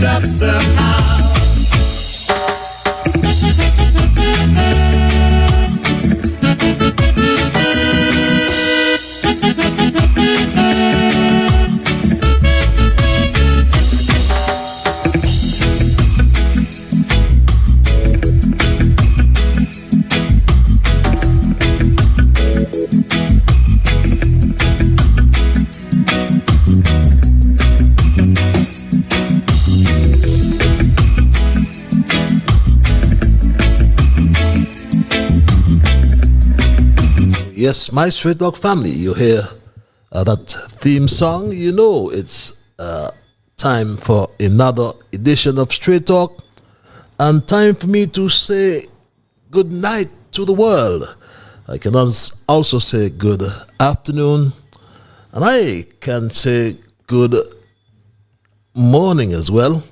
up somehow. Yes, my Straight Dog family, you hear that theme song, you know it's time for another edition of Straight Talk and time for me to say good night to the world. I can also say good afternoon, and I can say good morning as well,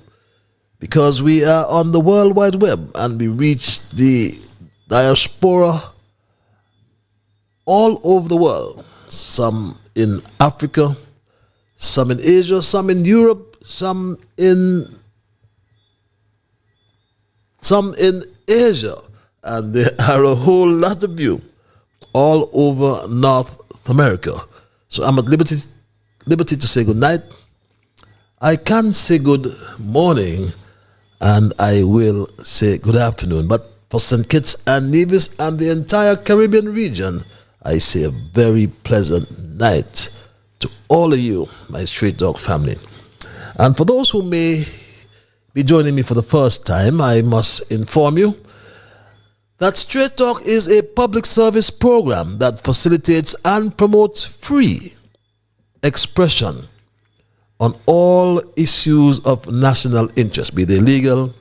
because we are on the World Wide Web and we reach the diaspora all over the world, some in Africa, some in Asia, some in Europe, some in Asia, and there are a whole lot of you all over North America. So I'm at liberty to say good night. I can say good morning, and I will say good afternoon. But for St. Kitts and Nevis and the entire Caribbean region, I say a very pleasant night to all of you, my Straight Dog family. And for those who may be joining me for the first time, I must inform you that Straight Talk is a public service program that facilitates and promotes free expression on all issues of national interest, be they legal,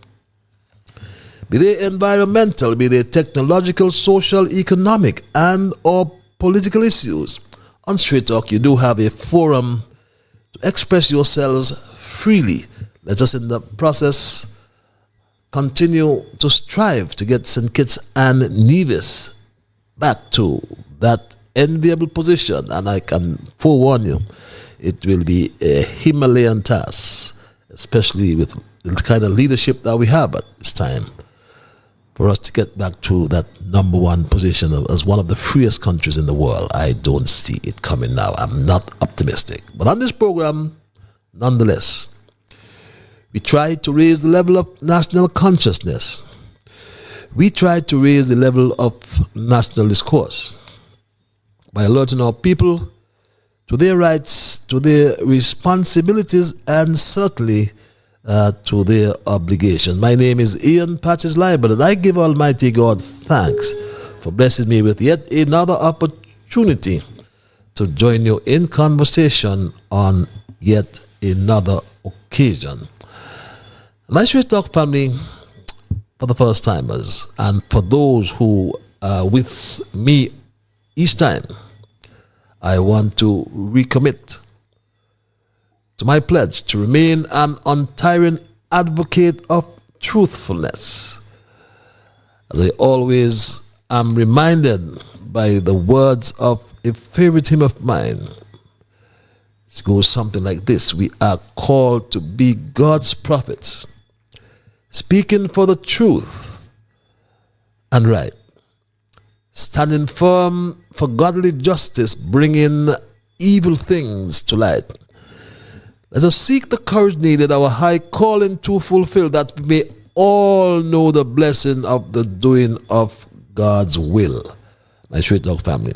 be they environmental, be they technological, social, economic, and or political issues. On Straight Talk, you do have a forum to express yourselves freely. Let us in the process continue to strive to get St. Kitts and Nevis back to that enviable position, and I can forewarn you, it will be a Himalayan task, especially with the kind of leadership that we have at this time, for us to get back to that number one position as one of the freest countries in the world. I don't see it coming now. I'm not optimistic. But on this program, nonetheless, we try to raise the level of national consciousness. We try to raise the level of national discourse by alerting our people to their rights, to their responsibilities, and certainly to their obligation. My name is Ian Patches Liburd, and I give Almighty God thanks for blessing me with yet another opportunity to join you in conversation on yet another occasion. My Straight Talk family, for the first timers, and for those who are with me each time, I want to recommit to my pledge to remain an untiring advocate of truthfulness. As I always am reminded by the words of a favorite hymn of mine, it goes something like this: we are called to be God's prophets, speaking for the truth and right, standing firm for godly justice, bringing evil things to light. Let us seek the courage needed, our high calling to fulfill, that we may all know the blessing of the doing of God's will. My Straight Dog family.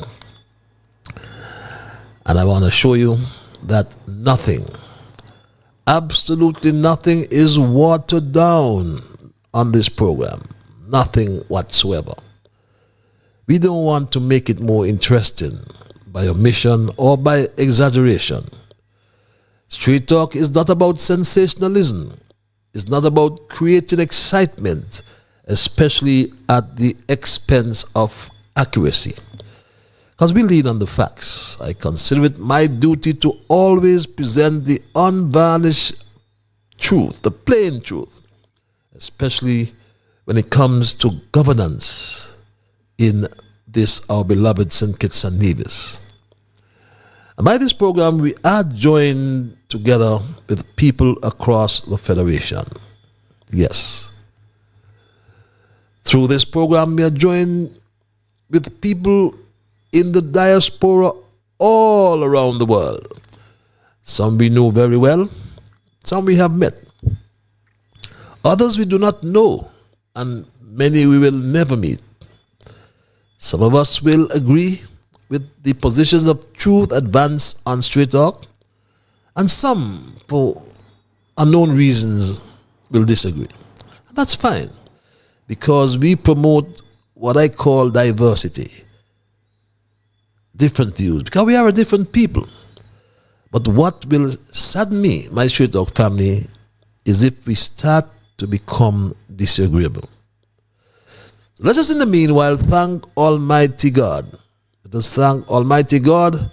And I want to show you that nothing, absolutely nothing, is watered down on this program. Nothing whatsoever. We don't want to make it more interesting by omission or by exaggeration. Straight Talk is not about sensationalism. It's not about creating excitement, especially at the expense of accuracy. Because we lean on the facts. I consider it my duty to always present the unvarnished truth, the plain truth, especially when it comes to governance in this our beloved St. Kitts and Nevis. And by this program, we are joined together with people across the Federation. Yes. Through this program, we are joined with people in the diaspora all around the world. Some we know very well, some we have met. Others we do not know, and many we will never meet. Some of us will agree with the positions of truth advanced on Straight Talk, and some, for unknown reasons, will disagree. And that's fine, because we promote what I call diversity. Different views, because we are a different people. But what will sadden me, my Straight Talk family, is if we start to become disagreeable. So let us in the meanwhile thank Almighty God. Let us thank Almighty God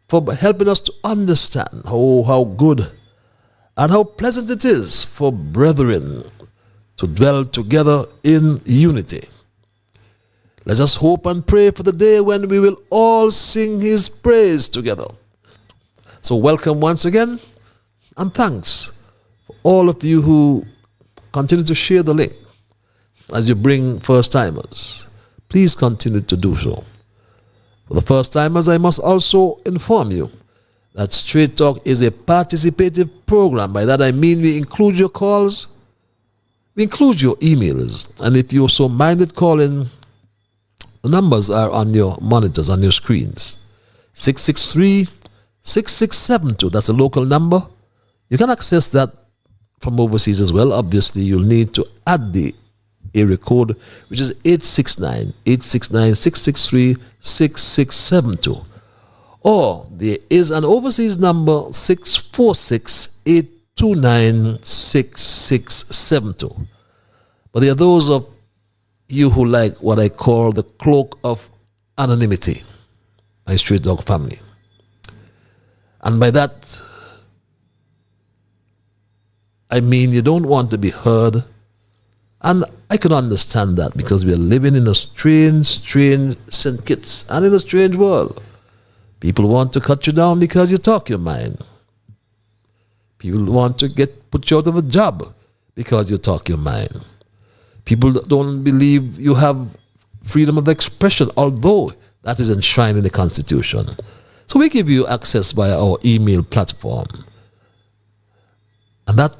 for helping us to understand how good and how pleasant it is for brethren to dwell together in unity. Let us hope and pray for the day when we will all sing His praise together. So welcome once again, and thanks for all of you who continue to share the link as you bring first-timers. Please continue to do so. For the first-timers, I must also inform you that Straight Talk is a participative program. By that I mean we include your calls, we include your emails, and if you're so minded calling, the numbers are on your monitors, on your screens. 663-6672, that's a local number. You can access that from overseas as well. Obviously, you'll need to add the area code, which is 869-663-6672. Or there is an overseas number, 646-829-6672. But there are those of you who like what I call the cloak of anonymity, my Straight Talk family. And by that, I mean you don't want to be heard. And I can understand that, because we are living in a strange St. Kitts and in a strange world. People want to cut you down because you talk your mind. People want to put you out of a job because you talk your mind. People don't believe you have freedom of expression, although that is enshrined in the Constitution. So we give you access via our email platform. And that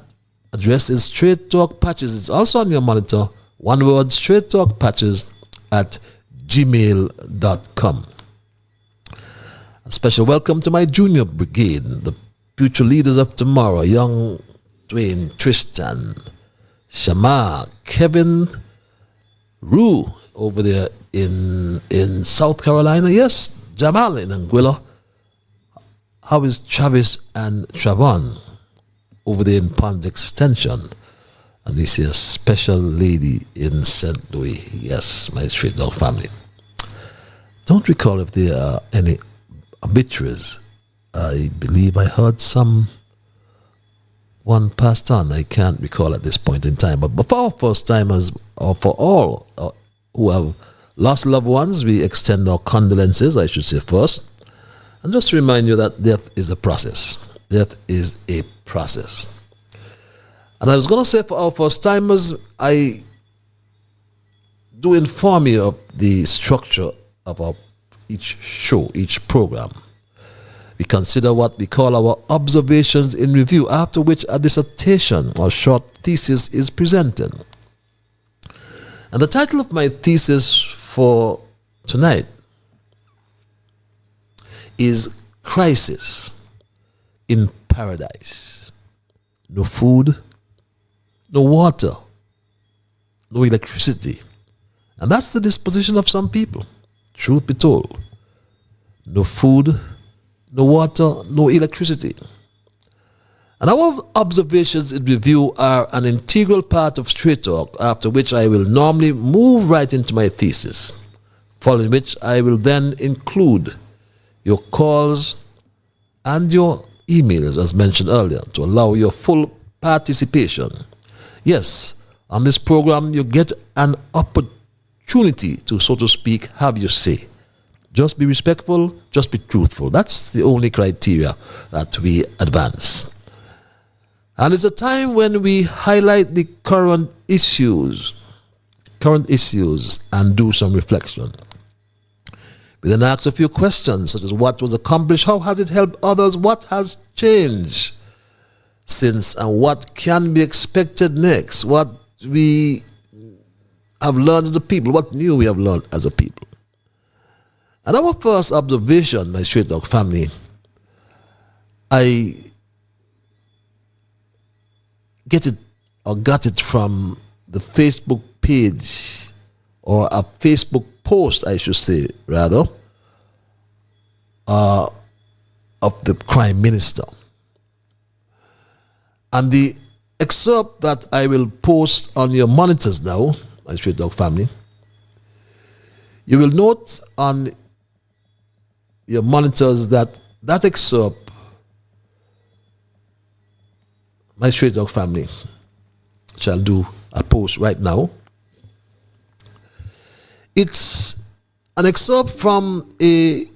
address is Straight Talk Patches. It's also on your monitor. One word, Straight Talk Patches at gmail.com. A special welcome to my junior brigade, the future leaders of tomorrow, young Dwayne, Tristan, Shamar, Kevin, Rue over there in South Carolina. Yes, Jamal in Anguilla. How is Travis and Travon over there in Pond Extension? And we see a special lady in St. Louis. Yes, my Straight Dog family. Don't recall if there are any obituaries. I believe I heard one passed on. I can't recall at this point in time. But for our first timers, or for all who have lost loved ones, we extend our condolences, I should say first. And just to remind you that death is a process. Death is a process. And I was going to say, for our first timers, I do inform you of the structure of each show, each program. We consider what we call our observations in review, after which a dissertation or short thesis is presented. And the title of my thesis for tonight is Crisis in Paradise. No food, no water, no electricity. And that's the disposition of some people, truth be told. No food, no water, no electricity. And our observations in review are an integral part of Straight Talk, after which I will normally move right into my thesis, following which I will then include your calls and your emails, as mentioned earlier, to allow your full participation. Yes, on this program you get an opportunity to, so to speak, have your say. Just be respectful, just be truthful. That's the only criteria that we advance. And it's a time when we highlight the current issues, and do some reflection. We then ask a few questions, such as what was accomplished, how has it helped others, what has changed since, and what can be expected next, what we have learned as a people, what new we have learned as a people. And our first observation, my Straight Talk family, I got it from the Facebook page, or a Facebook post, I should say, rather, of the Prime Minister. And the excerpt that I will post on your monitors now, my Straight Talk family, you will note on your monitors that excerpt, my Straight Talk family, shall do a post right now. It's an excerpt from an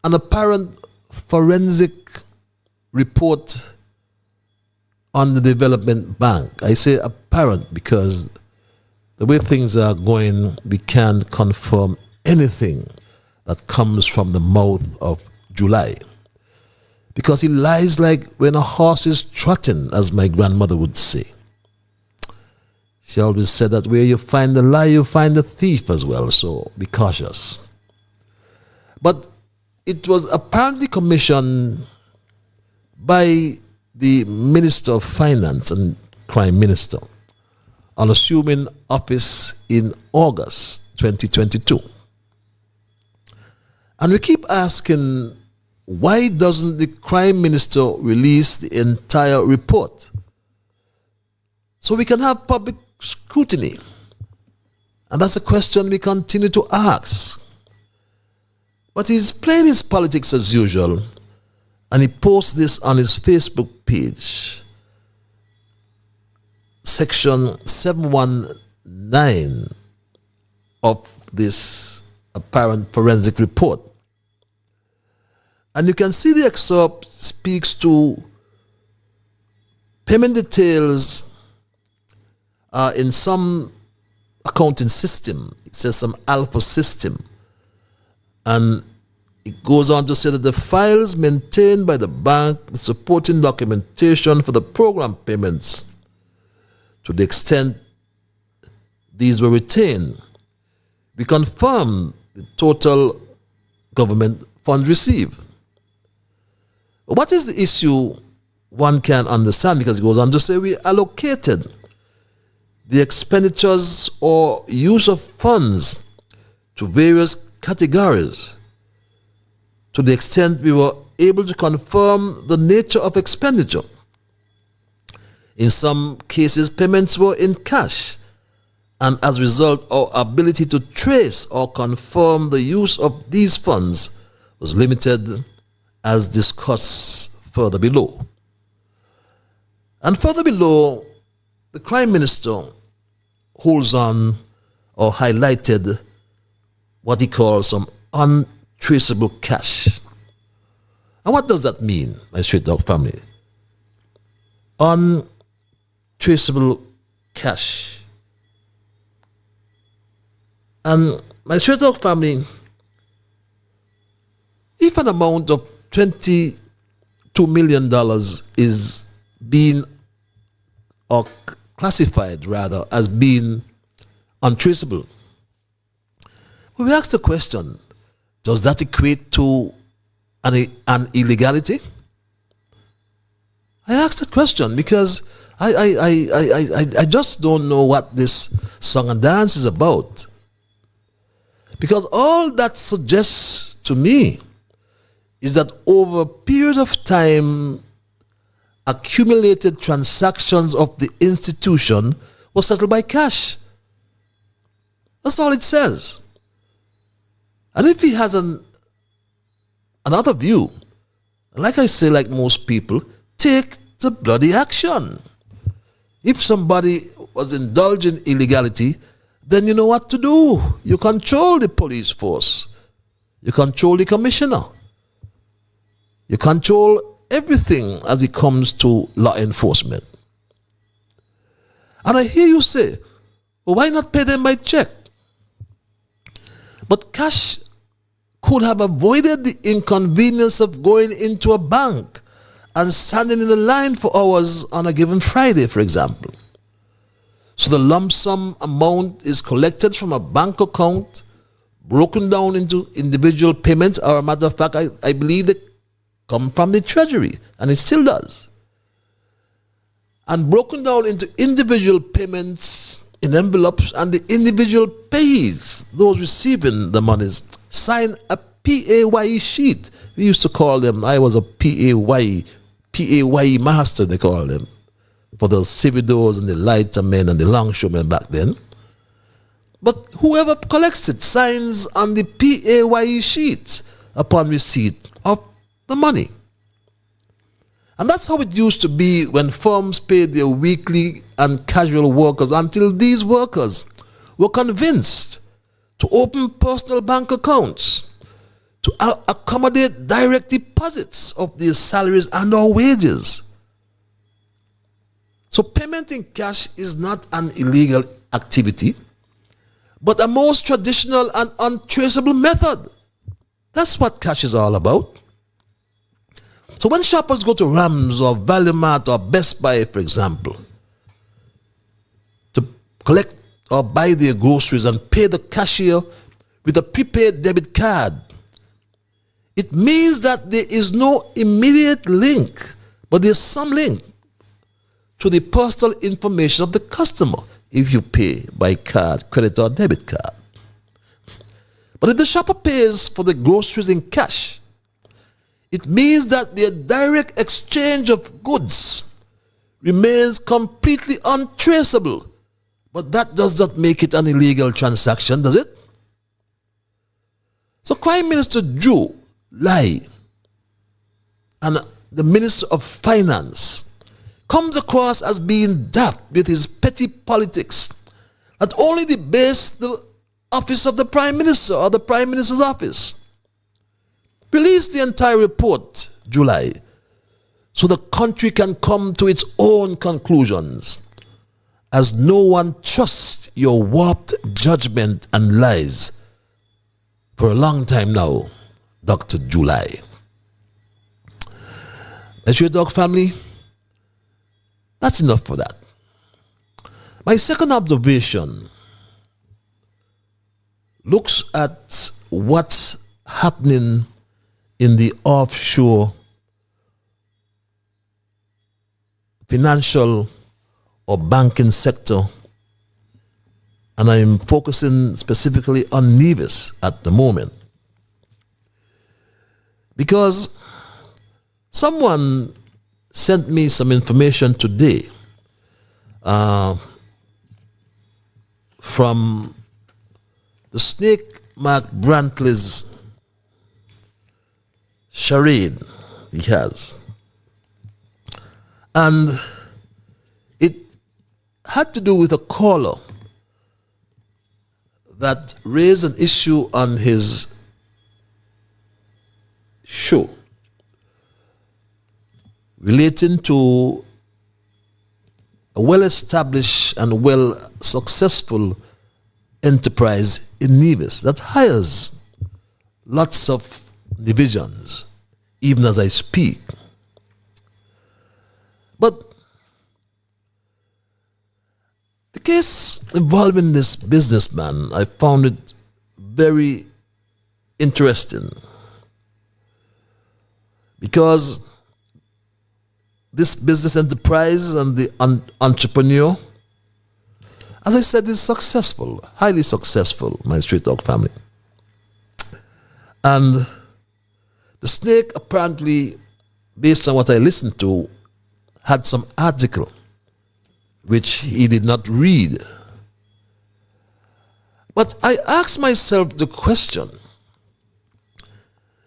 apparent forensic report on the development bank. I say apparent because the way things are going, we can't confirm anything that comes from the mouth of July. Because he lies like when a horse is trotting, as my grandmother would say. She always said that where you find the lie, you find the thief as well, so be cautious. But it was apparently commissioned by the Minister of Finance and Prime Minister on assuming office in August 2022. And we keep asking, why doesn't the Prime Minister release the entire report so we can have public scrutiny? And that's a question we continue to ask. But he's playing his politics as usual, and he posts this on his Facebook page. Section 719 of this apparent forensic report. And you can see the excerpt speaks to payment details in some accounting system. It says some alpha system. And it goes on to say that the files maintained by the bank, the supporting documentation for the program payments, to the extent these were retained, we confirm the total government funds received. What is the issue? One can understand, because it goes on to say we allocated the expenditures or use of funds to various categories to the extent we were able to confirm the nature of expenditure. In some cases, payments were in cash, and as a result, our ability to trace or confirm the use of these funds was limited, as discussed further below. And further below, the Prime Minister holds on or highlighted what he calls some untraceable cash. And what does that mean, my Straight Talk family? Untraceable cash. And my Straight Talk family, if an amount of $22 million is being, or classified rather, as being untraceable, we ask the question, does that equate to an illegality? I ask that question because I just don't know what this song and dance is about. Because all that suggests to me is that over a period of time, accumulated transactions of the institution were settled by cash. That's all it says. And if he has another view, like I say, like most people, take the bloody action. If somebody was indulging illegality, then you know what to do. You control the police force. You control the commissioner. You control everything as it comes to law enforcement. And I hear you say, well, why not pay them by check? But cash could have avoided the inconvenience of going into a bank and standing in the line for hours on a given Friday, for example. So the lump sum amount is collected from a bank account, broken down into individual payments, or a matter of fact, I believe they come from the treasury, and it still does. And broken down into individual payments in envelopes, and the individual pays, those receiving the monies, sign a PAYE sheet. We used to call them, I was a PAYE master, they call them, for the stevedores and the lightermen and the longshoremen back then. But whoever collects it signs on the PAYE sheet upon receipt of the money. And that's how it used to be when firms paid their weekly and casual workers, until these workers were convinced to open personal bank accounts to accommodate direct deposits of their salaries and or wages. So payment in cash is not an illegal activity, but a most traditional and untraceable method. That's what cash is all about. So when shoppers go to Rams or Value Mart or Best Buy, for example, to collect or buy their groceries and pay the cashier with a prepaid debit card, it means that there is no immediate link, but there's some link to the personal information of the customer if you pay by card, credit, or debit card. But if the shopper pays for the groceries in cash, it means that their direct exchange of goods remains completely untraceable. But that does not make it an illegal transaction, does it? So Prime Minister Drew Lai and the Minister of Finance comes across as being daft with his petty politics that only debase the office of the Prime Minister or the Prime Minister's office. Release the entire report, July, so the country can come to its own conclusions, as no one trusts your warped judgment and lies for a long time now, Dr. July. That's your dog family. That's enough for that. My second observation looks at what's happening in the offshore financial or banking sector, and I'm focusing specifically on Nevis at the moment, because someone sent me some information today from the Snake Mark Brantley's charade he has. And it had to do with a caller that raised an issue on his show relating to a well-established and well-successful enterprise in Nevis that hires lots of divisions, even as I speak. But the case involving this businessman, I found it very interesting, because this business enterprise and the entrepreneur, as I said, is successful, highly successful, my Street Dog family. And the Snake apparently, based on what I listened to, had some article which he did not read. But I asked myself the question,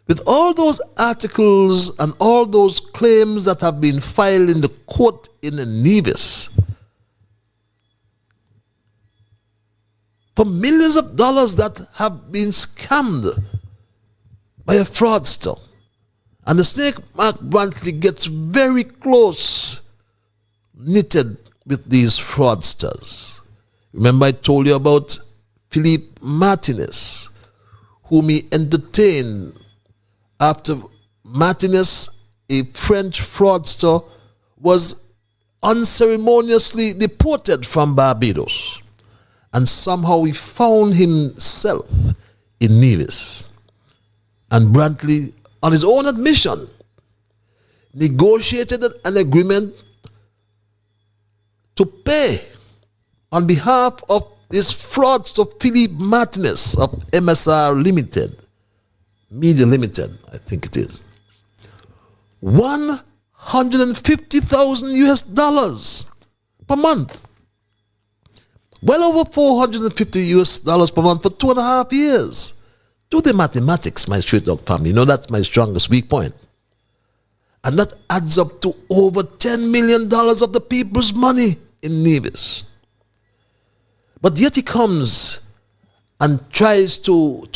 with all those articles and all those claims that have been filed in the court in Nevis, for millions of dollars that have been scammed by a fraudster. And the snake Mark Brantley gets very close, knitted with these fraudsters. Remember I told you about Philippe Martinez, whom he entertained after Martinez, a French fraudster, was unceremoniously deported from Barbados. And somehow he found himself in Nevis. And Brantley, on his own admission, negotiated an agreement to pay on behalf of this fraudster Philippe Martinez of MSR Limited, Media Limited, I think it is, $150,000 per month. Well over $450 per month for 2.5 years. Do the mathematics, my straight dog family. You know that's my strongest weak point. And that adds up to over $10 million of the people's money in Nevis. But yet he comes and tries to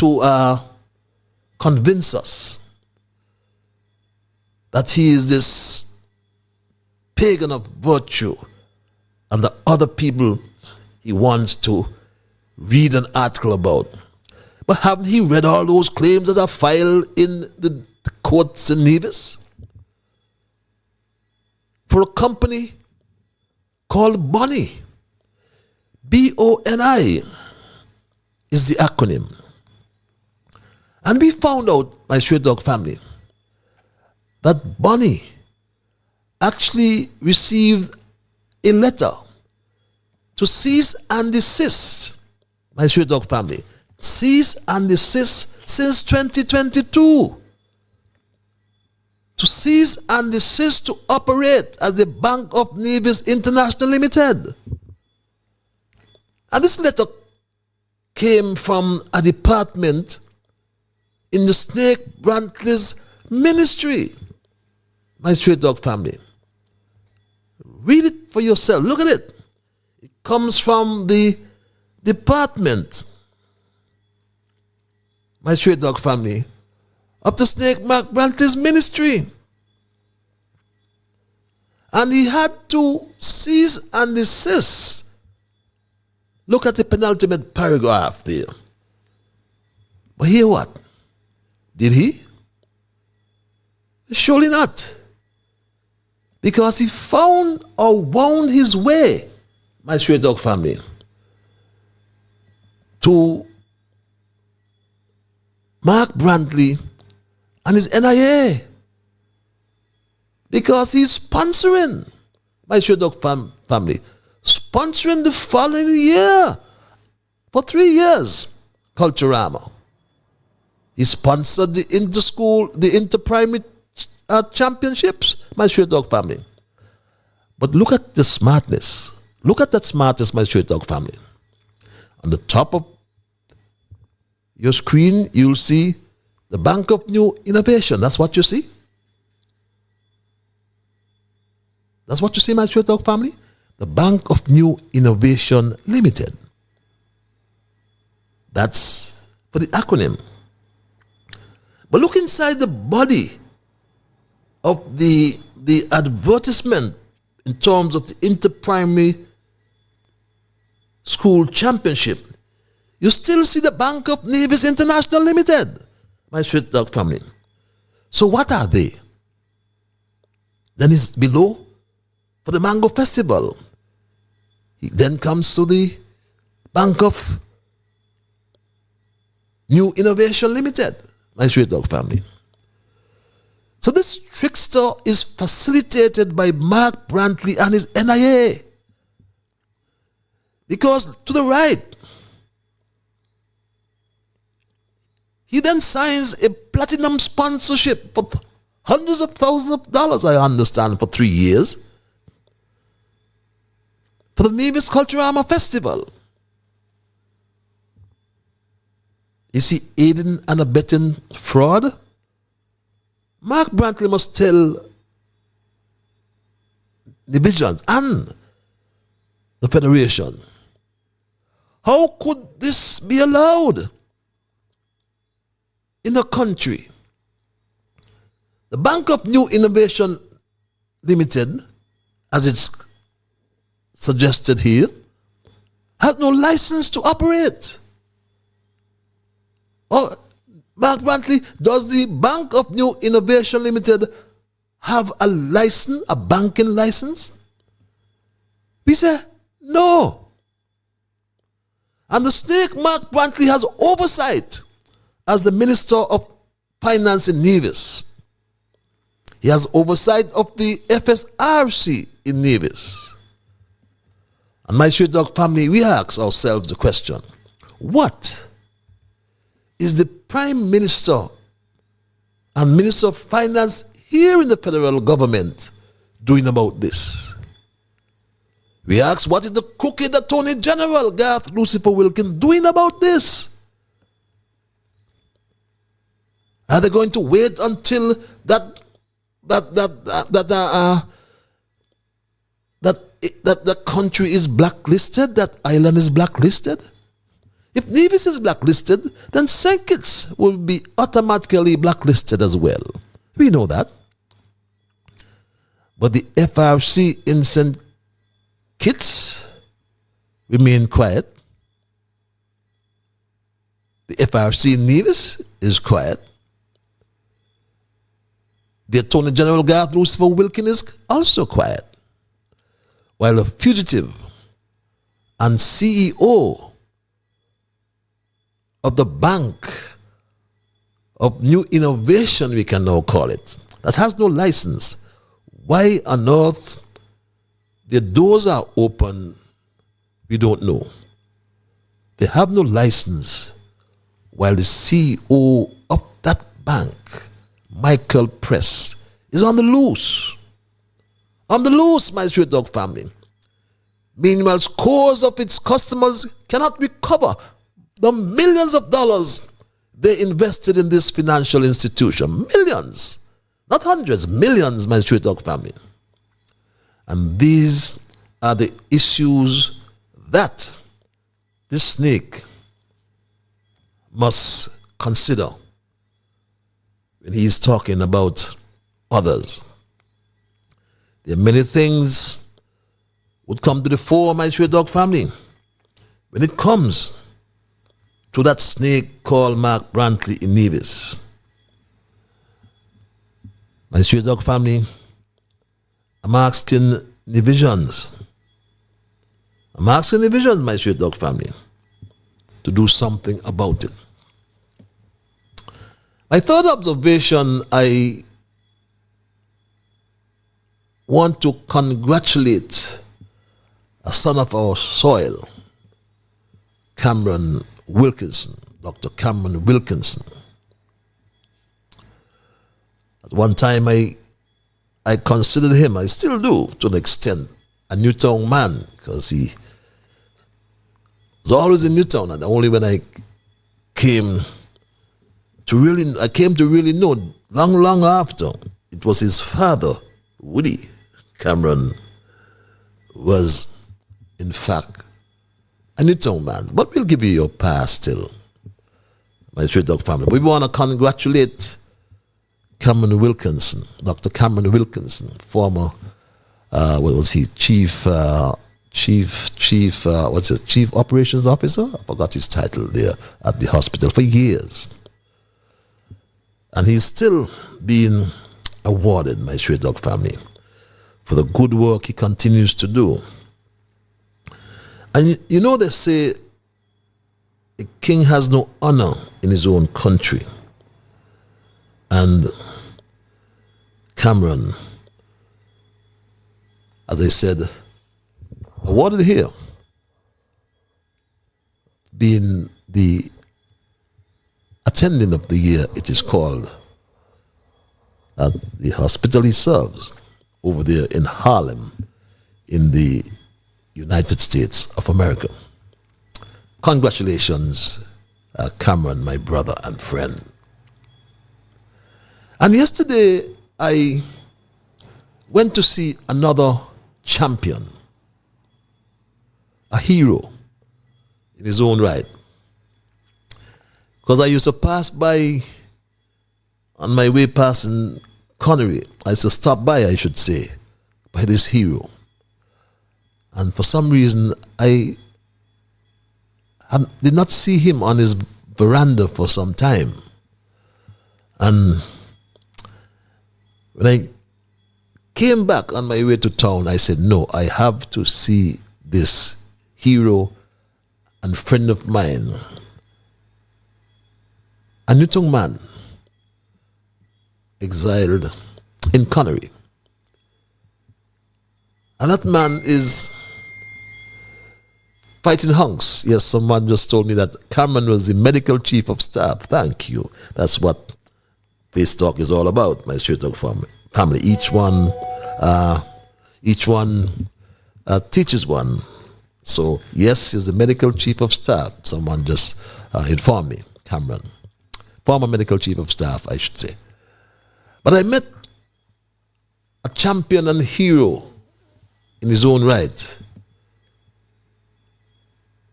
convince us that he is this pagan of virtue and the other people he wants to read an article about. But haven't he read all those claims that are filed in the courts in Nevis? For a company called Boni. B-O-N-I is the acronym. And we found out, my straight dog family, that Boni actually received a letter to cease and desist, my straight dog family, cease and desist since 2022. To cease and desist to operate as the Bank of Nevis International Limited. And this letter came from a department in the Snake Brantley's ministry, my straight dog family. Read it for yourself. Look at it. It comes from the department, my straight dog family, of the Snake Mark Brantley's ministry. And he had to cease and desist. Look at the penultimate paragraph there. But hear what? Did he? Surely not. Because he found or wound his way, my straight dog family, to Mark Brantley and his NIA. Because he's sponsoring, my straight dog family, sponsoring the following year for 3 years, Culturama. He sponsored the inter-school, the inter-primary championships, my straight dog family. But look at the smartness. Look at that smartness, my straight dog family. On the top of your screen, you'll see the Bank of New Innovation. That's what you see. That's what you see, my straight dog family. The Bank of New Innovation Limited. That's for the acronym. But look inside the body of the advertisement in terms of the inter-primary school championship. You still see the Bank of Nevis International Limited, my straight dog family. So what are they? Then it's below for the Mango Festival. He then comes to the Bank of New Innovation Limited, my straight dog family. So this trickster is facilitated by Mark Brantley and his NIA. Because to the right, he then signs a platinum sponsorship for hundreds of thousands of dollars, I understand, for 3 years, for the Nevis Culturama Festival. Is he aiding and abetting fraud? Mark Brantley must tell divisions and the Federation, how could this be allowed in a country The Bank of New Innovation Limited, as it's suggested here, has no license to operate. Oh, Mark Brantley, does the Bank of New Innovation Limited have a license, a banking license? We say, no. And the snake Mark Brantley has oversight as the Minister of Finance in Nevis. He has oversight of the FSRC in Nevis. And my Straight Dog family, we ask ourselves the question, what is the Prime Minister and Minister of Finance here in the federal government doing about this? We ask, what is the crooked Attorney General, Garth Lucifer Wilkins, doing about this? Are they going to wait until that country is blacklisted, that island is blacklisted? If Nevis is blacklisted, then St. Kitts will be automatically blacklisted as well. We know that. But the FRC in St. Kitts remain quiet. The FRC in Nevis is quiet. The Attorney General, Garth Lucifer Wilkins, is also quiet. While a fugitive and CEO of the Bank of New Innovation, we can now call it, that has no license, why on earth their doors are open, we don't know. They have no license, while the CEO of that bank, Michael Press, is on the loose. On the loose, my Straight Dog family. Meanwhile, scores of its customers cannot recover the millions of dollars they invested in this financial institution. Millions. Not hundreds, millions, my Straight Dog family. And these are the issues that this snake must consider when he is talking about others. There are many things would come to the fore, my Straight Dog family, when it comes to that snake called Mark Brantley in Nevis. My Straight Dog family, I'm asking the visions. I'm asking the visions, my Straight Dog family, to do something about it. My third observation, I want to congratulate a son of our soil, Cameron Wilkinson, Dr. Cameron Wilkinson. At one time, I considered him, I still do, to an extent, a Newtown man, because he was always in Newtown, and only when I came to really know, long after, it was his father, Woody Cameron, was in fact a Newtown man. But we'll give you your pass still, my Straight Dog family. We want to congratulate Cameron Wilkinson, Dr. Cameron Wilkinson, former, what was he, Chief Operations Officer? I forgot his title there at the hospital for years. And he's still being awarded, my Straight Dog family, for the good work he continues to do. And you know, they say a king has no honor in his own country. And Cameron, as I said, awarded here, being the attending of the year, it is called, at the hospital he serves over there in Harlem in the United States of America. Congratulations, Cameron, my brother and friend. And yesterday, I went to see another champion, a hero in his own right. Because I used to pass by, on my way passing Connery. I used to stop by, I should say, by this hero. And for some reason, I did not see him on his veranda for some time. And when I came back on my way to town, I said, no, I have to see this hero and friend of mine, a Newton man, exiled in Connery. And that man is fighting hunks. Yes, someone just told me that Cameron was the medical chief of staff. Thank you. That's what Face Talk is all about, my Straight Talk family. Each one teaches one. So, yes, he's the medical chief of staff. Someone just informed me, Cameron. Former medical chief of staff, I should say. But I met a champion and hero in his own right.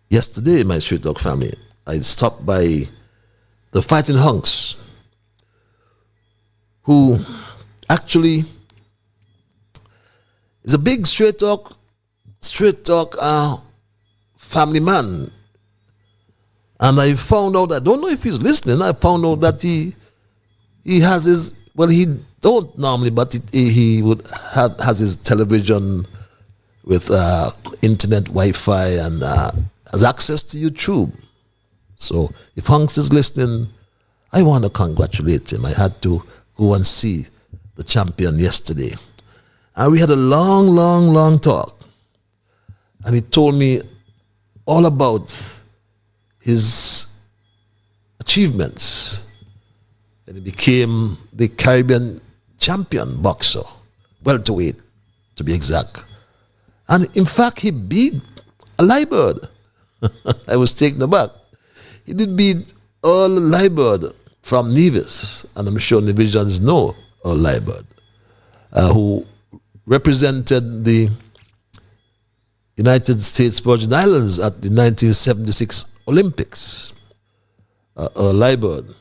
Yesterday, my Straight Talk family, I stopped by the Fighting Hunks, who actually is a big Straight Talk family man. And I found out, I don't know if he's listening, I found out that he has his, well, he don't normally, but he has his television with internet, Wi-Fi, and has access to YouTube. So if Hunks is listening, I want to congratulate him. I had to go and see the champion yesterday. And we had a long talk. And he told me all about his achievements. And he became the Caribbean champion boxer, welterweight to be exact. And in fact, he beat a Liburd. I was taken aback. He did beat Earl Liburd from Nevis, and I'm sure Nevisians know Earl Liburd, who represented the United States Virgin Islands at the 1976 Olympics. Earl Liburd.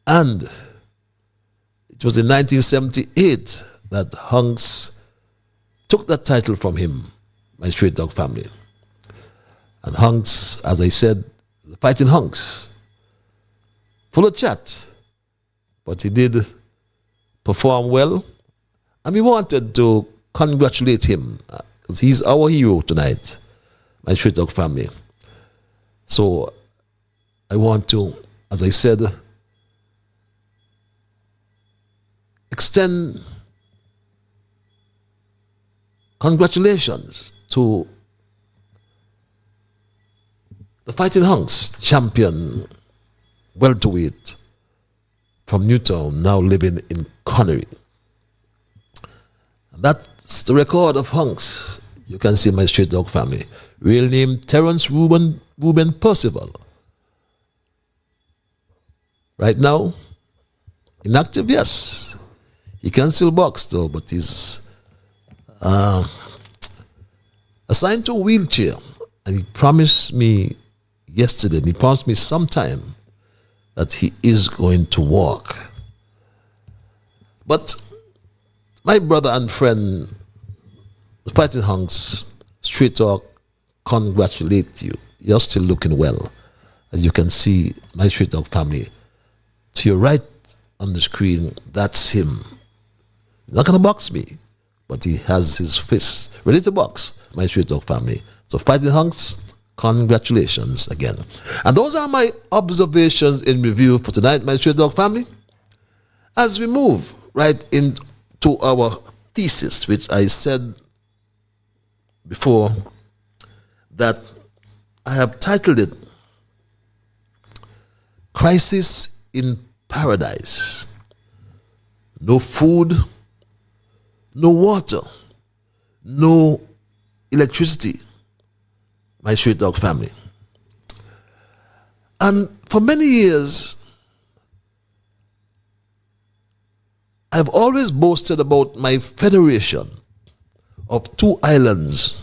And it was in 1978 that Hunks took that title from him, my Straight Dog family. And Hunks, as I said, the Fighting Hunks, full of chat, but he did perform well, and we wanted to congratulate him, because he's our hero tonight, my Straight Dog family. So I want to, as I said, extend congratulations to the Fighting Hunks champion welterweight from Newtown, now living in Connery. And that's the record of Hunks. You can see my Straight Dog family. Real name Terence Ruben Percival. Right now, inactive, yes. He can still box though, but he's assigned to a wheelchair. And he promised me yesterday, and he promised me sometime, that he is going to walk. But my brother and friend, the Fighting Hunks, Straight Talk, congratulate you. You're still looking well. As you can see, my Straight Talk family, to your right on the screen, that's him. He's not going to box me, but he has his fists ready to box my Straight Talk family. So Fighting Hunks, congratulations again. And those are my observations in review for tonight, my Straight Dog family. As we move right into our thesis, which I said before that I have titled it Crisis in Paradise. No food, no water, no electricity, my Straight Dog family. And for many years, I've always boasted about my federation of 2 islands,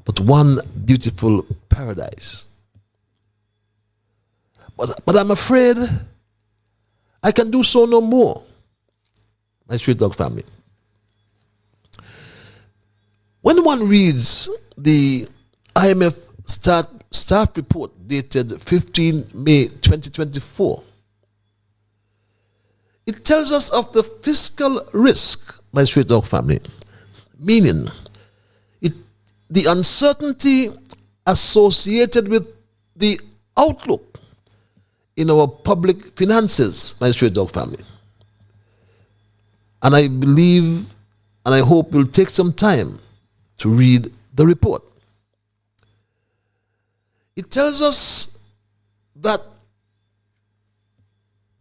but one beautiful paradise. But I'm afraid I can do so no more. my street dog family. When one reads the IMF staff report dated 15 May 2024, it tells us of the fiscal risk, my street dog family, meaning the uncertainty associated with the outlook in our public finances, my street dog family. And I believe and I hope you'll take some time to read the report. It tells us that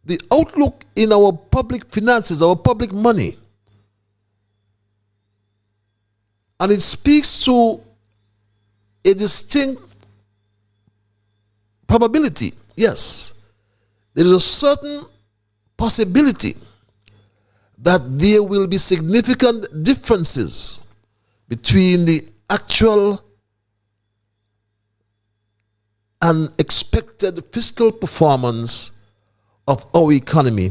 the outlook in our public finances, our public money, and it speaks to a distinct probability. Yes, there is a certain possibility that there will be significant differences between the actual and expected fiscal performance of our economy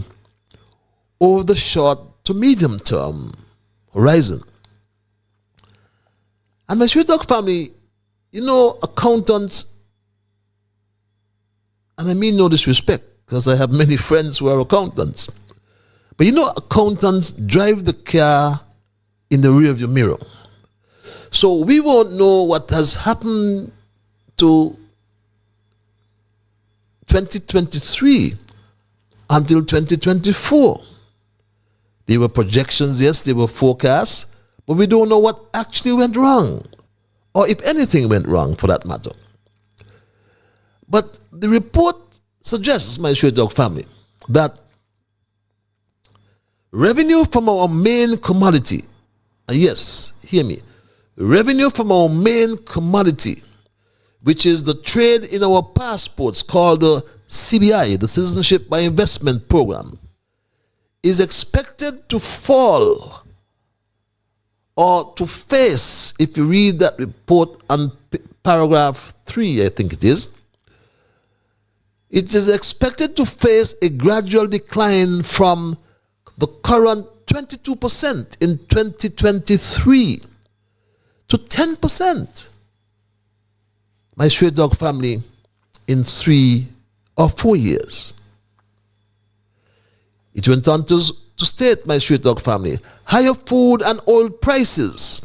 over the short to medium term horizon. And my street dog family, accountants, and I mean no disrespect, because I have many friends who are accountants, but accountants drive the car in the rear view mirror. So we won't know what has happened to 2023 until 2024. There were projections, yes, there were forecasts, but we don't know what actually went wrong, or if anything went wrong for that matter. But the report suggests, my street dog family, that revenue from our main commodity, and yes, hear me, revenue from our main commodity, which is the trade in our passports called the CBI, the Citizenship by Investment Program, is expected to fall or to face, if you read that report on paragraph 3, I think it is expected to face a gradual decline from the current 22% in 2023 to 10%. My street dog family, in 3 or 4 years. It went on to state, my street dog family, higher food and oil prices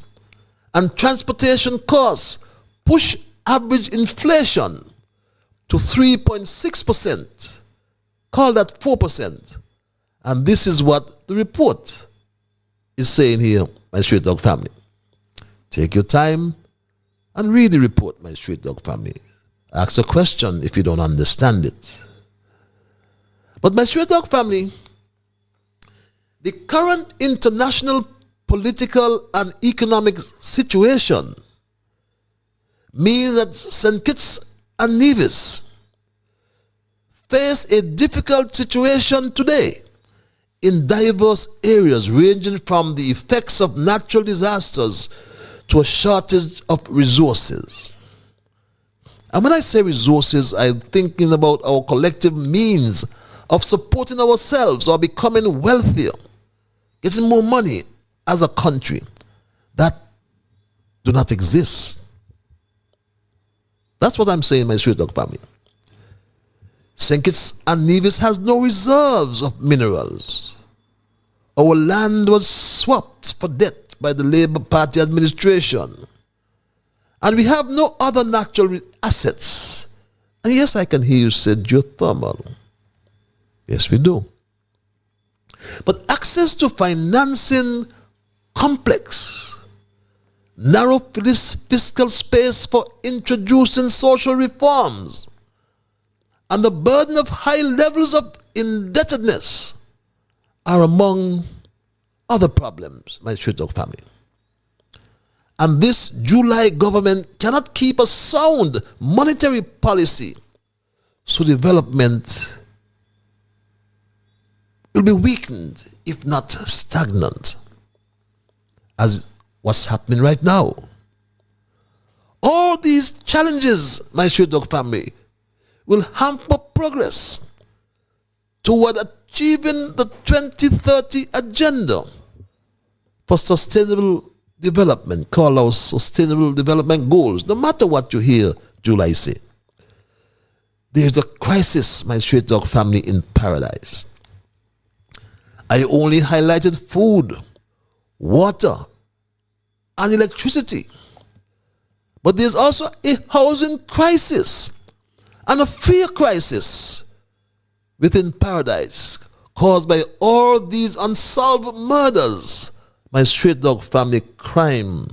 and transportation costs push average inflation to 3.6%. Call that 4%. And this is what the report is saying here, my street dog family. Take your time and read the report, my street dog family. Ask a question if you don't understand it. But my street dog family, the current international political and economic situation means that St. Kitts and Nevis face a difficult situation today in diverse areas, ranging from the effects of natural disasters to a shortage of resources. And when I say resources, I'm thinking about our collective means of supporting ourselves or becoming wealthier, getting more money as a country that do not exist. That's what I'm saying, my street dog family. St. Kitts and Nevis has no reserves of minerals. Our land was swapped for debt by the Labour Party administration. And we have no other natural assets. And yes, I can hear you say geothermal. Yes, we do. But access to financing complex, narrow fiscal space for introducing social reforms, and the burden of high levels of indebtedness are among other problems, my street dog family. And this July government cannot keep a sound monetary policy, so development will be weakened, if not stagnant, as what's happening right now. All these challenges, my street dog family, will hamper progress toward achieving the 2030 agenda for sustainable development, call our sustainable development goals, no matter what you hear July say. There's a crisis, my straight dog family, in paradise. I only highlighted food, water, and electricity. But there's also a housing crisis and a fear crisis within paradise caused by all these unsolved murders. My straight dog family, crime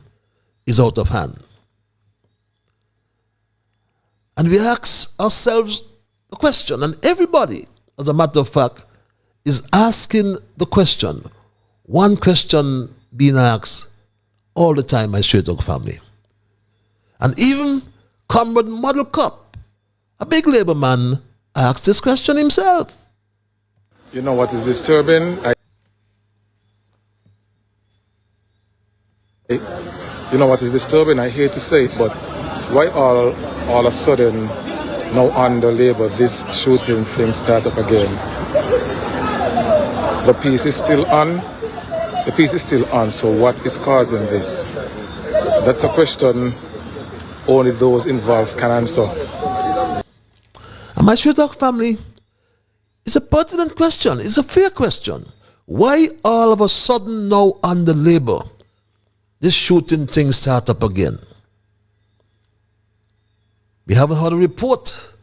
is out of hand. And we ask ourselves a question, and everybody, as a matter of fact, is asking the question. One question being asked all the time, my straight dog family. And even Comrade Model Cup, a big labor man, asked this question himself. You know what is disturbing? You know what is disturbing? I hate to say it, but why all of a sudden now under Labour this shooting thing start up again? The peace is still on. The peace is still on. So what is causing this? That's a question only those involved can answer. And my straight dog family, it's a pertinent question. It's a fair question. Why all of a sudden now under Labour this shooting thing start up again? We haven't heard a report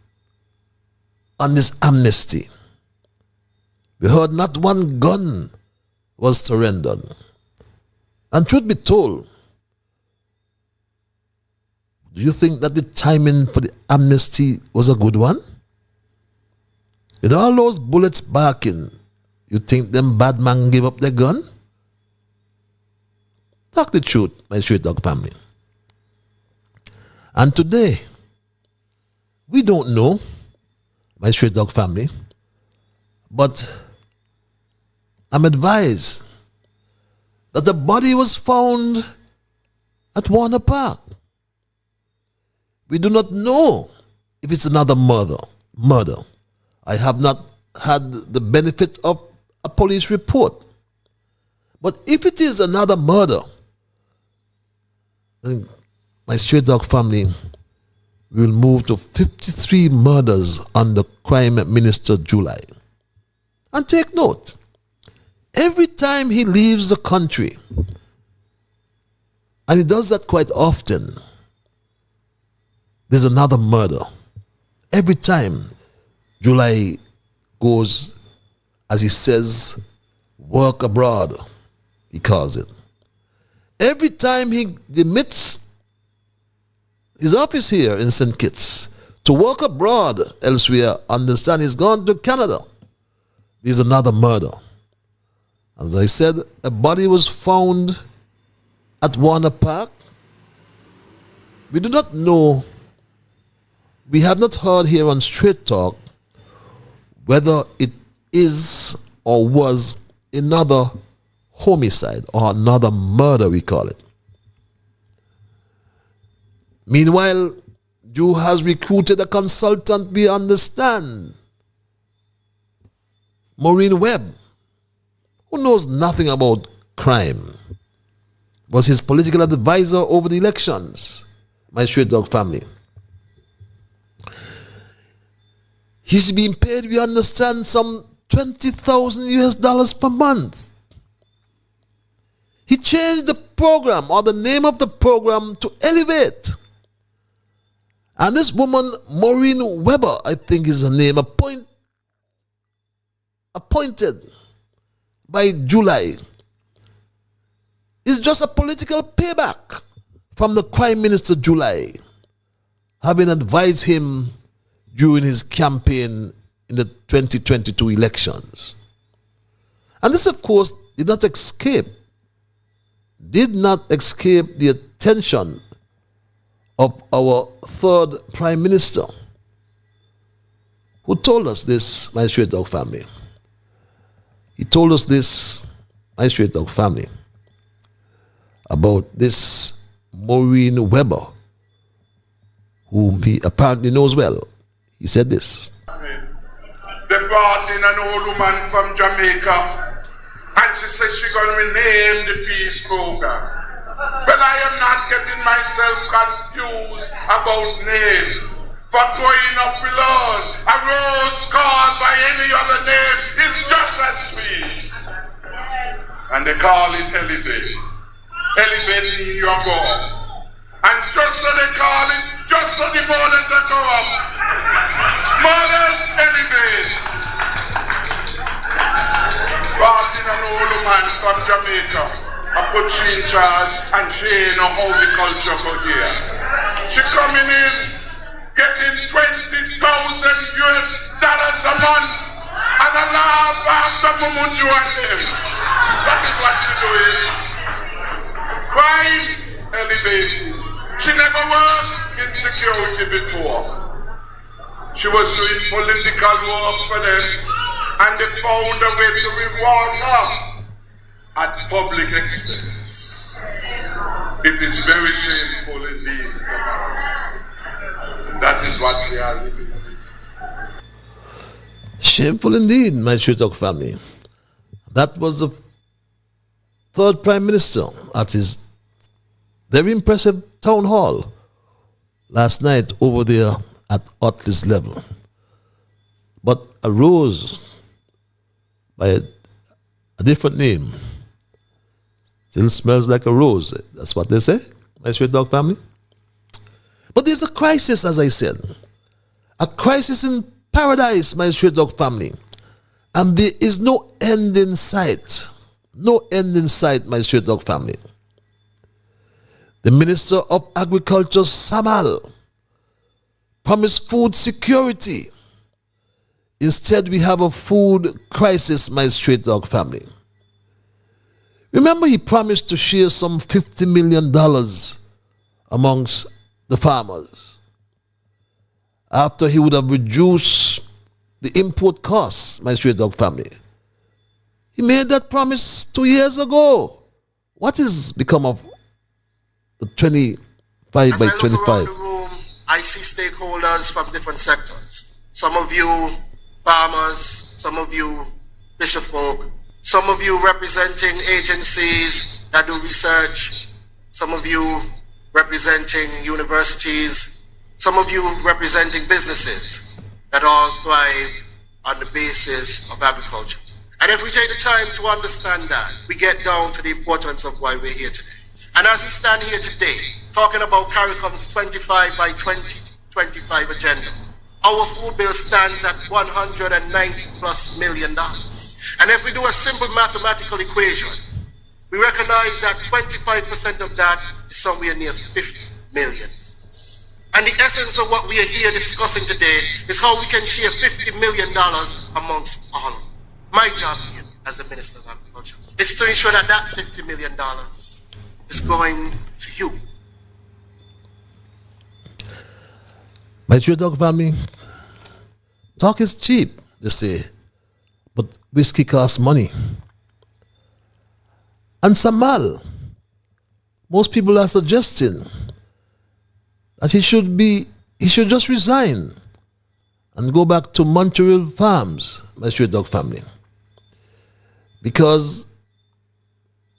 on this amnesty. We heard not one gun was surrendered. And truth be told, do you think that the timing for the amnesty was a good one? With all those bullets barking, you think them bad man gave up their gun? Talk the truth, my straight dog family. And today, we don't know, my straight dog family, but I'm advised that the body was found at Warner Park. We do not know if it's another murder. I have not had the benefit of a police report. But if it is another murder, then my straight dog family will move to 53 murders under Crime Minister July. And take note, every time he leaves the country, and he does that quite often, there's another murder. Every time July goes, as he says, work abroad, he calls it. Every time he demits his office here in St. Kitts to work abroad elsewhere, understand he's gone to Canada, there's another murder. As I said, a body was found at Warner Park. We do not know, we have not heard here on Straight Talk whether it is or was another homicide or another murder, we call it. Meanwhile, Jew has recruited a consultant, we understand, Maureen Webb, who knows nothing about crime, was his political advisor over the elections, my straight dog family. He's being paid, we understand, some $20,000 per month. He changed the program or the name of the program to Elevate. And this woman, Maureen Weber, I think is her name, appointed by July, is just a political payback from the Prime Minister July, having advised him during his campaign in the 2022 elections. And this, of course, did not escape the attention of our third Prime Minister, who told us this, my straight dog family. He told us this, my straight dog family, about this Maureen Weber, whom he apparently knows well. He said this. they brought in an old woman from Jamaica, and she says she's going to rename the peace program. But I am not getting myself confused about name. For growing up below, a rose called by any other name is just as sweet. And they call it elevate. Elevate means you go up. And just so they call it, just so the borders are go up. Mothers elevate. Brought in an old woman from Jamaica. I put she in charge and she ain't know how the culture go here. She coming in, getting $20,000 a month and a laugh after Mumuju and them. That is what she doing. Crime, elevating. She never worked in security before. She was doing political work for them, and they found a way to reward her at public expense. It is very shameful indeed. That is what we are living with. Shameful indeed, my Straight Talk family. That was the third Prime Minister at his very impressive town hall last night over there at Otley's level. But a rose by a different name still smells like a rose. That's what they say, my Straight Talk family. But there's a crisis, as I said. A crisis in paradise, my Straight Talk family. And there is no end in sight. No end in sight, my Straight Talk family. The Minister of Agriculture, Samal, promised food security. Instead, we have a food crisis, my Straight Talk family. Remember, he promised to share some $50 million amongst the farmers after he would have reduced the import costs, my Straight Talk family. He made that promise 2 years ago. What has become of the 25 by 25? As I look around the room, I see stakeholders from different sectors. Some of you farmers, some of you fisherfolk, some of you representing agencies that do research, some of you representing universities, some of you representing businesses that all thrive on the basis of agriculture. And if we take the time to understand that, we get down to the importance of why we're here today. And as we stand here today, talking about CARICOM's 25 by 2025 agenda, our food bill stands at $190+ million. And if we do a simple mathematical equation, we recognize that 25% of that is somewhere near 50 million. And the essence of what we are here discussing today is how we can share $50 million amongst all. My job here as the Minister of Agriculture is to ensure that that $50 million is going to you. My Straight Talk family, talk is cheap, they say, but whiskey costs money. And Samal, most people are suggesting that he should just resign and go back to Montreal Farms, my Straight Talk family. Because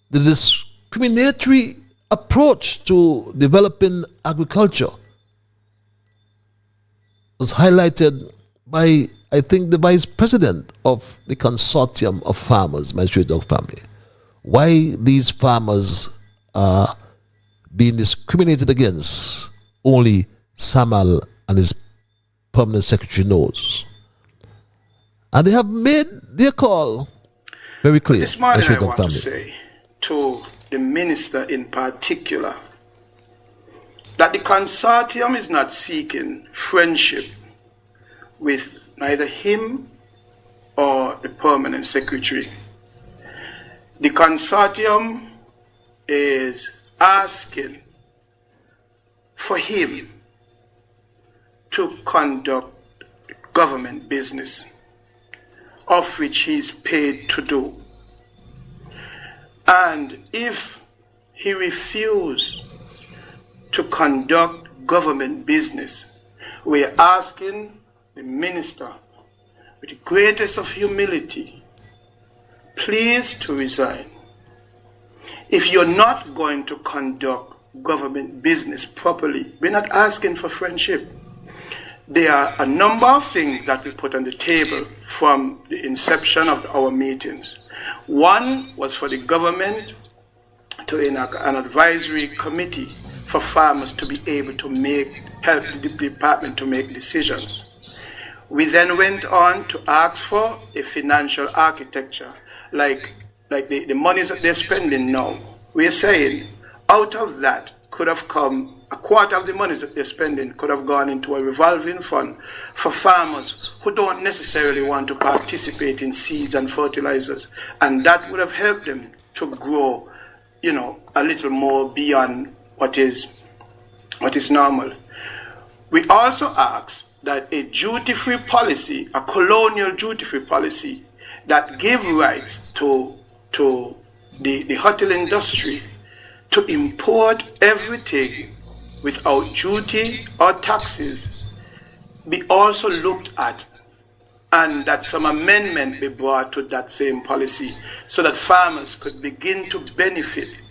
the discriminatory approach to developing agriculture was highlighted by, I think, the vice president of the consortium of farmers, my Straight Talk family. Why these farmers are being discriminated against, only Samal and his permanent secretary knows. And they have made their call very clear. This morning I want family. to say to the minister in particular that the consortium is not seeking friendship with neither him or the permanent secretary. The consortium is asking for him to conduct government business, of which he is paid to do. And if he refuses to conduct government business, we're asking the minister with the greatest of humility, please to resign. If you're not going to conduct government business properly, we're not asking for friendship. There are a number of things that we put on the table from the inception of our meetings. One was for the government to enact an advisory committee for farmers to be able to help the department to make decisions. We then went on to ask for a financial architecture, like the monies that they're spending now. We're saying out of that could have come, a quarter of the monies that they're spending could have gone into a revolving fund for farmers who don't necessarily want to participate in seeds and fertilizers. And that would have helped them to grow, a little more beyond what is normal. We also asked that a duty-free policy, a colonial duty-free policy that give rights to the hotel industry to import everything without duty or taxes be also looked at, and that some amendment be brought to that same policy so that farmers could begin to benefit.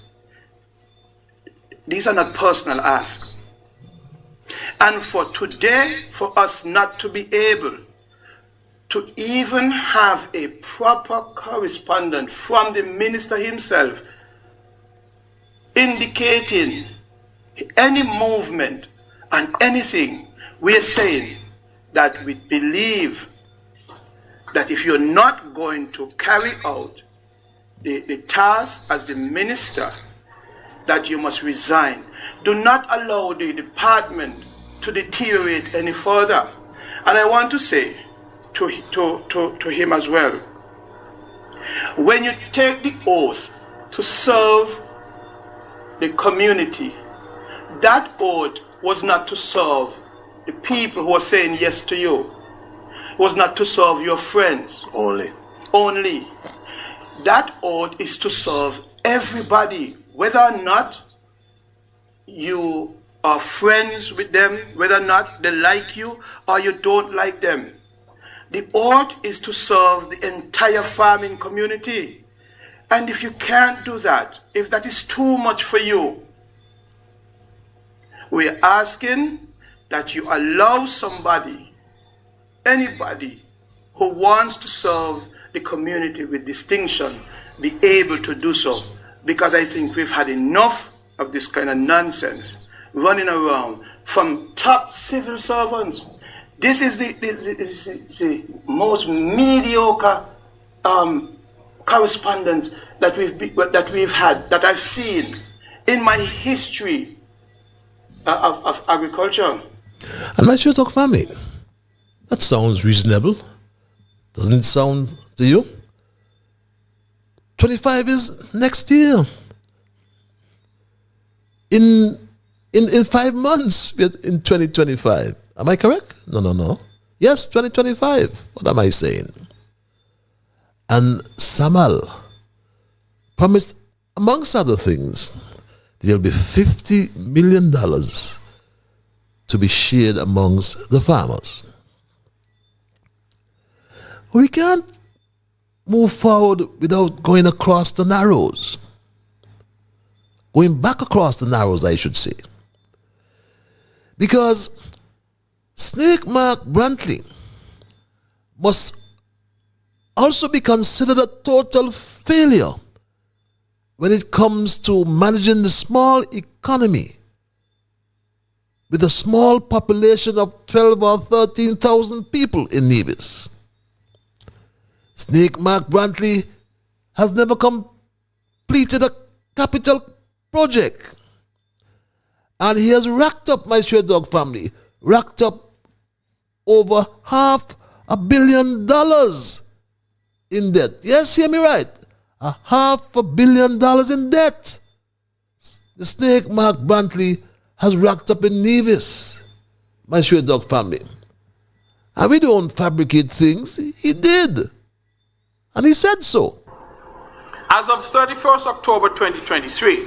These are not personal asks. And for today, for us not to be able to even have a proper correspondence from the minister himself indicating any movement and anything, we are saying that we believe that if you're not going to carry out the task as the minister, that you must resign. Do not allow the department to deteriorate any further. And I want to say to him as well, when you take the oath to serve the community, that oath was not to serve the people who are saying yes to you. It was not to serve your friends. Only. That oath is to serve everybody, whether or not you are friends with them, whether or not they like you or you don't like them. The oath is to serve the entire farming community. And if you can't do that, if that is too much for you, we're asking that you allow somebody, anybody who wants to serve the community with distinction, be able to do so. Because I think we've had enough of this kind of nonsense running around from top civil servants. This is the most mediocre correspondence that we've had, that I've seen in my history of agriculture. And my sure talk family, that sounds reasonable. Doesn't it sound to you? 25 is next year. In 5 months, we're in 2025. Am I correct? No. Yes, 2025. What am I saying? And Samal promised, amongst other things, there'll be $50 million to be shared amongst the farmers. We can't move forward without going across the narrows. Going back across the narrows, I should say. Because Snake Mark Brantley must also be considered a total failure when it comes to managing the small economy with a small population of 12 or 13,000 people in Nevis. Snake Mark Brantley has never completed a capital project. And he has racked up, my stray dog family, racked up over $500 million in debt. Yes, hear me right. $500 million in debt. The Snake Mark Brantley has racked up in Nevis, my stray dog family. And we don't fabricate things. He did. And he said so. As of 31st October 2023,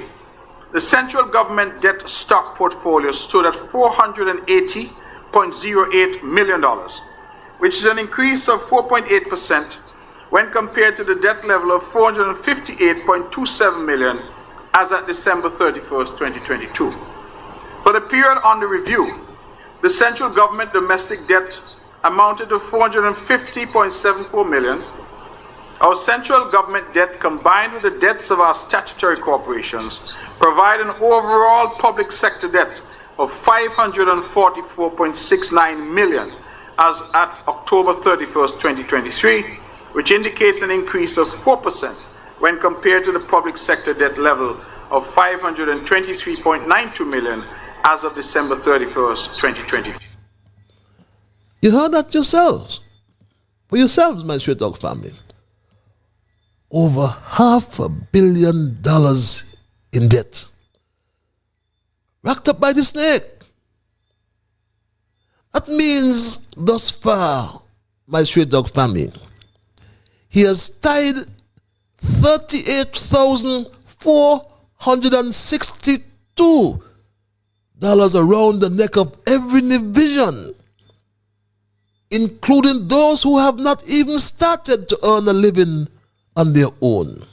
the central government debt stock portfolio stood at $480.08 million, which is an increase of 4.8% when compared to the debt level of $458.27 million as at December 31st, 2022. For the period under review, the central government domestic debt amounted to $450.74 million. Our central government debt, combined with the debts of our statutory corporations, provide an overall public sector debt of $544.69 million as at October 31st, 2023, which indicates an increase of 4% when compared to the public sector debt level of $523.92 million as of December 31st, 2020. You heard that yourselves. For yourselves, my Straight Talk family. Over $500 million in debt. Racked up by the snake. That means, thus far, my Straight Talk family, he has tied $38,462 around the neck of every division, including those who have not even started to earn a living on their own.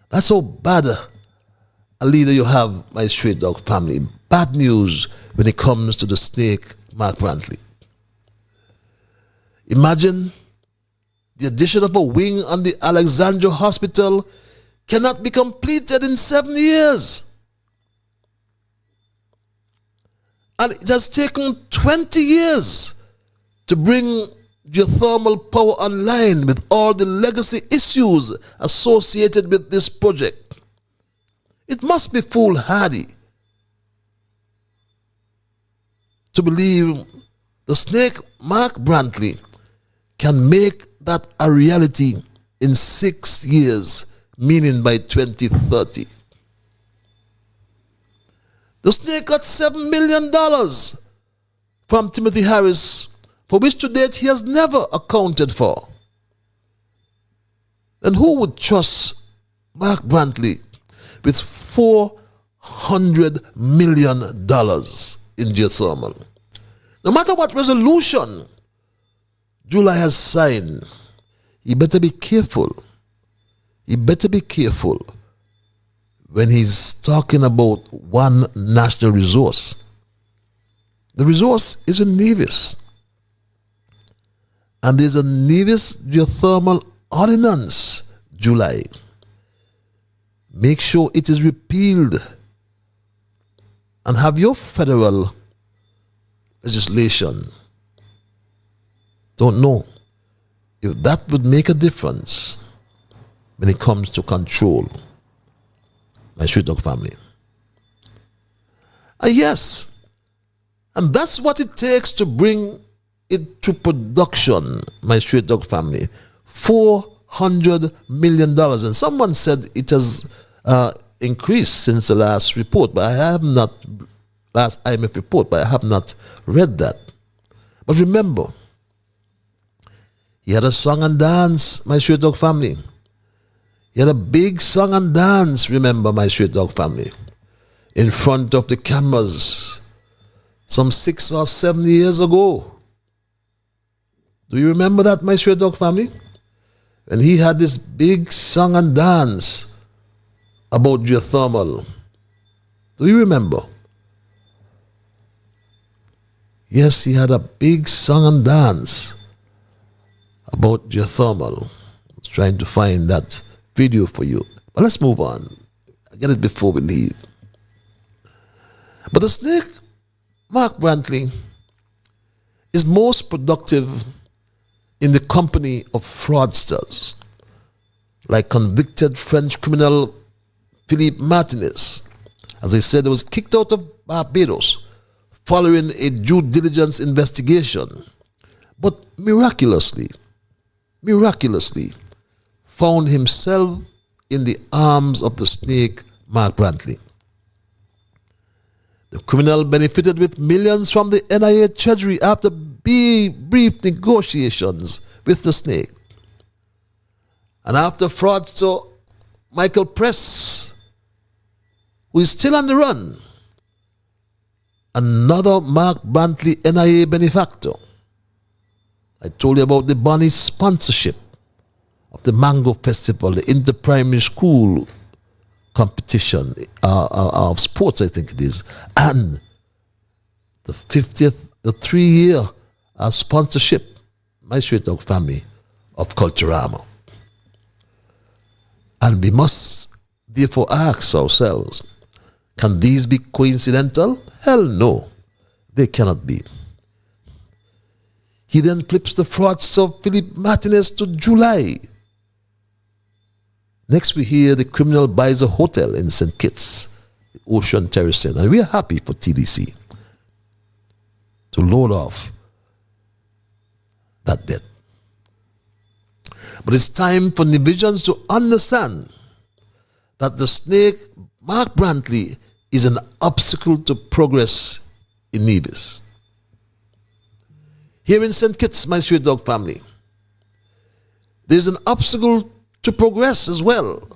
That's how bad a leader you have, my Straight Dog family. Bad news when it comes to the snake, Mark Brantley. Imagine the addition of a wing on the Alexandria Hospital cannot be completed in 7 years. And it has taken 20 years to bring geothermal power online with all the legacy issues associated with this project. It must be foolhardy to believe the snake Mark Brantley can make that a reality in 6 years, meaning by 2030. The snake got $7 million from Timothy Harris, for which to date he has never accounted for. And who would trust Mark Brantley with $400 million in geothermal? No matter what resolution July has signed, he better be careful. He better be careful when he's talking about one national resource. The resource is in Nevis. And there's a Nevis geothermal ordinance, July. Make sure it is repealed and have your federal legislation. Don't know if that would make a difference when it comes to control, my Street Dog family. Yes, and that's what it takes to bring it to production, my Street Dog family. $400 million. And someone said it has increased since the last report, but I have not, last IMF report, but I have not read that. But remember, he had a song and dance, my Street Dog family. He had a big song and dance, remember, my Street Dog family, in front of the cameras some 6 or 7 years ago. Do you remember that, my Straight Dog family? And he had this big song and dance about geothermal. Do you remember? Yes, he had a big song and dance about geothermal. I was trying to find that video for you. But let's move on. I get it before we leave. But the snake, Mark Brantley, is most productive in the company of fraudsters, like convicted French criminal Philippe Martinez. As I said, he was kicked out of Barbados following a due diligence investigation, but miraculously, found himself in the arms of the snake Mark Brantley. The criminal benefited with millions from the NIA treasury after brief negotiations with the snake. And after fraudster Michael Press, who is still on the run, another Mark Brantley NIA benefactor, I told you about the Bonnie sponsorship of the Mango Festival, the inter-primary school competition of sports, I think it is, and the 3-year sponsorship, my straight dog family, of Culturama. And we must therefore ask ourselves, can these be coincidental? Hell no, they cannot be. He then flips the thoughts of Philip Martinez to July. Next we hear the criminal buys a hotel in St. Kitts, the Ocean Terrace, and we are happy for TDC to load off that debt. But it's time for Nevisians to understand that the snake, Mark Brantley, is an obstacle to progress in Nevis. Here in St. Kitts, my straight dog family, there's an obstacle to progress as well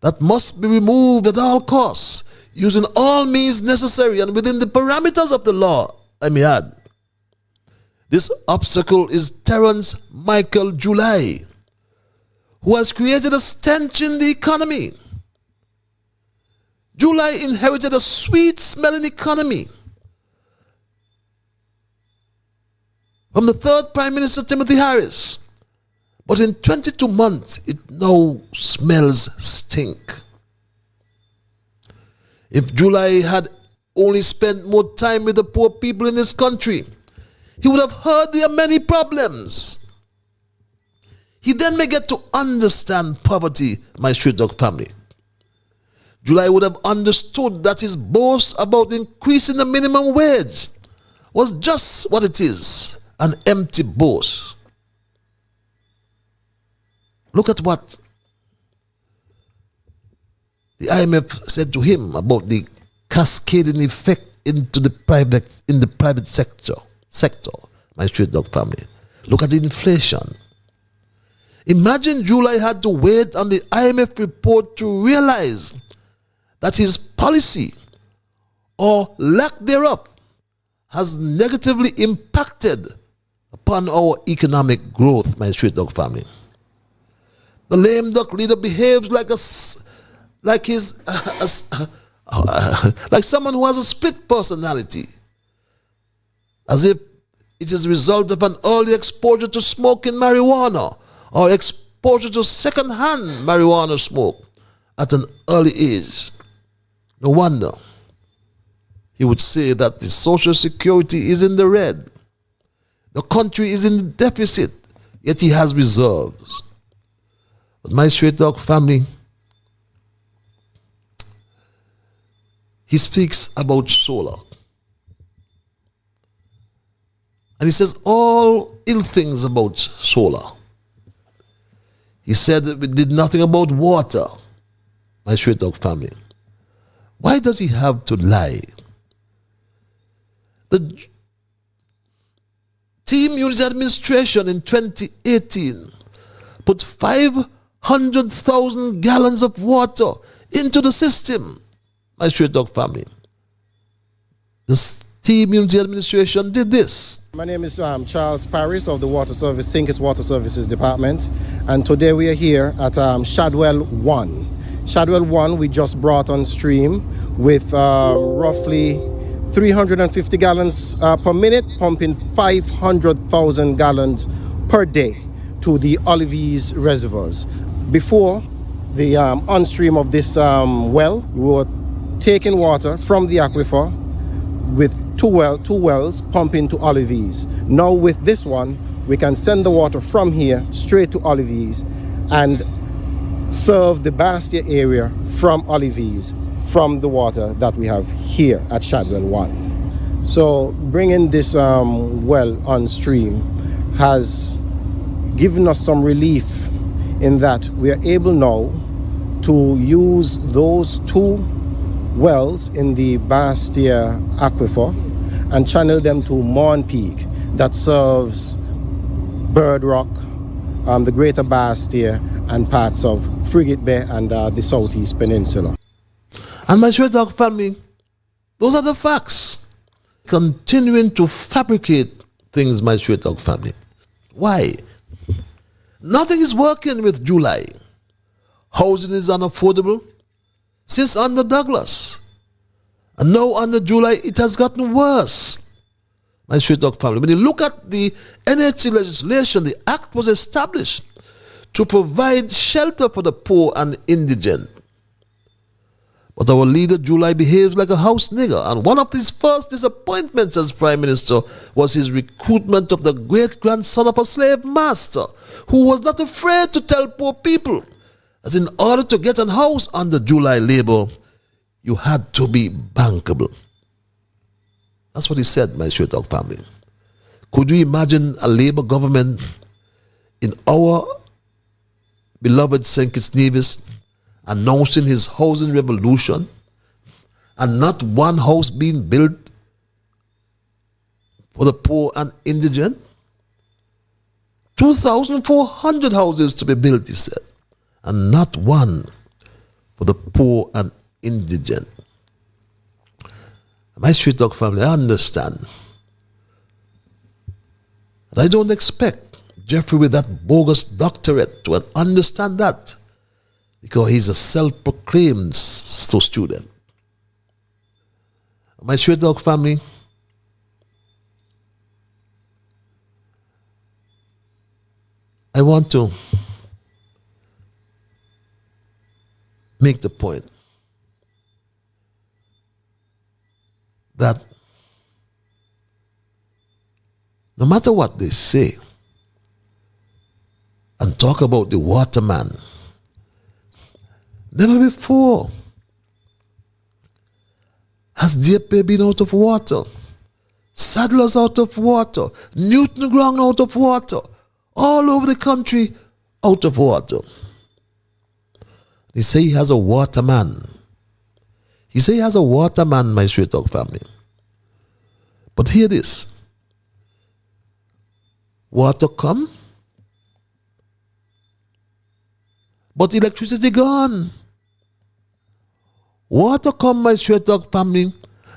that must be removed at all costs, using all means necessary and within the parameters of the law, I may add. This obstacle is Terence Michael July, who has created a stench in the economy. July inherited a sweet-smelling economy from the third Prime Minister Timothy Harris. But in 22 months, it now smells stink. If July had only spent more time with the poor people in this country, he would have heard their many problems. He then may get to understand poverty, my straight dog family. July would have understood that his boast about increasing the minimum wage was just what it is, an empty boast. Look at what the IMF said to him about the cascading effect into the private sector, my straight dog family. Look at the inflation. Imagine July had to wait on the IMF report to realize that his policy or lack thereof has negatively impacted upon our economic growth, my straight dog family. The lame duck leader behaves like someone who has a split personality, as if it is a result of an early exposure to smoking marijuana or exposure to second-hand marijuana smoke at an early age. No wonder he would say that the Social Security is in the red. The country is in deficit, yet he has reserves. But my straight dog family, he speaks about solar. And he says all ill things about solar. He said that we did nothing about water, my straight dog family. Why does he have to lie? The Team Unity Administration in 2018 put 500,000 gallons of water into the system, my straight dog family. The Team Unity Administration did this. My name is Charles Parris of the Water Service, St. Kitts Water Services Department, and today we are here at Shadwell 1. Shadwell 1 we just brought on stream with roughly 350 gallons per minute, pumping 500,000 gallons per day to the Olives reservoirs. Before the on-stream of this well, we were taking water from the aquifer with two wells pumping to Olives. Now with this one, we can send the water from here straight to Olives and serve the Bastia area from Olives from the water that we have here at Shadwell 1. So bringing this well on stream has given us some relief in that we are able now to use those two wells in the Bastia aquifer and channel them to Morn Peak that serves Bird Rock, the Greater Bastia and parts of Frigate Bay and the Southeast Peninsula. And my straight dog family, those are the facts. Continuing to fabricate things, my straight dog family. Why? Nothing is working with July. Housing is unaffordable since under Douglas. And now under July, it has gotten worse. My Straight Talk family, when you look at the NHC legislation, the act was established to provide shelter for the poor and indigent. But our leader, July, behaves like a house nigger. And one of his first disappointments as Prime Minister was his recruitment of the great-grandson of a slave master, who was not afraid to tell poor people that in order to get a house under July labor, you had to be bankable. That's what he said, my Straight Talk family. Could you imagine a Labour government in our beloved St. Kitts Nevis announcing his housing revolution and not one house being built for the poor and indigent? 2,400 houses to be built, he said, and not one for the poor and indigent. My Street Talk family, I understand. And I don't expect Jeffrey with that bogus doctorate to understand that, because he's a self-proclaimed student. My Street Talk family, I want to make the point that no matter what they say and talk about the waterman, never before has DAP been out of water, Sadler's out of water, Newton Ground out of water, all over the country out of water. They say he has a waterman. He say he has a waterman, my Straight Talk family. But hear this. Water come, but electricity gone. Water come, my Straight Talk family,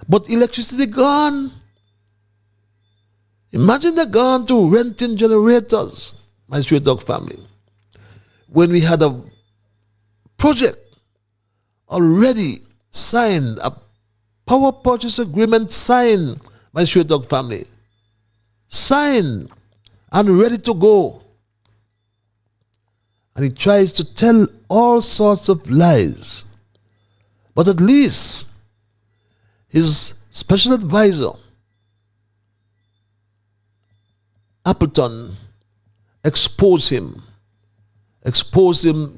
but electricity gone. Imagine they're gone to renting generators, my Straight Talk family. When we had a project already signed, a power purchase agreement signed, my Straight Talk family, signed and ready to go. And he tries to tell all sorts of lies. But at least his special advisor, Appleton, exposed him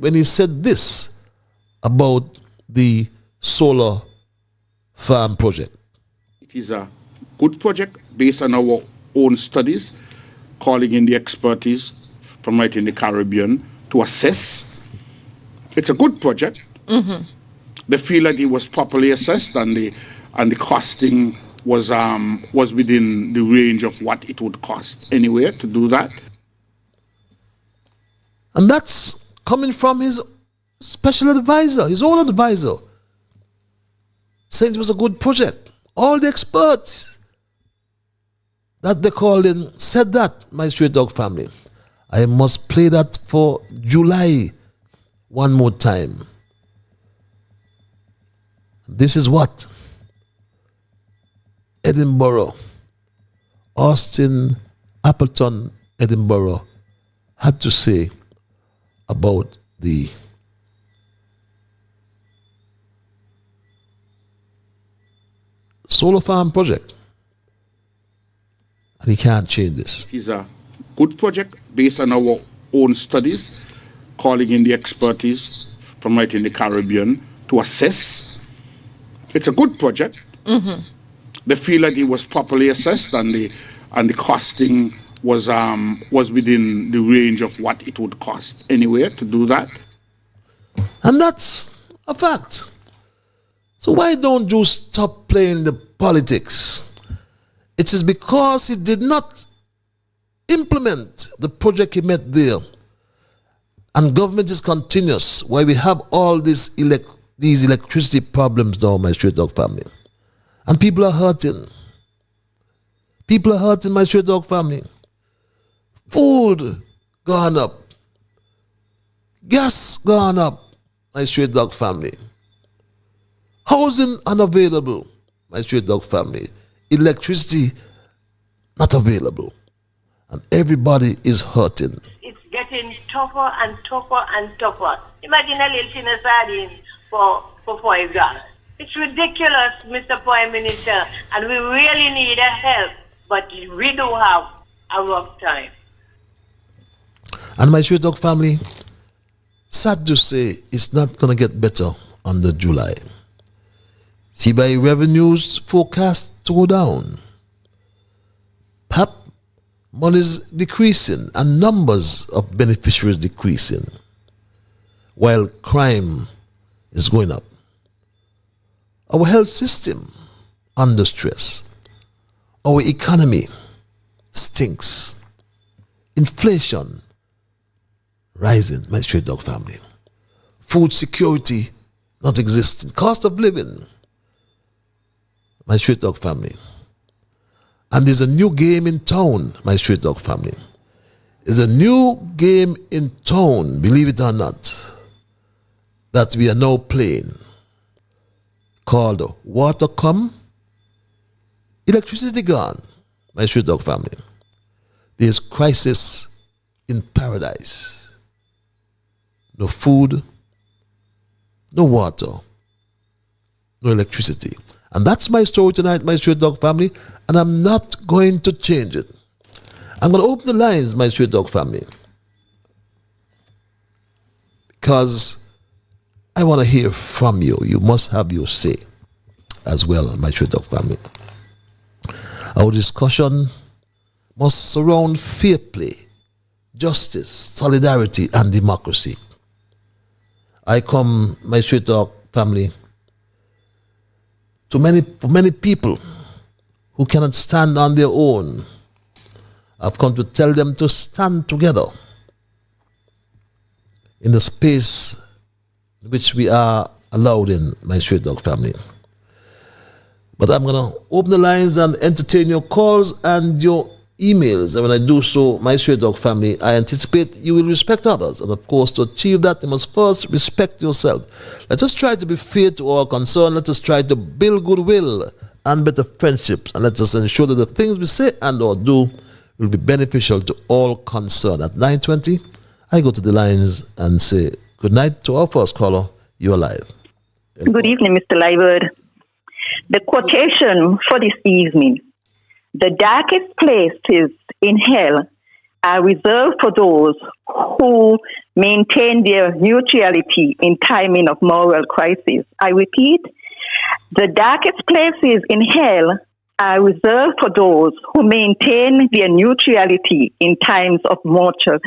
when he said this about the solar farm project. It is a good project based on our own studies, calling in the expertise from right in the Caribbean to assess. It's a good project. Mm-hmm. They feel that it was properly assessed and the costing was within the range of what it would cost anyway to do that. And that's coming from his special advisor, his own advisor, saying it was a good project. All the experts that they called in said that, my Straight Talk family. I must play that for July one more time. This is what Edinburgh, Austin, Appleton, Edinburgh had to say about the solar farm project. And he can't change this. It is a good project based on our own studies, calling in the expertise from right in the Caribbean to assess. It's a good project. Mm-hmm. They feel that it was properly assessed and the costing was within the range of what it would cost anyway to do that. And that's a fact. So why don't you stop playing the politics? It is because he did not implement the project he made there. And government is continuous, why we have all these electricity problems now, my Straight Talk family. And people are hurting. People are hurting, my Straight Talk family. Food gone up. Gas gone up, my straight dog family. Housing unavailable, my straight dog family. Electricity not available. And everybody is hurting. It's getting tougher and tougher and tougher. Imagine a little tin of sardine for $5. It's ridiculous, Mr. Prime Minister, and we really need a help, but we do have a rough time. And my straight dog family, sad to say, it's not going to get better under July. See, by revenues forecast to go down. PAP money is decreasing and numbers of beneficiaries decreasing, while crime is going up. Our health system under stress. Our economy stinks. Inflation rising, my straight dog family. Food security not existing. Cost of living, my straight dog family. And there's a new game in town, my straight dog family. There's a new game in town, believe it or not, that we are now playing, called Water Come, Electricity Gone, my straight dog family. There's crisis in paradise. No food, no water, no electricity. And that's my story tonight, my straight dog family, and I'm not going to change it. I'm going to open the lines, my straight dog family, because I want to hear from you. You must have your say as well, my straight dog family. Our discussion must surround fair play, justice, solidarity, and democracy. I come, my straight dog family, to many people who cannot stand on their own. I've come to tell them to stand together in the space which we are allowed in, my straight dog family. But I'm going to open the lines and entertain your calls and your emails. And when I do so, my straight dog family, I anticipate you will respect others. And of course, to achieve that, you must first respect yourself. Let us try to be fair to all concerned. Let us try to build goodwill and better friendships. And let us ensure that the things we say and or do will be beneficial to all concerned. At 9:20, I go to the lines and say good night to our first caller. You're live. Good evening, Mr. Liburd. The quotation for this evening: the darkest places in hell are reserved for those who maintain their neutrality in timing of moral crisis. I repeat, the darkest places in hell are reserved for those who maintain their neutrality in times of mortal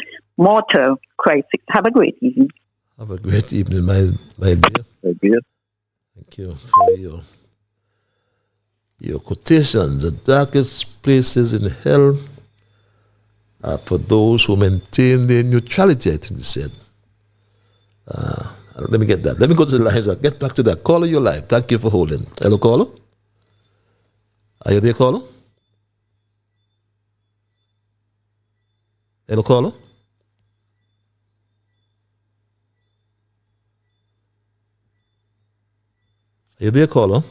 crisis. Have a great evening. Have a great evening, my dear. Thank you for your quotations. The darkest places in hell are for those who maintain their neutrality, I think you said. Let me get that. Let me go to the lines. I'll get back to that. Caller, you're live. Thank you for holding. Hello, caller. Are you there, caller? Hello, caller. Are you there, caller?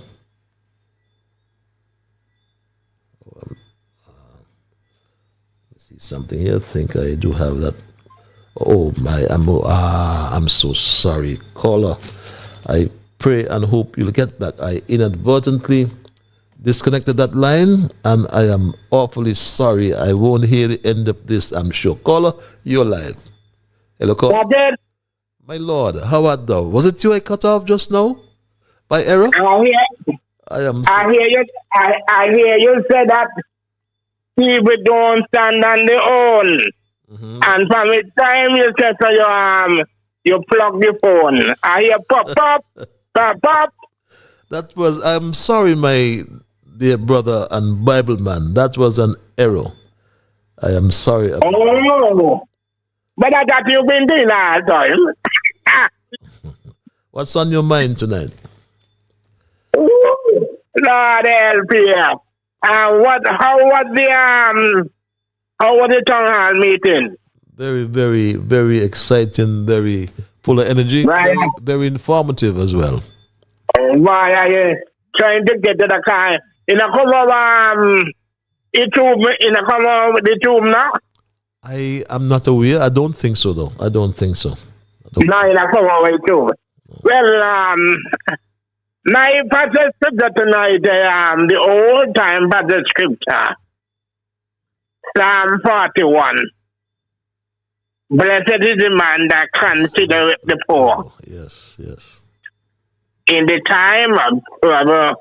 See something here. I think I do have that. Oh my! I'm so sorry, caller. I pray and hope you'll get back. I inadvertently disconnected that line, and I am awfully sorry. I won't hear the end of this, I'm sure. Caller, you're live. Hello, caller. My Lord, how art thou? Was it you I cut off just now? By error? I hear you say that people don't stand on their own. Mm-hmm. And from the time you say so you plug the phone. I hear pop, pop. That was, I'm sorry, my dear brother and Bible man. That was an error. I am sorry. But I thought you've been doing all the time. What's on your mind tonight? Lord help you. How was How was the town hall meeting? Very, very, very exciting, very full of energy, Right. very, very informative as well. Why are you trying to get to the car? In a come over, in a come over with the tube now? I am not aware. I don't think so, though. I don't think so. No, in a come over with tube. Well, my passage scripture tonight, the old time passage scripture, Psalm 41. Blessed is the man that considereth the poor. Yes, yes. In the time of trouble,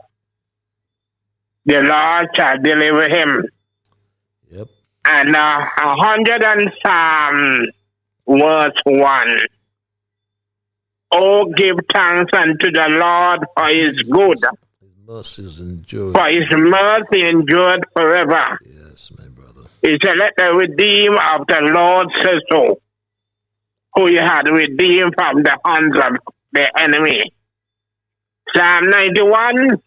the Lord shall deliver him. Yep. And 100 and Psalm verse 1. Oh, give thanks unto the Lord for his good. His mercies endure. For his mercy endured forever. Yes, my brother. He said, let the redeemed of the Lord say so, who he had redeemed from the hands of the enemy. Psalm 91,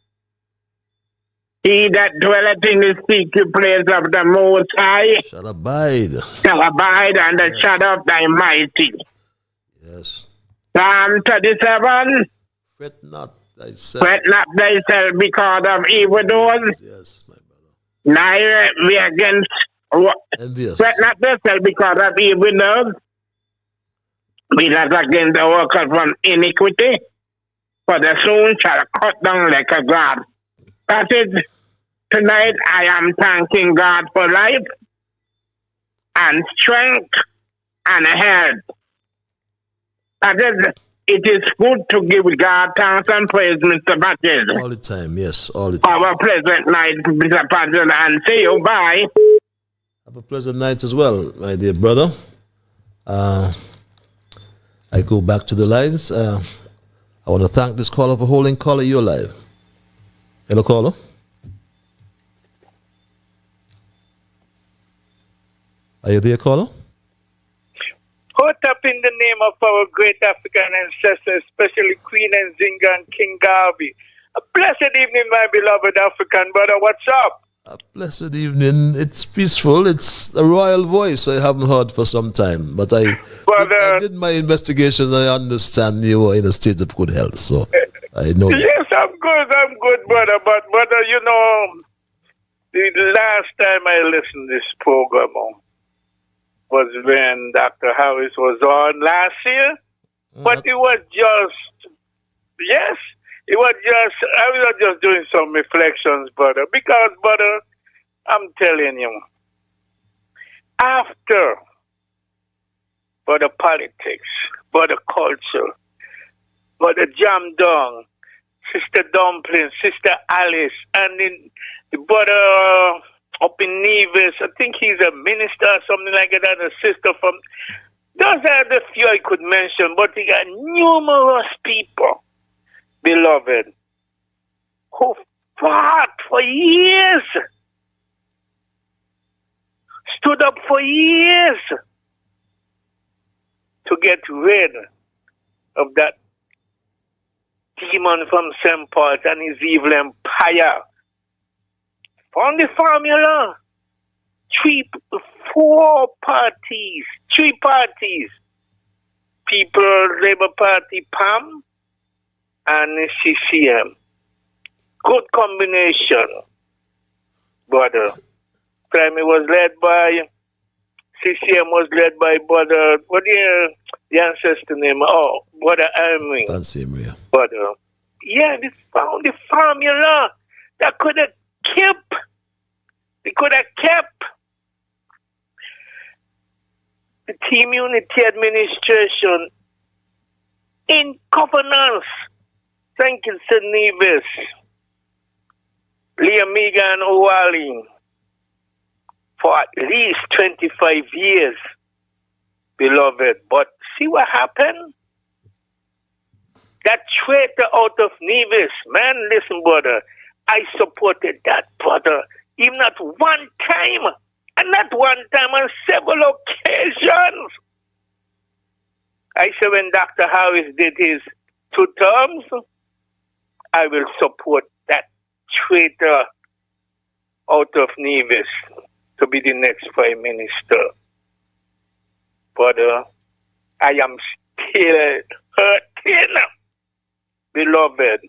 he that dwelleth in the secret place of the Most High shall abide under the shadow of thy mighty. Yes. Psalm 37, Fret not thyself. fret not thyself because of evildoers, Yes, my brother. neither be against, Envious. fret not thyself because of evildoers, be not against the workers from iniquity, for the soon shall cut down like a grass. Passage tonight, I am thanking God for life and strength and health. That is, it is good to give God thanks and praise, Mr. Patches. All the time, yes, all the time. Have a pleasant night, Mr. Patches, and see you. Bye. Have a pleasant night as well, my dear brother. I go back to the lines. I want to thank this caller for holding. Caller, you're live. Hello, caller. Are you there, caller? Caught up in the name of our great African ancestors, especially Queen Nzinga and King Garvey. A blessed evening, my beloved African brother. What's up? A blessed evening. It's peaceful. It's a royal voice I haven't heard for some time. But I did my investigation. I understand you are in a state of good health. So I know that. Yes, I'm good, brother. But, brother, you know, the last time I listened to this program was when Dr. Harris was on last year. But it was just, yes, it was just, I was just doing some reflections, brother. Because, brother, I'm telling you, after, for the politics, for the culture, for the jam down, Sister Dumpling, Sister Alice, and then the brother up in Nevis, I think he's a minister or something like that, and a sister from, those are the few I could mention, but he got numerous people, beloved, who fought for years, stood up for years to get rid of that demon from St. Paul and his evil empire. Found the formula. Three parties. People, Labour Party, PAM, and CCM. Good combination, brother. Primary was led by, CCM was led by brother, what the ancestor name? Oh, brother Emery. Fancy Emery. Brother. Yeah, they found the formula that could have kept. They could have kept the Team Unity administration in governance. Thank you, Sir Nevis, Liam Megan Owali, for at least 25 years, beloved. But see what happened? That traitor out of Nevis, man, listen, brother, I supported that brother, even not one time, and not one time, on several occasions. I said when Dr. Harris did his 2 terms, I will support that traitor out of Nevis to be the next Prime Minister. But I am still hurting, beloved.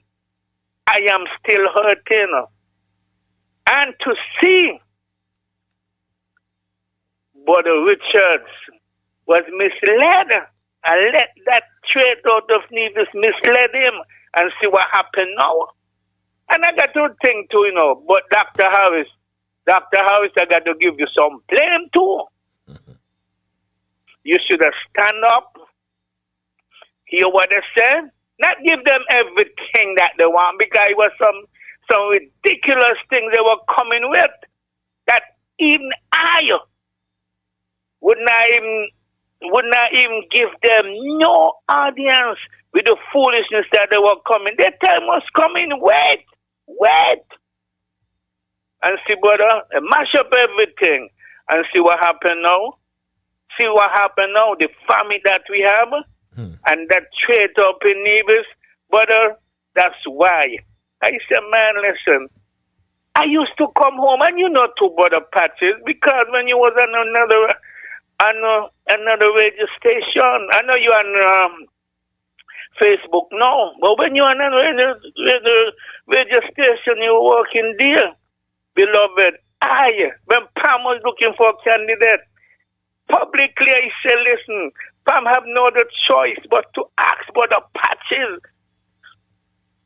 I am still hurting. And to see Brother Richards was misled and let that trade out of Nevis misled him and see what happened now. And I got to think too, but Dr. Harris, I got to give you some blame too. You should have stand up, hear what they said, not give them everything that they want, because it was some ridiculous things they were coming with that even I would not even give them no audience with the foolishness that they were coming. Their time was coming. Wait. And see, brother, mash up everything and see what happened now. See what happened now, the famine that we have and that trade up in Nevis, brother, that's why. I said, man, listen, I used to come home, and too, Brother Patches, because when you was on another radio station, I know you're on Facebook now, but when you're on another radio station, you were working there, beloved. When Pam was looking for a candidate, publicly I said, listen, Pam have no other choice but to ask Brother Patches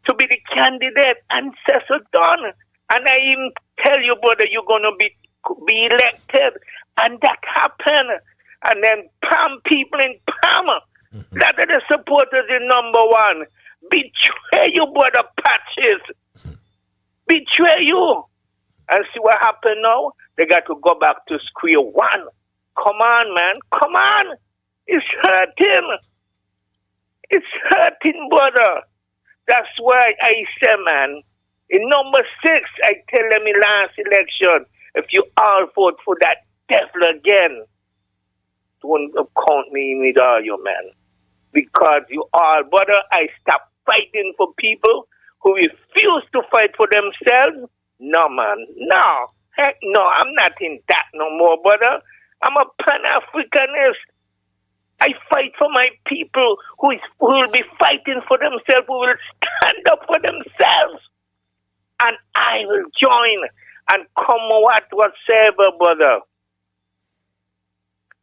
to be the candidate, and so done. And I even tell you, brother, you're going to be elected. And that happened. And then Pam, people in Pam, that are the supporters in number one, betray you, Brother Patches. Betray you. And see what happened now? They got to go back to square one. Come on, man. Come on. It's hurting. It's hurting, brother. That's why I say, man, in number 6, I tell them in last election, if you all vote for that devil again, don't count me in with all you, man. Because you all, brother, I stop fighting for people who refuse to fight for themselves. No, man. No. Heck no, I'm not in that no more, brother. I'm a Pan-Africanist. I fight for my people who will be fighting for themselves, who will stand up for themselves. And I will join and come whatsoever, brother.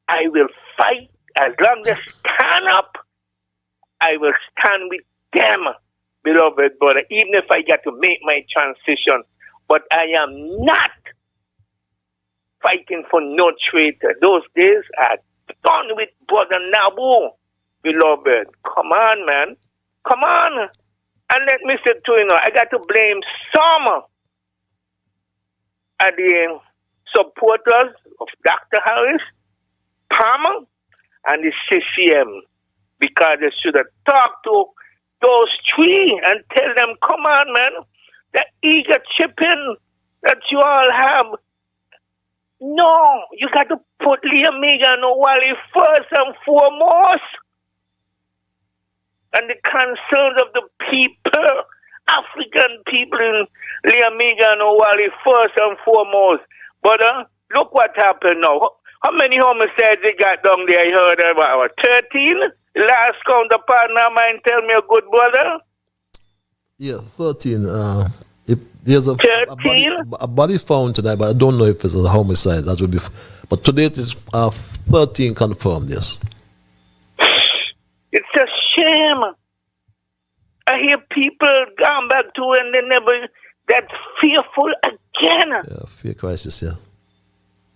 I will fight as long as they stand up. I will stand with them, beloved brother, even if I get to make my transition. But I am not fighting for no traitor. Those days are done with Brother Nabu, beloved. Come on, man. Come on. And let me say too, I got to blame some of the supporters of Dr. Harris, Palmer, and the CCM, because they should have talked to those three and tell them, come on, man, the eager chipping that you all have. No, you got to put Liam Megan Wally first and foremost. And the concerns of the people, African people in Liam Megan Wally first and foremost. But look what happened now. How many homicides they got down there? I heard about 13? Last counterpart now mine tell me a good brother. Yeah, 13. If there's a body found tonight, but I don't know if it's a homicide. That would be. But today it is 13 confirmed. Yes. It's a shame. I hear people gone back to when they never that fearful again. Yeah, fear crisis. Yeah.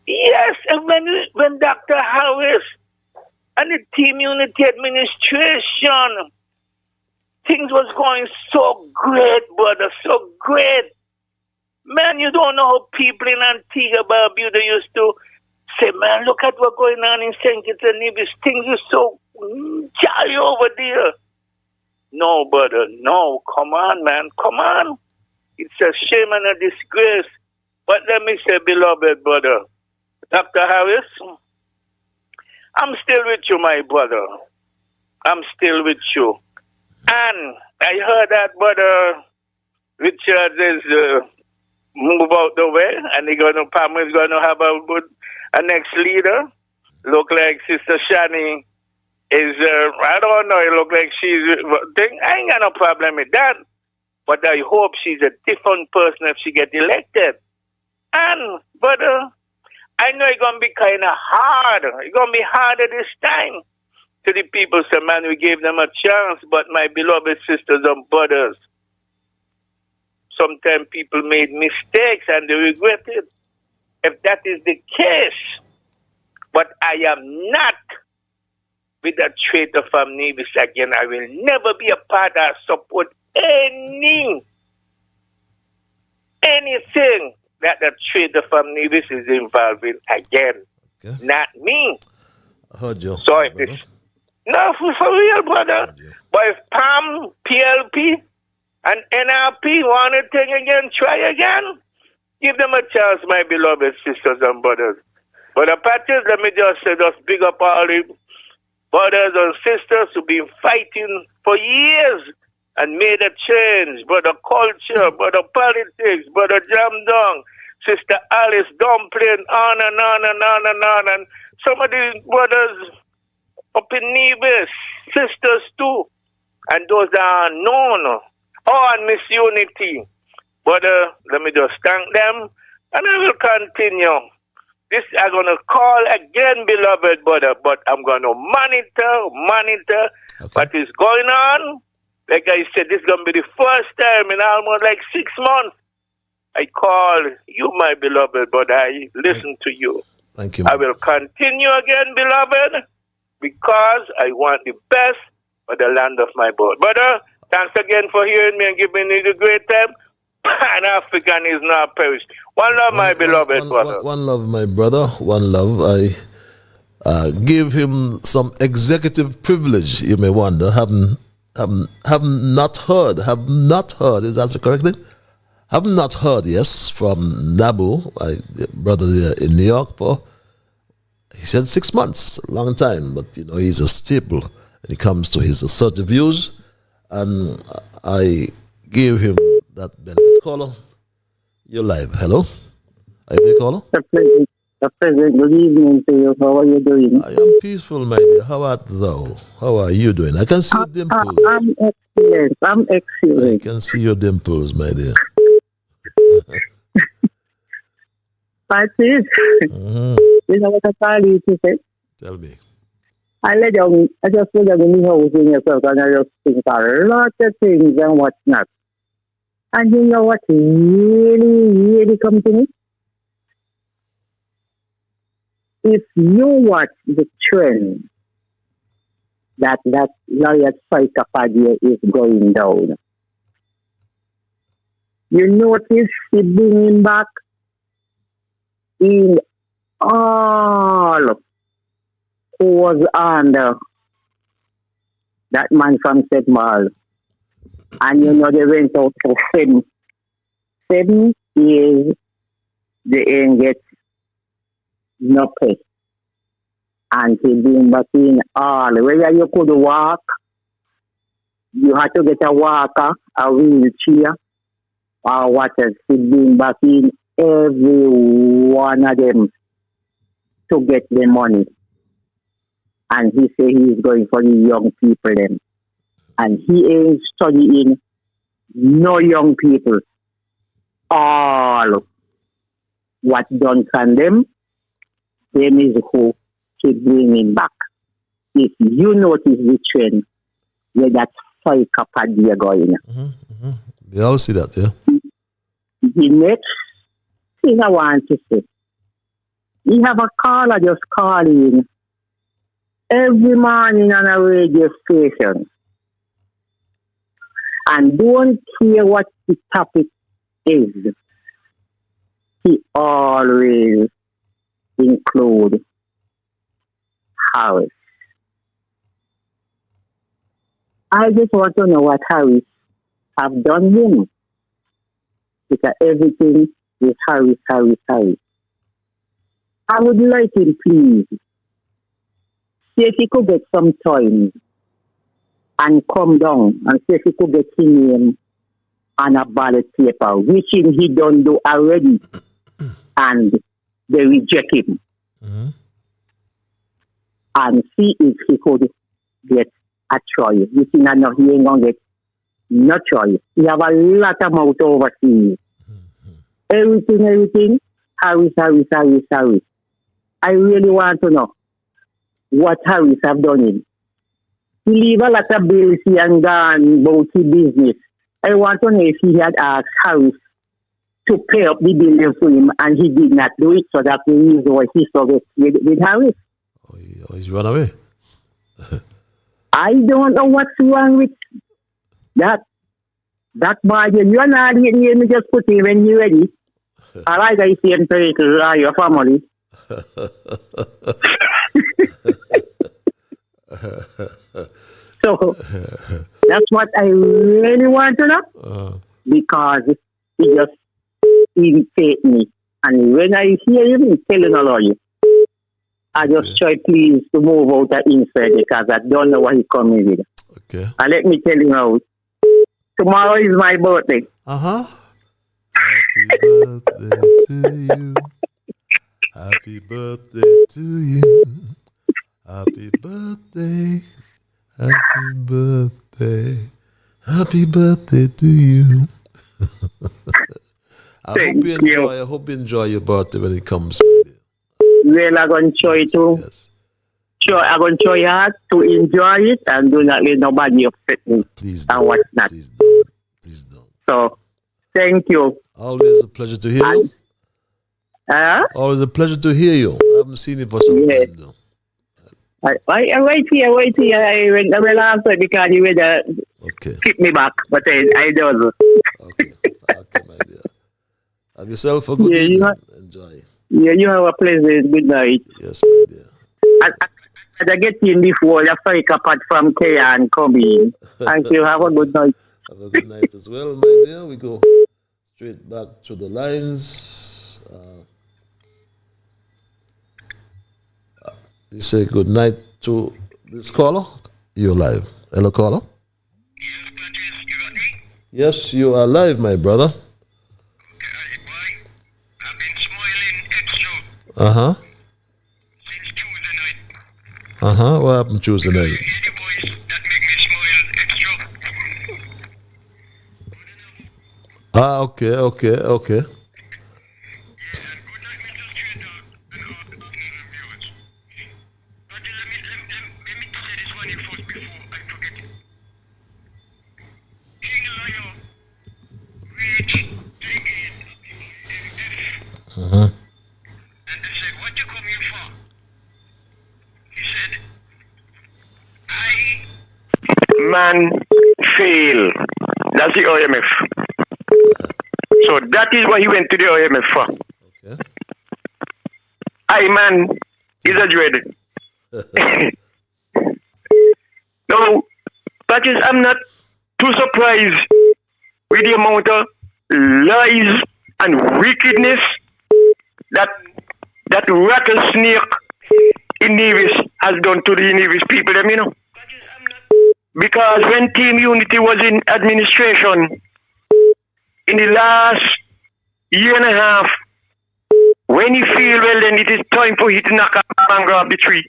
Yes, and when Dr. Harris and the Team Unity administration, things was going so great, brother, so great. Man, you don't know how people in Antigua Barbuda used to say, man, look at what's going on in St. Kitts and Nevis. Things are so jolly over there. No, brother, no. Come on, man. Come on. It's a shame and a disgrace. But let me say, beloved brother, Dr. Harris, I'm still with you, my brother. I'm still with you. And I heard that Brother Richard is move out the way, and Pam is gonna have a next leader. Look like Sister Shani is, I don't know, it look like I ain't got no problem with that. But I hope she's a different person if she get elected. But I know it's gonna be kind of hard. It's gonna be harder this time. To the people, say, man, we gave them a chance, but my beloved sisters and brothers, sometimes people made mistakes and they regret it. If that is the case, but I am not with a traitor from Nevis again. I will never be a part or support anything that the traitor from Nevis is involved in again. Okay. Not me. I heard you. So if this, no, for real, brother. But if PAM, PLP, and NRP want a thing again, try again, give them a chance, my beloved sisters and brothers. But apart from, let me just say, just big up all the brothers and sisters who've been fighting for years and made a change. Brother Culture, Brother Politics, Brother Jam Dong, Sister Alice Dumpling, on and on and on and on. And some of these brothers up in Nevis, sisters too. And those that are known. Oh, and Miss Unity. Brother, let me just thank them. And I will continue. This I'm going to call again, beloved brother, but I'm going to monitor what is going on. Like I said, this is going to be the first time in almost like 6 months I call you, my beloved brother. I listen to you. Thank you. I will continue again, beloved, because I want the best for the land of my birth. Brother, thanks again for hearing me and giving me the great time. Panafrican is not perished. One love, my beloved brother. One love, my brother. One love. I give him some executive privilege, you may wonder. Have not heard, is that correctly? Have not heard, yes, from Nabu, my brother there in New York for, he said 6 months, a long time, but you know, he's a staple when it comes to his assertive views, and I gave him that benefit. Caller, you're live. Hello? Are you there, caller? Mr. President, good evening to you. How are you doing? I am peaceful, my dear. How art thou? How are you doing? I can see your dimples. I'm excellent. I can see your dimples, my dear. But you know what I call you to say? Tell me. I just put them in the house in yourself and I just think a lot of things and what's not. And you know what really come to me? If you watch the trend that Lawyer Psychopadia is going down, you notice he bringing back in all who was under that man from St. Mall. And you know they went out for 7 years, they ain't get no pay. And he bring back in all. Whether you could walk, you had to get a walker, a wheelchair, or what else. He bring back in every one of them to get the money. And he say he's going for the young people then. And he ain't studying no young people. All what done from them is who keep bringing back. If you notice the trend where that psychopathia going. We all see that, yeah. The next thing I want to say, we have a caller just calling every morning on a radio station. And don't care what the topic is. He always include Harris. I just want to know what Harris have done him. Because everything is Harris. I would like him, please, see if he could get some time and come down and see if he could get him on a ballot paper, which he done do already, and they reject him. Mm-hmm. And see if he could get a choice. You see, now he ain't gonna get no choice. He have a lot of mouth overseas. Everything. Harris. I really want to know what Harris have done in. He leave a lot of bills here and gone about his business. I want to know if he had asked Harris to pay up the bill for him and he did not do it, so that the reason why he struggled with Harris. Oh, he's run away. I don't know what's wrong with that. That margin, you're not here, me just put it when you're ready. I like I see him to your family. So that's what I really want to know, because he just irritates me. And when I hear him, he's telling a lawyer, I just try please to move out of inside because I don't know what he's coming with. Okay. And let me tell you now, tomorrow is my birthday. Happy birthday to you. Happy birthday to you. Happy birthday. Happy birthday. Happy birthday to you. I hope you enjoy your birthday when it comes. Well, I'm going to try to. Yes. Sure, I'm going to try hard to enjoy it and do not let nobody upset me. Please don't. And what's not. Please don't. Please don't. So, thank you. Always a pleasure to hear you. Always a pleasure to hear you. I haven't seen you for some time now. I wait here. I will answer because you will keep me back, but I don't. Okay, my dear. Have yourself a good evening. Enjoy. Yeah, you have a pleasant good night. Yes, my dear. As I get in before, you have to apart from Kaya and come in. Thank you. Have a good night. Have a good night as well, my dear. We go straight back to the lines. You say good night to this caller. You're live. Hello, caller. Yes, you are live, my brother. Uh-huh. Uh-huh. What happened Tuesday night? Okay. Uh-huh. Man fail. That's the IMF. So that is what he went to the IMF for. Okay. Man is a dread. No, that is, I'm not too surprised with the amount of lies and wickedness that rattlesnake in Nevis has done to the Nevis people, you know. Because when Team Unity was in administration in the last year and a half, when he feel well, then it is time for he to knock up and grab the tree.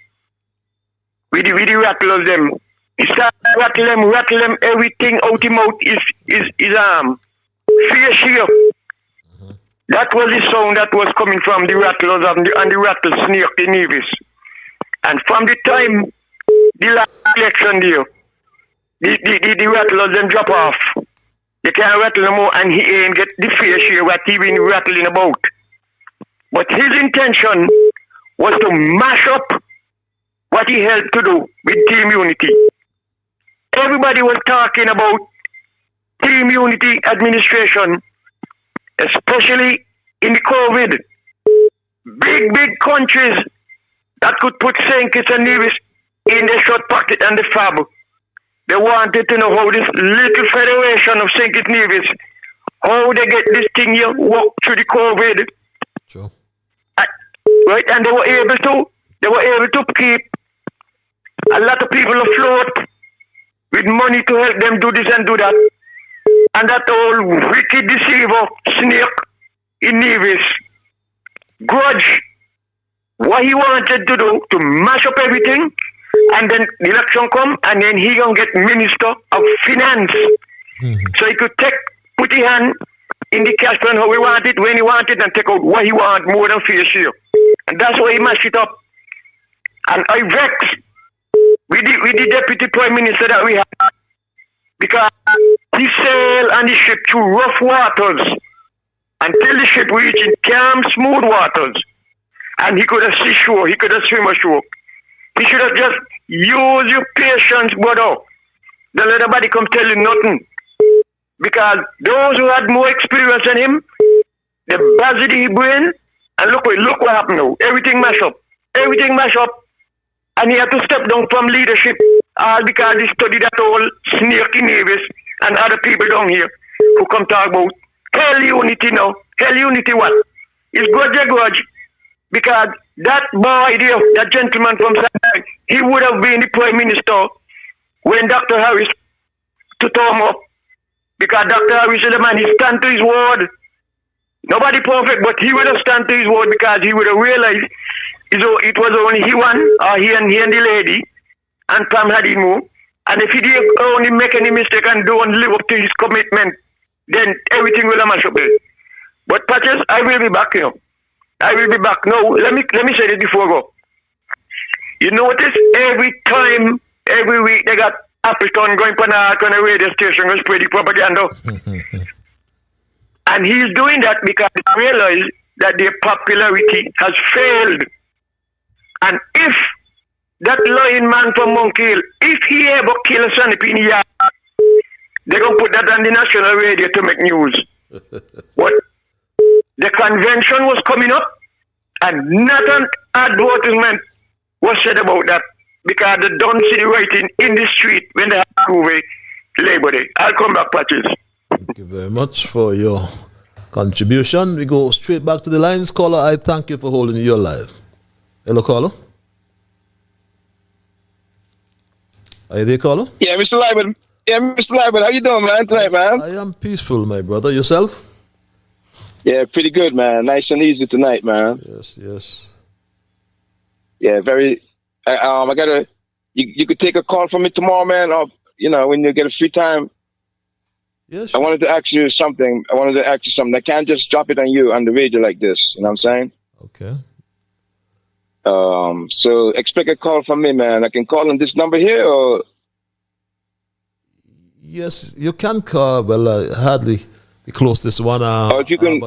With the rattlers them. He start rattle them, everything out him out is fear shear. That was the sound that was coming from the rattlers and the rattlesnake in Nevis. And from the time the last election there, the rattlers them drop off. You can't rattle no more and he ain't get the fair share what he been rattling about. But his intention was to mash up what he helped to do with Team Unity. Everybody was talking about Team Unity administration, especially in the COVID. Big countries that could put St. Kitts and Nevis in the short pocket and the fab. They wanted to know how this little federation of St. Kitts and Nevis, how they get this thing here work through the COVID. Sure. Right, and they were able to keep a lot of people afloat with money to help them do this and do that. and that old wicked deceiver snake in Nevis grudge what he wanted to do to mash up everything, and then the election come, and then he gonna get Minister of Finance. So he could put his hand in the cash plan how he want it, when he want it, and take out what he want more than fair share. And that's why he mashed it up. And I vex with the Deputy Prime Minister that we have, because he sailed on the ship through rough waters until the ship reached in calm, smooth waters. And he could have see shore, he could have swim ashore. He should have just used your patience, brother. Don't let nobody come tell you nothing. Because those who had more experience than him, the buzzed he brain, and look what happened now. Everything mash up. Everything mash up. And he had to step down from leadership, all because he studied that old snake in Nevis and other people down here who come talk about hell unity now. Hell unity what? It's grudge. Because that boy there, that gentleman from South, he would have been the Prime Minister when Dr. Harris took him up. Because Dr. Harris is the man, he stand to his word. Nobody perfect, but he would have stand to his word because he would have realized it was only he one, or he and the lady, and Pam had him move. And if he did only make any mistake and don't live up to his commitment, then everything will mash up there. But Patches, I will be back, I will be back. No, let me say this before I go. You notice every time, every week, they got Appleton going on a radio station and spreading propaganda. And he's doing that because he realized that their popularity has failed. And if that lying man from Monkey Hill, if he ever kill a centipede in the yard, they're going to put that on the national radio to make news. What? The convention was coming up, and not an advertisement was said about that because they don't see the writing in the street when they have to Labor Day. I'll come back, Patches. Thank you very much for your contribution. We go straight back to the lines. Caller, I thank you for holding your live. Hello, caller. Are you there, caller? Yeah, Mr. Liburd. How you doing, man, tonight, man? I am peaceful, my brother. Yourself? Yeah, pretty good, man. Nice and easy tonight, man. Yes. Yeah, very. I gotta. You could take a call from me tomorrow, man. Or when you get a free time. Yes. I wanted to ask you something. I can't just drop it on you on the radio like this. You know what I'm saying? Okay. So expect a call from me, man. I can call on this number here, or. Yes, you can call. Well, hardly be close this one. Or if you can,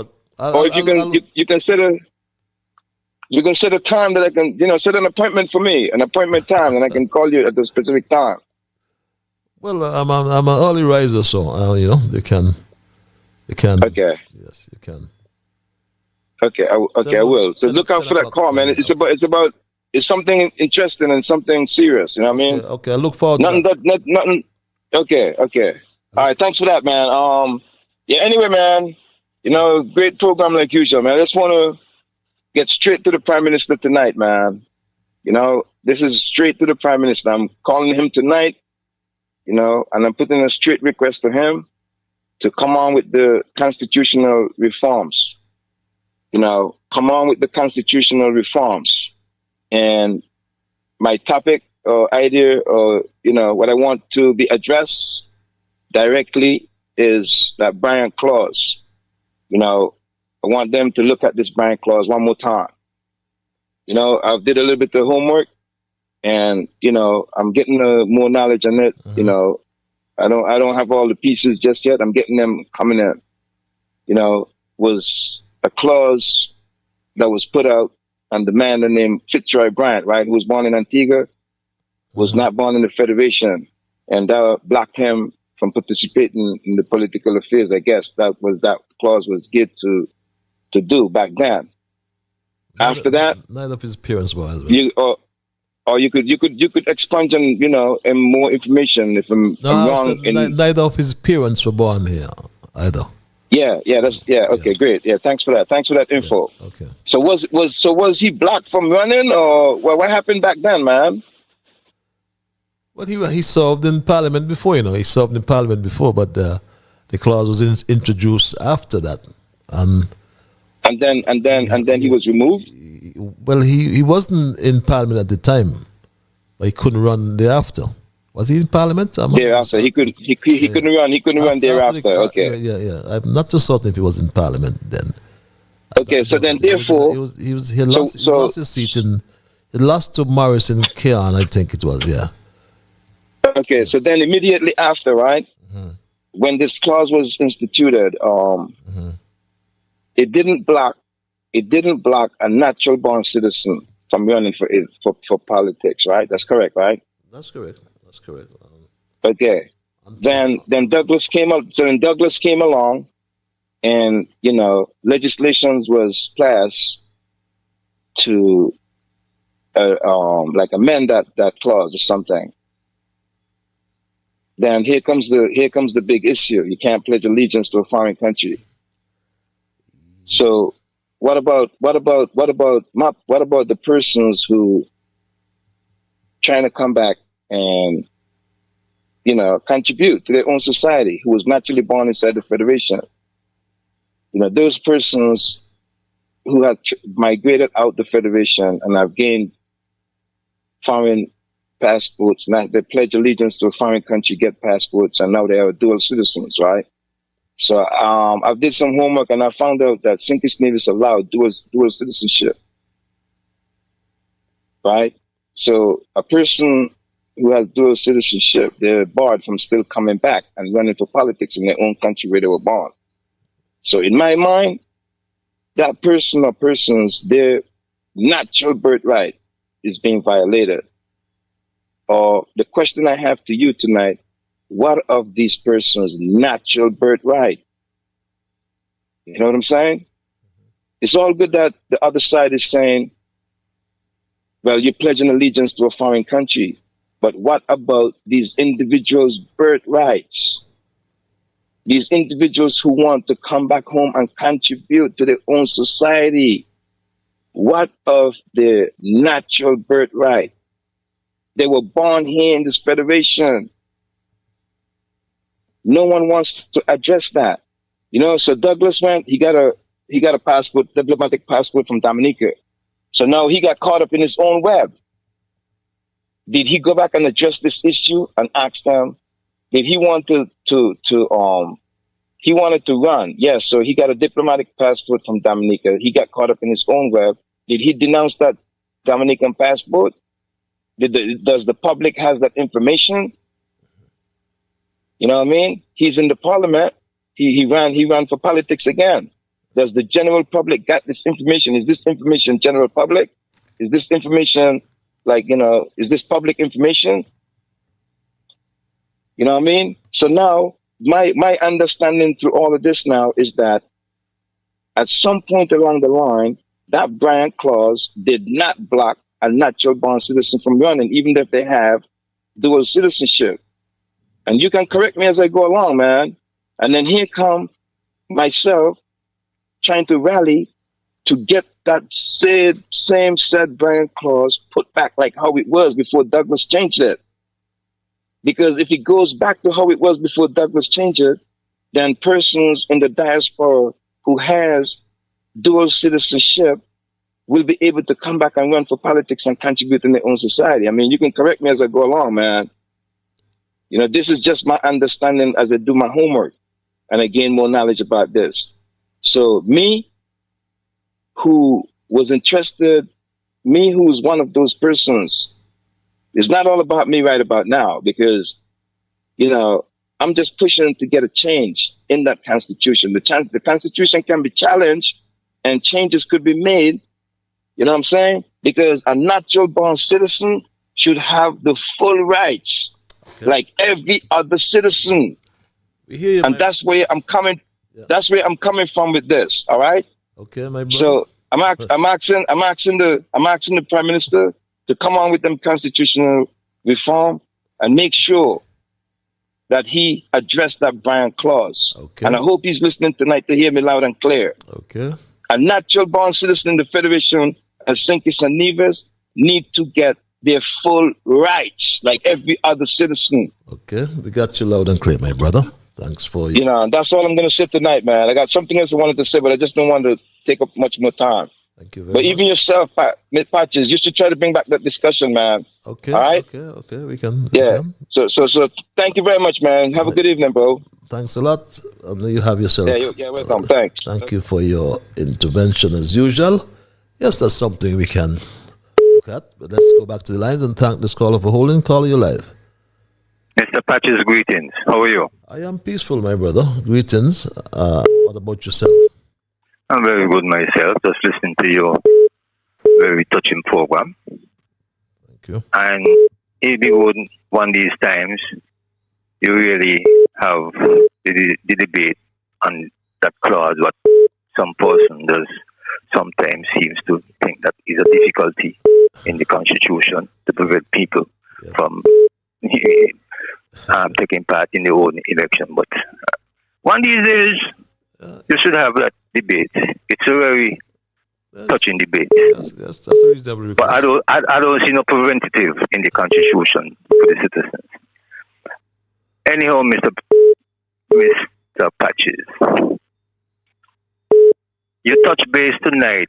you can set a time that I can, set an appointment for me, an appointment time, and I can call you at the specific time. Well, I'm an early riser, so you can. Okay. Yes, you can. Okay, I will. So look out for that call, man. It's something interesting and something serious. You know what I mean? Okay, I look forward to nothing. Okay. All right, thanks for that, man. Anyway, man, great program like usual, man. I just want to get straight to the Prime Minister tonight, man. This is straight to the Prime Minister. I'm calling him tonight, and I'm putting a straight request to him to come on with the constitutional reforms. Come on with the constitutional reforms. And my topic or idea or, what I want to be addressed directly is that Brian clause. I want them to look at this Brian clause one more time. I did a little bit of homework and, I'm getting more knowledge on it. I don't have all the pieces just yet. I'm getting them coming in. Was a clause that was put out and the man named Fitzroy Bryant, right, who was born in Antigua, was not born in the Federation, and that blocked him from participating in the political affairs. I guess that clause was good to do back then. After that, neither of his parents were. Or you could expunge on and more information if I'm wrong. Neither of his parents were born here either. Okay, great. Yeah, thanks for that. Thanks for that info. Yeah, okay. So was he blocked from running, or what happened back then, man? Well, he served in Parliament before, He served in Parliament before, but the The clause was introduced after that, and then he was removed. Well, he wasn't in Parliament at the time, but he couldn't run thereafter. Was he in Parliament? Thereafter, he couldn't run. He couldn't run thereafter. Okay. Yeah. I'm not too certain if he was in Parliament then. Okay, so then therefore, he lost his seat he lost to Morrison Kean, I think it was. Yeah. Okay, so then immediately after, right, when this clause was instituted, it didn't block a natural born citizen from running for politics, right? That's correct, right? That's correct. Okay. Then Douglas came up. So then Douglas came along, and legislation was passed to like amend that clause or something. Then here comes the big issue. You can't pledge allegiance to a foreign country. So what about the persons who trying to come back and contribute to their own society, who was naturally born inside the Federation? Those persons who have migrated out the Federation and have gained foreign passports, now they pledge allegiance to a foreign country, get passports, and now they are dual citizens, right? So I did some homework and I found out that Sincus Nevis allowed dual citizenship, right? So a person who has dual citizenship, they're barred from still coming back and running for politics in their own country where they were born. So in my mind, that person or persons, their natural birthright is being violated. Or the question I have to you tonight, what of these persons' natural birthright? You know what I'm saying? It's all good that the other side is saying, well, you're pledging allegiance to a foreign country, but what about these individuals' birthrights? These individuals who want to come back home and contribute to their own society. What of their natural birthright? They were born here in this federation. No one wants to address that. So Douglas went, he got a passport, diplomatic passport from Dominica. So now he got caught up in his own web. Did he go back and address this issue and ask them, did he want he wanted to run? Yes, so he got a diplomatic passport from Dominica. He got caught up in his own web. Did he denounce that Dominican passport? Does the public has that information? You know what I mean? He's in the parliament. He ran for politics again. Does the general public got this information? Is this information general public? Is this information is this public information? You know what I mean? So now my understanding through all of this now is that at some point along the line, that Bryant clause did not block a natural born citizen from running, even if they have dual citizenship. And you can correct me as I go along, man. And then here come myself trying to rally to get that same said Bryant clause put back like how it was before Douglas changed it. Because if it goes back to how it was before Douglas changed it, then persons in the diaspora who has dual citizenship will be able to come back and run for politics and contribute in their own society. I mean, you can correct me as I go along, man. This is just my understanding as I do my homework and I gain more knowledge about this. So me, who was interested, me who's one of those persons, it's not all about me right about now because, I'm just pushing to get a change in that constitution. The constitution can be challenged and changes could be made. You know what I'm saying? Because a natural born citizen should have the full rights like every other citizen. And that's where I'm coming. Yeah. That's where I'm coming from with this. All right. Okay, my brother. So I'm asking the Prime Minister to come on with them constitutional reform and make sure that he addressed that Bryant clause. Okay. And I hope he's listening tonight to hear me loud and clear. Okay. A natural born citizen in the Federation, as Sincus and Nevis, need to get their full rights like every other citizen. Okay, we got you loud and clear, my brother. Thanks for You know, and that's all I'm going to say tonight, man. I got something else I wanted to say, but I just don't want to take up much more time. Thank you very But much. even yourself, Patches, you should try to bring back that discussion, man. Okay. All right? Okay. We can. Yeah. So thank you very much, man. Have a good evening, bro. Thank a lot. And you have yourself. Yeah, welcome. Thanks. Thank you for your intervention as usual. Yes, that's something we can look at. But let's go back to the lines and thank this caller for holding. Caller, you live. Mr. Patches, greetings. How are you? I am peaceful, my brother. Greetings. What about yourself? I'm very good myself. Just listening to your very touching program. Thank you. And it'll be good one of these times you really have the debate on that clause, what some person does sometimes seems to think that is a difficulty in the Constitution to prevent people from taking part in their own election. But one of these days, you should have that debate. It's a very touching debate. That's a reasonable request. But I don't see no preventative in the Constitution for the citizens. Anyhow, Mr. Patches, you touch base tonight.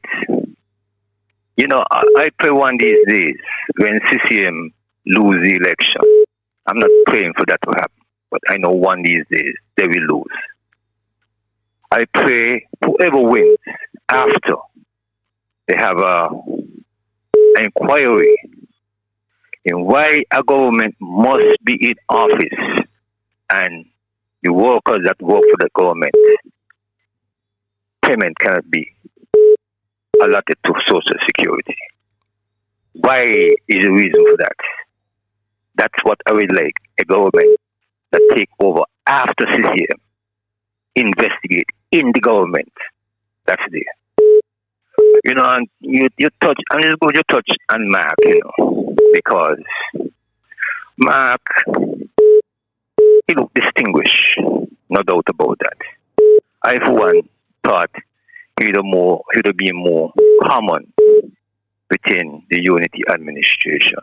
You know, I pray one of these days when CCM lose the election. I'm not praying for that to happen, but I know one of these days they will lose. I pray whoever wins after they have an inquiry in why a government must be in office and the workers that work for the government, payment cannot be allotted to Social Security. Why is the reason for that? That's what I would like, a government that take over after CCM, investigate in the government. That's there. You know, and you touch, and it's good you touch on Mark, you know, because Mark, he looked distinguished, no doubt about that. I, for one, thought he would be more common within the Unity administration.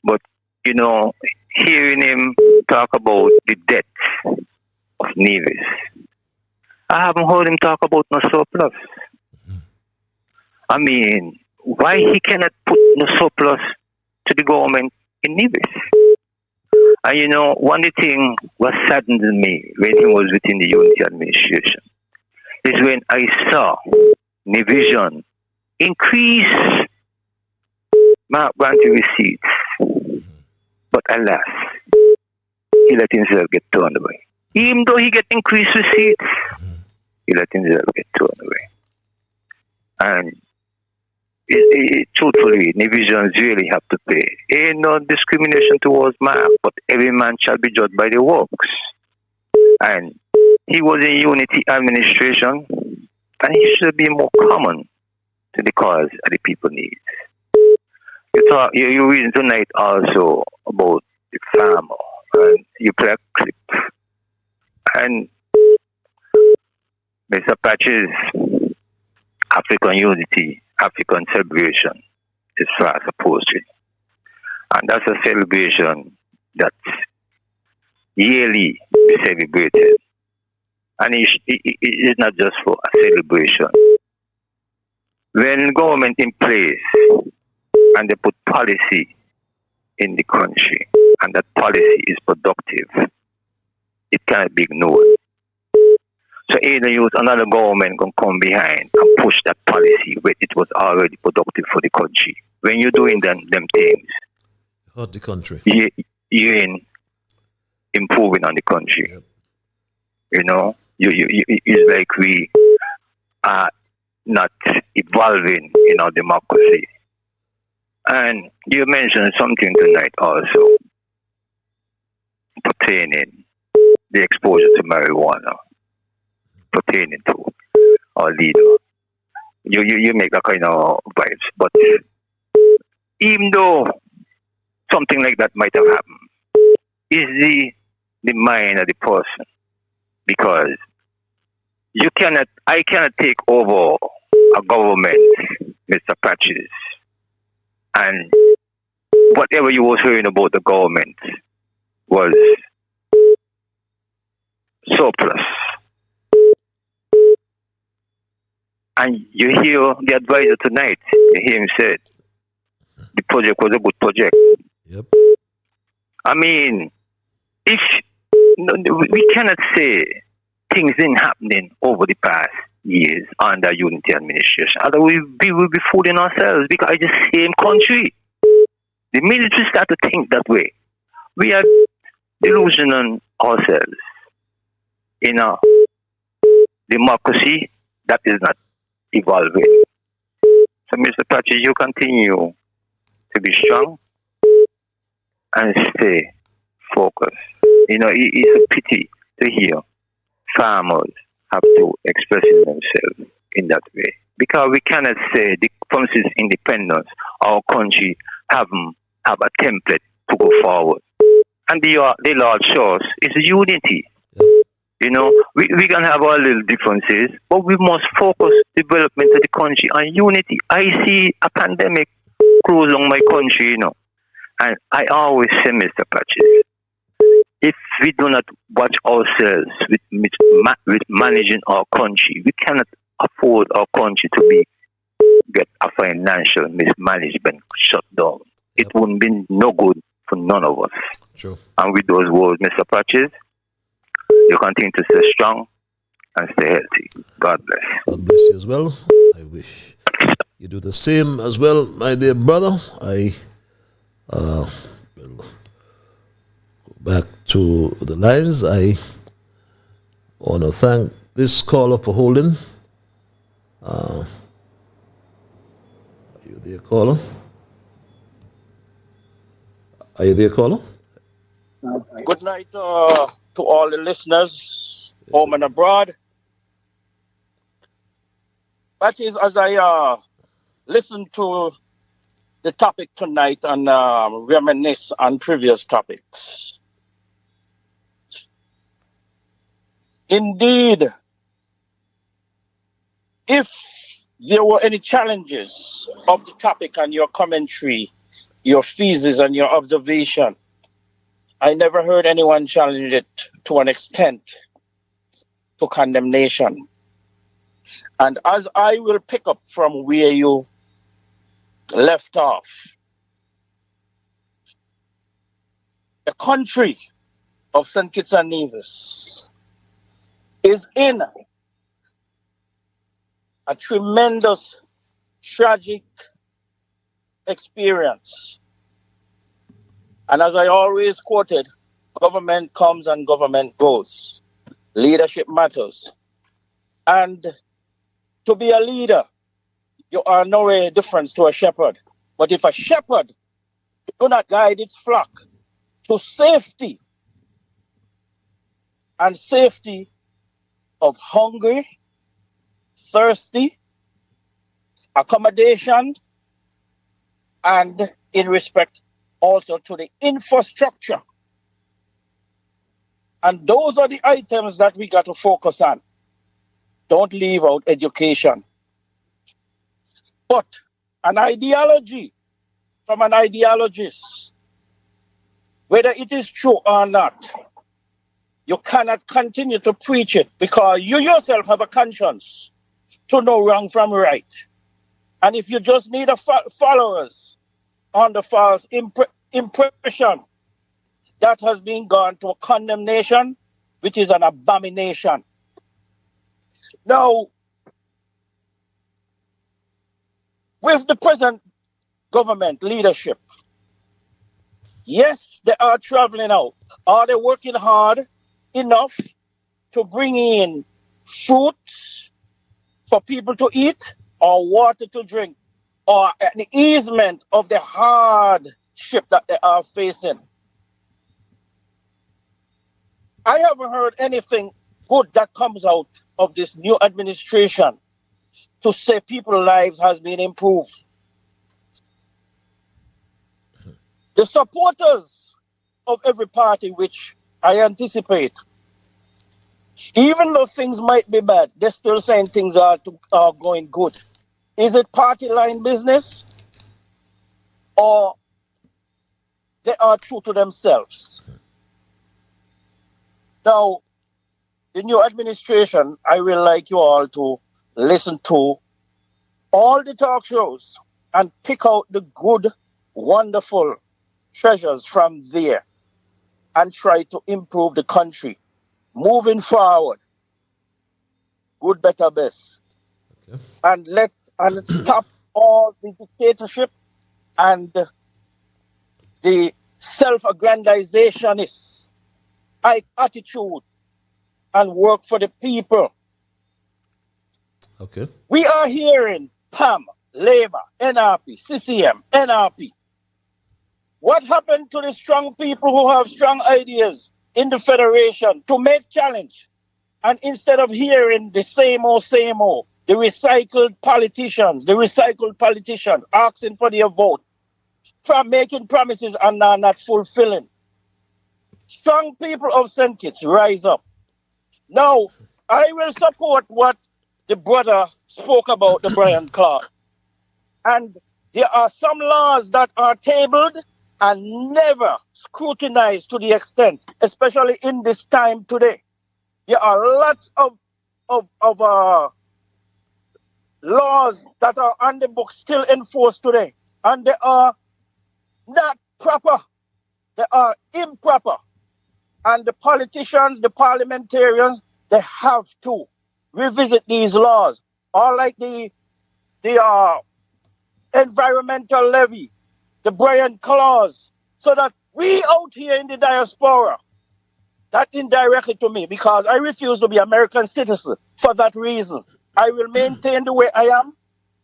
But, you know, hearing him talk about the debt of Nevis, I haven't heard him talk about no surplus. I mean, why he cannot put no surplus to the government in Nevis? And you know, one of the things what saddened me when he was within the Unity administration is when I saw Nevision increase Mark Branty receipts. But alas, he let himself get turned away. Even though he get increased receipts, he let himself get turned away. And truthfully, Nevisions really have to pay. Ain't no discrimination towards Mark, but every man shall be judged by their works. And he was in Unity administration, and he should be more common to the cause of the people needs. You're reading tonight also about the farmer, and you play a clip. And Mr. Patches, African unity, African celebration is fast approaching. And that's a celebration that's yearly celebrated. And it's not just for a celebration. When government in place and they put policy in the country and that policy is productive, it cannot be ignored. So either use another government can come behind and push that policy where it was already productive for the country. When you're doing them things, hurt the country. You ain't improving on the country. Yep. You know, it's like we are not evolving in our democracy. And you mentioned something tonight also pertaining the exposure to marijuana, pertaining to our leader. You make that kind of vibes, but even though something like that might have happened, is the mind of the person, because I cannot take over a government, Mr. Patches, and whatever you was hearing about the government was surplus. And you hear the advisor tonight, you hear him say the project was a good project. Yep. I mean, if we cannot say things didn't happening over the past years under unity administration, otherwise we will be fooling ourselves because it's the same country. The minute we start to think that way, we are delusional ourselves. In a democracy that is not evolving. So, Mr. Patches, you continue to be strong and stay focused. You know, it's a pity to hear farmers have to express themselves in that way. Because we cannot say, from since independence, our country have a template to go forward. And the large source is unity. You know, we can have our little differences, but we must focus development of the country on unity. I see a pandemic close on my country, you know. And I always say, Mr. Patches, if we do not watch ourselves with managing our country, we cannot afford our country to get a financial mismanagement shut down. It wouldn't be no good for none of us. True. And with those words, Mr. Patches, you continue to stay strong and stay healthy. God bless. God bless you as well. I wish you do the same as well, my dear brother. I will go back to the lines. I want to thank this caller for holding. Are you there, caller? Are you there, caller? Good night to all the listeners, home and abroad. That is, as I listen to the topic tonight and reminisce on previous topics. Indeed, if there were any challenges of the topic and your commentary, your thesis and your observation, I never heard anyone challenge it to an extent to condemnation. And as I will pick up from where you left off, the country of St. Kitts and Nevis is in a tremendous, tragic experience. And as I always quoted, government comes and government goes. Leadership matters. And to be a leader, you are no way different to a shepherd. But if a shepherd do not guide its flock to safety, and safety of hungry, thirsty, accommodation, and in respect also to the infrastructure. And those are the items that we got to focus on. Don't leave out education. But an ideology from an ideologist, whether it is true or not, you cannot continue to preach it because you yourself have a conscience to know wrong from right. And if you just need followers on the false impression, that has been gone to a condemnation, which is an abomination. Now, with the present government leadership, yes, they are traveling out. Are they working hard enough to bring in fruits for people to eat or water to drink or an easement of the hardship that they are facing? I haven't heard anything good that comes out of this new administration to say people's lives has been improved. The supporters of every party, which I anticipate, even though things might be bad, they're still saying things are going good. Is it party line business? Or they are true to themselves? Now, the new administration, I will like you all to listen to all the talk shows and pick out the good, wonderful treasures from there and try to improve the country. Moving forward, good, better, best. Okay. And stop all the dictatorship and the self-aggrandizationist attitude and work for the people. Okay. We are hearing PAM, Labour, NRP, CCM, NRP. What happened to the strong people who have strong ideas in the federation to make challenge? And instead of hearing the same old, the recycled politicians asking for their vote, from making promises and not fulfilling. Strong people of St. Kitts, rise up. Now, I will support what the brother spoke about, the Brian Clark. And there are some laws that are tabled and never scrutinized to the extent, especially in this time today. There are lots of laws that are on the book still enforced today, and they are not proper. They are improper. And the politicians, the parliamentarians, they have to revisit these laws. Or like the environmental levy, the Brian Clause, so that we out here in the diaspora, that indirectly to me, because I refuse to be American citizen for that reason. I will maintain the way I am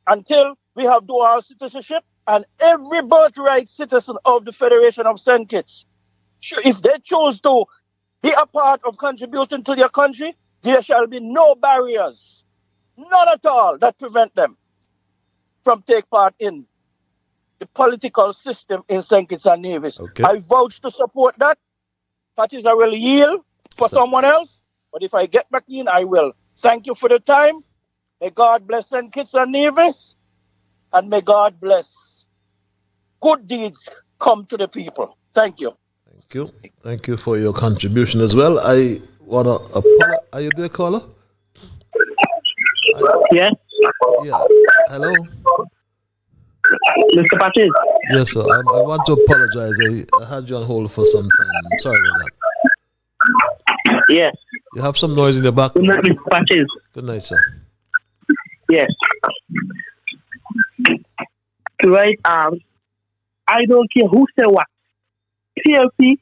until we have dual citizenship, and every birthright citizen of the Federation of St. Kitts, if they choose to be a part of contributing to their country, there shall be no barriers, none at all, that prevent them from take part in the political system in St. Kitts and Nevis. Okay. I vouch to support that. That is, I will yield for someone else, but if I get back in, I will. Thank you for the time. May God bless St. Kitts and Nevis, and may God bless good deeds come to the people. Thank you. Thank you. Thank you for your contribution as well. I want to apologize. Are you there, caller? Yes. Yeah. Hello. Mr. Patches. Yes, sir. I want to apologize. I had you on hold for some time. Sorry about that. Yes. You have some noise in the background. Good night, Mr. Patches. Good night, sir. Yes. Right. I don't care who say what. PLC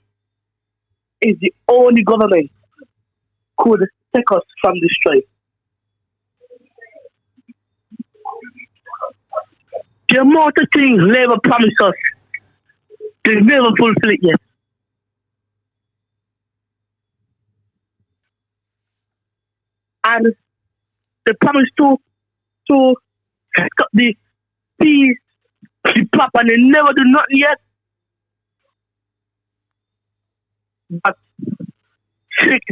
is the only government could take us from this strife. The amount of things Labour promised us, they never fulfill it yet. And they promised to set up the peace, the pop, and they never do nothing yet. But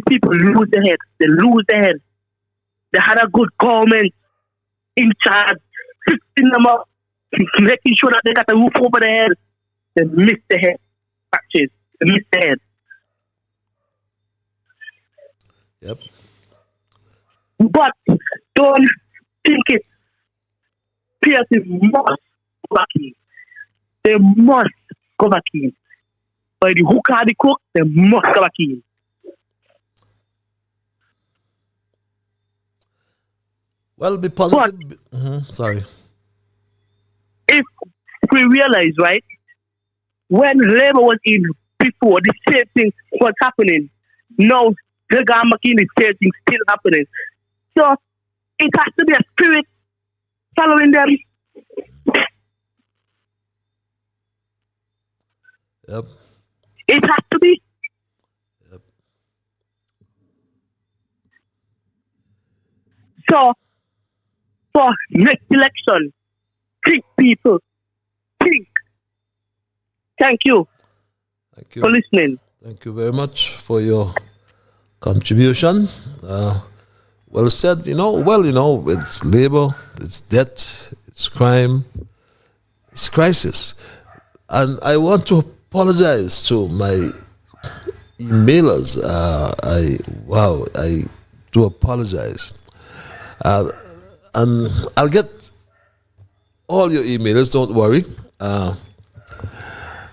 people lose their head. They lose their head. They had a good government in charge, fixing them up, making sure that they got a roof over their head. They missed their head. Patches. They missed their head. Yep. But don't think it. PLC must go back in. They must go back in. By the hook or the crook, they must go back in. Well, be positive. Sorry. If we realize, right, when Labour was in before, the same thing was happening. Now, the government in the same thing still happening. So, it has to be a spirit following them. Yep. It has to be. Yep. So, for next election, think, people. Think. Thank you. Thank you for listening. Thank you very much for your contribution. Well said. It's labor, it's debt, it's crime, it's crisis. And I want to apologize to my emailers. I to apologize. And I'll get all your emails, don't worry.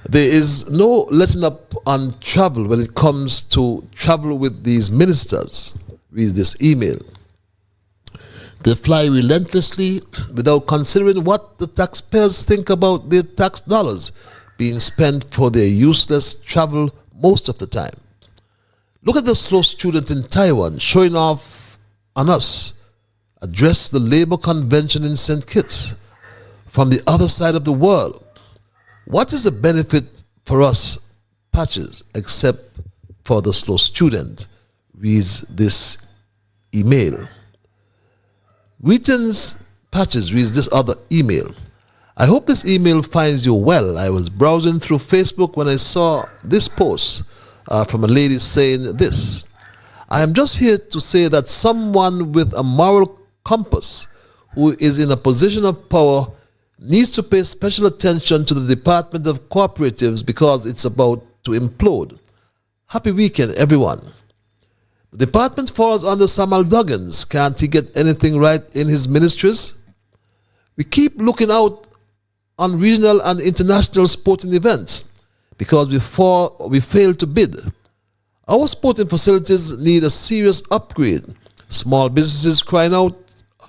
There is no letting up on travel when it comes to travel with these ministers. Read this email. They fly relentlessly without considering what the taxpayers think about their tax dollars being spent for their useless travel most of the time. Look at the slow student in Taiwan showing off on us. Address the labor convention in St. Kitts from the other side of the world. What is the benefit for us, Patches, except for the slow student? Reads this email. Greetings, Patches, reads this other email. I hope this email finds you well. I was browsing through Facebook when I saw this post from a lady saying this. I am just here to say that someone with a moral compass who is in a position of power needs to pay special attention to the Department of Cooperatives because it's about to implode. Happy weekend, everyone. The department falls under Samuel Duggins. Can't he get anything right in his ministries? We keep looking out on regional and international sporting events because we fail to bid. Our sporting facilities need a serious upgrade. Small businesses crying out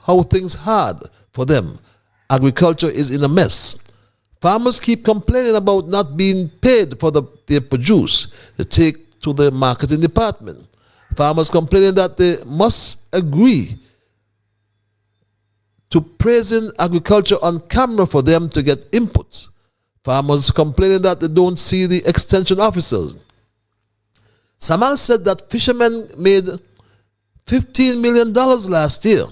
how things hard for them. Agriculture is in a mess. Farmers keep complaining about not being paid for their produce they take to the marketing department. Farmers complaining that they must agree to praising agriculture on camera for them to get inputs. Farmers complaining that they don't see the extension officers. Samal said that fishermen made $15 million last year.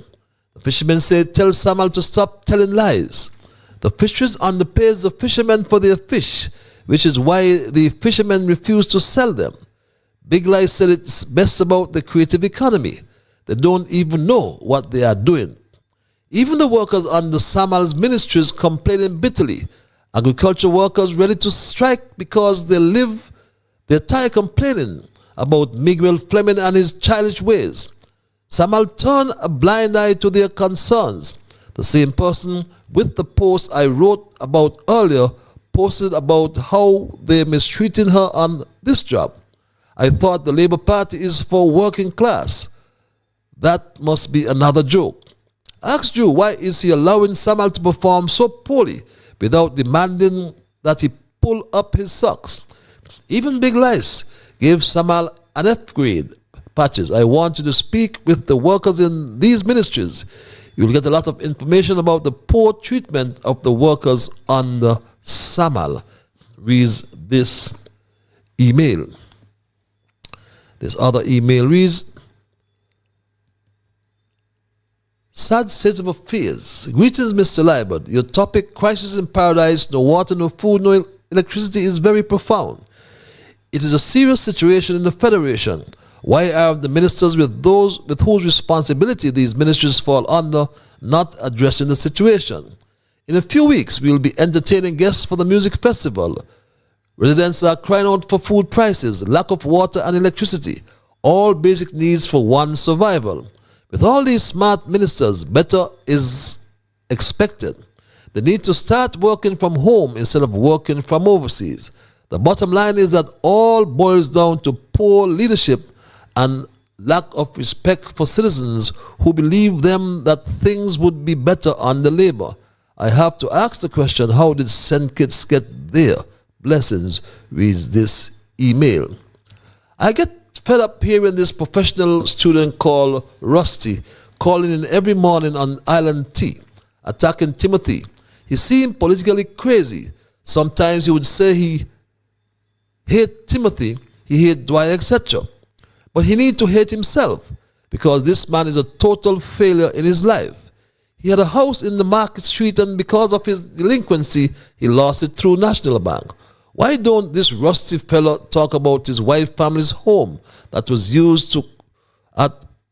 The fishermen said, tell Samal to stop telling lies. The fisheries underpays the fishermen for their fish, which is why the fishermen refuse to sell them. Big Lie said it's best about the creative economy. They don't even know what they are doing. Even the workers under Samal's ministries complaining bitterly. Agriculture workers ready to strike because they're tired complaining about Miguel Fleming and his childish ways. Samal turned a blind eye to their concerns. The same person with the post I wrote about earlier posted about how they're mistreating her on this job. I thought the Labour Party is for working class. That must be another joke. Asked you why is he allowing Samal to perform so poorly without demanding that he pull up his socks. Even Big Lice gave Samal an F grade. Patches, I want you to speak with the workers in these ministries. You will get a lot of information about the poor treatment of the workers under Samal. Reads this email. This other email reads, sad state of affairs. Greetings, Mr. Liburd. Your topic, crisis in paradise, no water, no food, no electricity, is very profound. It is a serious situation in the Federation. Why are the ministers with whose responsibility these ministries fall under not addressing the situation? In a few weeks, we will be entertaining guests for the music festival. Residents are crying out for food prices, lack of water and electricity, all basic needs for one's survival. With all these smart ministers, better is expected. They need to start working from home instead of working from overseas. The bottom line is that all boils down to poor leadership and lack of respect for citizens who believe them that things would be better under Labour. I have to ask the question, how did St. Kitts get there? Blessings, reads this email. I get fed up hearing this professional student called Rusty calling in every morning on Island T, attacking Timothy. He seemed politically crazy. Sometimes he would say he hate Timothy, he hate Dwight, etc. But he need to hate himself because this man is a total failure in his life. He had a house in the Market Street and because of his delinquency, he lost it through National Bank. Why don't this rusty fellow talk about his wife's family's home that was used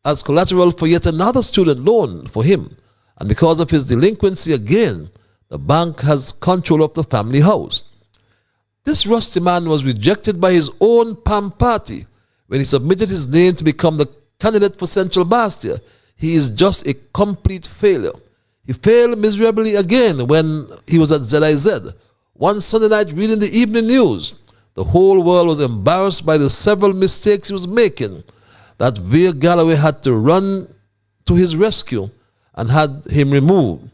as collateral for yet another student loan for him? And because of his delinquency again, the bank has control of the family house. This rusty man was rejected by his own PAM party when he submitted his name to become the candidate for Central Bastia. He is just a complete failure. He failed miserably again when he was at ZIZ. One Sunday night reading the evening news, the whole world was embarrassed by the several mistakes he was making, that Veer Galloway had to run to his rescue and had him removed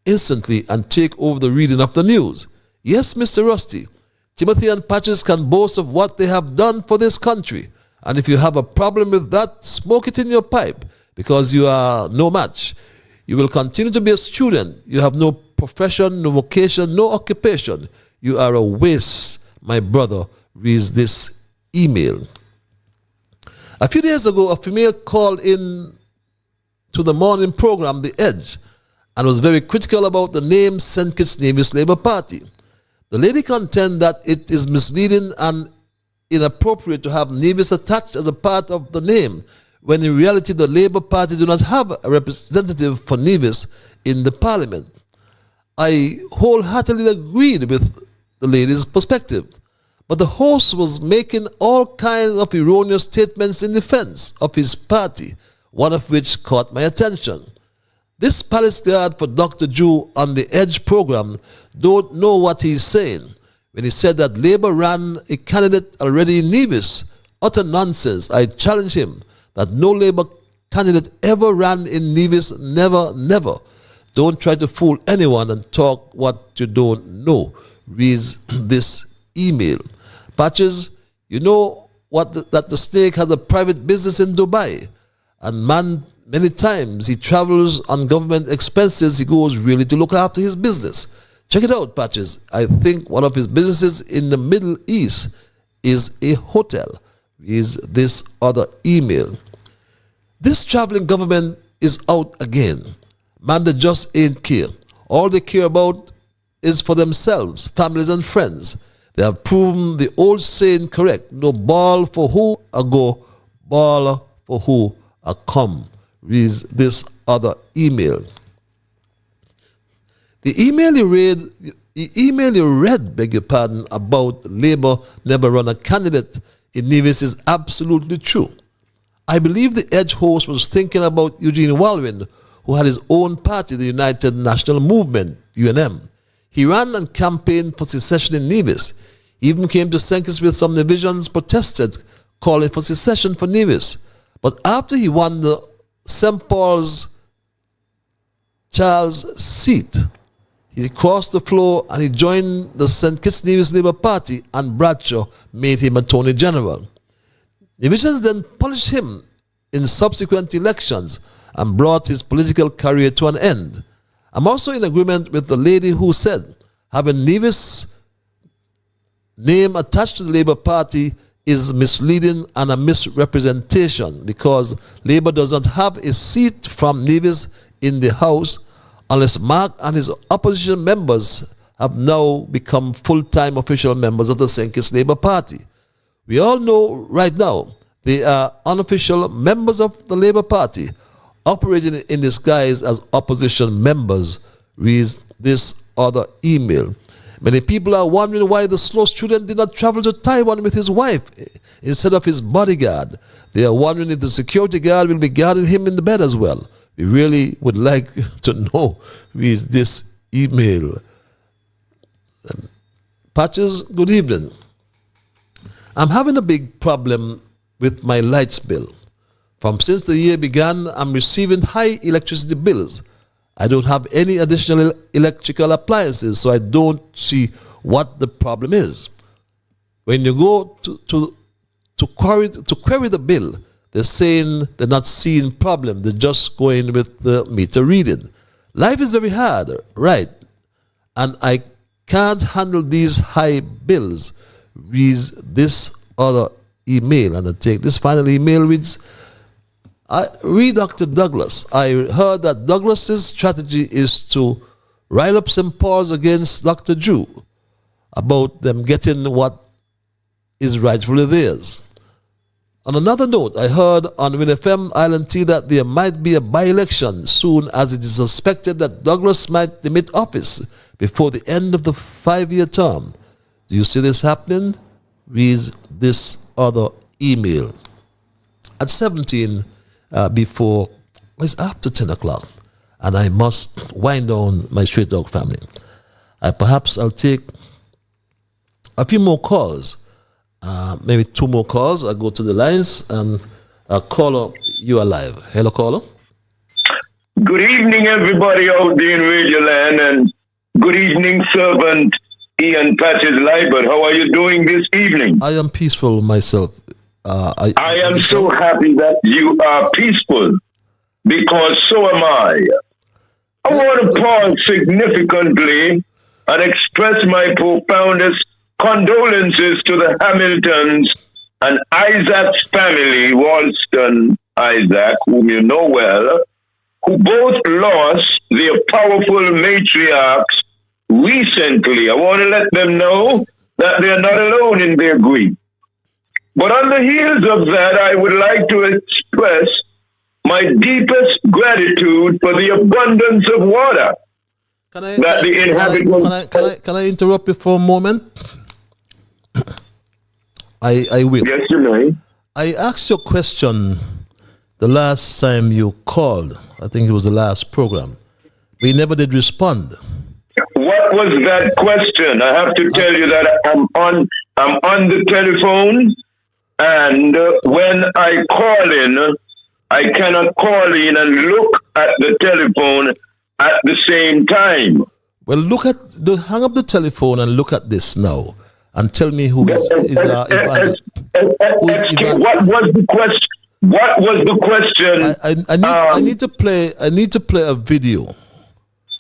instantly and take over the reading of the news. Yes, Mr. Rusty, Timothy and Patches can boast of what they have done for this country. And if you have a problem with that, smoke it in your pipe, because you are no match. You will continue to be a student. You have no profession, no vocation, no occupation. You are a waste, my brother, reads this email. A few days ago, a female called in to the morning program, The Edge, and was very critical about the name St. Kitts Nevis Labour Party. The lady contends that it is misleading and inappropriate to have Nevis attached as a part of the name, when in reality the Labour Party do not have a representative for Nevis in the parliament. I wholeheartedly agreed with the lady's perspective, but the host was making all kinds of erroneous statements in defense of his party, one of which caught my attention. This palace guard for Dr. Jew on the Edge program don't know what he's saying when he said that Labour ran a candidate already in Nevis. Utter nonsense. I challenge him that no Labour candidate ever ran in Nevis. Never, never. Don't try to fool anyone and talk what you don't know, reads this email. Patches, you know that the snake has a private business in Dubai, and man, many times he travels on government expenses. He goes really to look after his business. Check it out, Patches. I think one of his businesses in the Middle East is a hotel, is this other email. This traveling government is out again. Man, they just ain't care. All they care about is for themselves, families and friends. They have proven the old saying correct. No ball for who a go, ball for who a come, reads this other email. The email you read, beg your pardon, about Labour never run a candidate in Nevis is absolutely true. I believe the Edge host was thinking about Eugene Walwyn, who had his own party, the United National Movement, UNM. He ran and campaigned for secession in Nevis. He even came to St. Kitts with some divisions, protested, calling for secession for Nevis. But after he won the St. Paul's Charles seat, he crossed the floor and he joined the St. Kitts Nevis Labour Party, and Bradshaw made him Attorney General. Divisions then punished him in subsequent elections and brought his political career to an end. I'm also in agreement with the lady who said having Nevis' name attached to the Labour Party is misleading and a misrepresentation, because Labour does not have a seat from Nevis in the House unless Mark and his opposition members have now become full-time official members of the St. Kitts Labour Party. We all know right now they are unofficial members of the Labour Party, operating in disguise as opposition members, reads this other email. Many people are wondering why the slow student did not travel to Taiwan with his wife instead of his bodyguard. They are wondering if the security guard will be guarding him in the bed as well. We really would like to know, reads this email. Patches, good evening. I'm having a big problem with my lights bill. Since the year began, I'm receiving high electricity bills. I don't have any additional electrical appliances, so I don't see what the problem is. When you go to query the bill, they're saying they're not seeing problem. They're just going with the meter reading. Life is very hard, right? And I can't handle these high bills, reads this other email. And I take this final email, reads, I read Dr. Douglas. I heard that Douglas's strategy is to rile up St. Paul's against Dr. Jew about them getting what is rightfully theirs. On another note, I heard on WinFM Island T that there might be a by-election soon, as it is suspected that Douglas might demit office before the end of the 5-year term. Do you see this happening? Reads this other email. At 17, before, it's after 10 o'clock, and I must wind down my Straight Dog family. I'll take a few more calls, maybe 2 more calls. I'll go to the lines, and caller, you are live. Hello, caller. Good evening, everybody out there in Radio Land, and good evening, servant Ian Patches Liburd. How are you doing this evening? I am peaceful myself. I am so happy that you are peaceful, because so am I. I want to pause significantly and express my profoundest condolences to the Hamiltons and Isaac's family, Walston Isaac, whom you know well, who both lost their powerful matriarchs recently. I want to let them know that they are not alone in their grief. But on the heels of that, I would like to express my deepest gratitude for the abundance of water that the inhabitants... Can I interrupt you for a moment? I will. Yes, you may. I asked you a question the last time you called. I think it was the last program. But you never did respond. What was that question? I have to tell you that I'm on the telephone, and when I call in, I cannot call in and look at the telephone at the same time. Well, hang up the telephone and look at this now, and tell me who is Ivan. What was the question? What was the question? I need to play a video,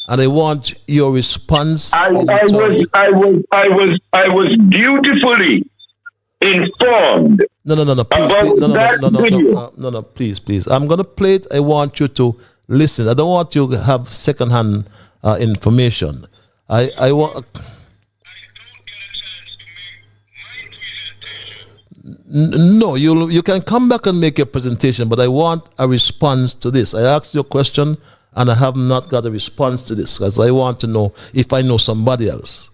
and I want your response. I was beautifully informed. No, please. I'm gonna play it. I want you to listen. I don't want you to have secondhand information. I want. No, you can come back and make your presentation, but I want a response to this. I asked you a question, and I have not got a response to this, because I want to know if I know somebody else.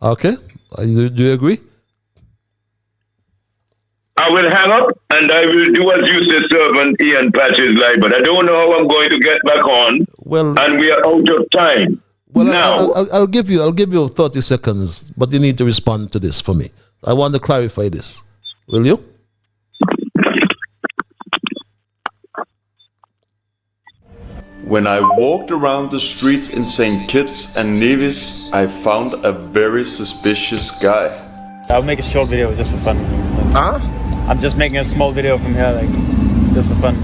Okay? Do you agree? I will hang up, and I will do as you say, servant Ian Patches Live, but I don't know how I'm going to get back on. Well, and we are out of time. Well, now, I'll give you 30 seconds, but you need to respond to this for me. I want to clarify this. Will you? When I walked around the streets in St. Kitts and Nevis, I found a very suspicious guy. I'll make a short video just for fun. Huh? I'm just making a small video from here, just for fun.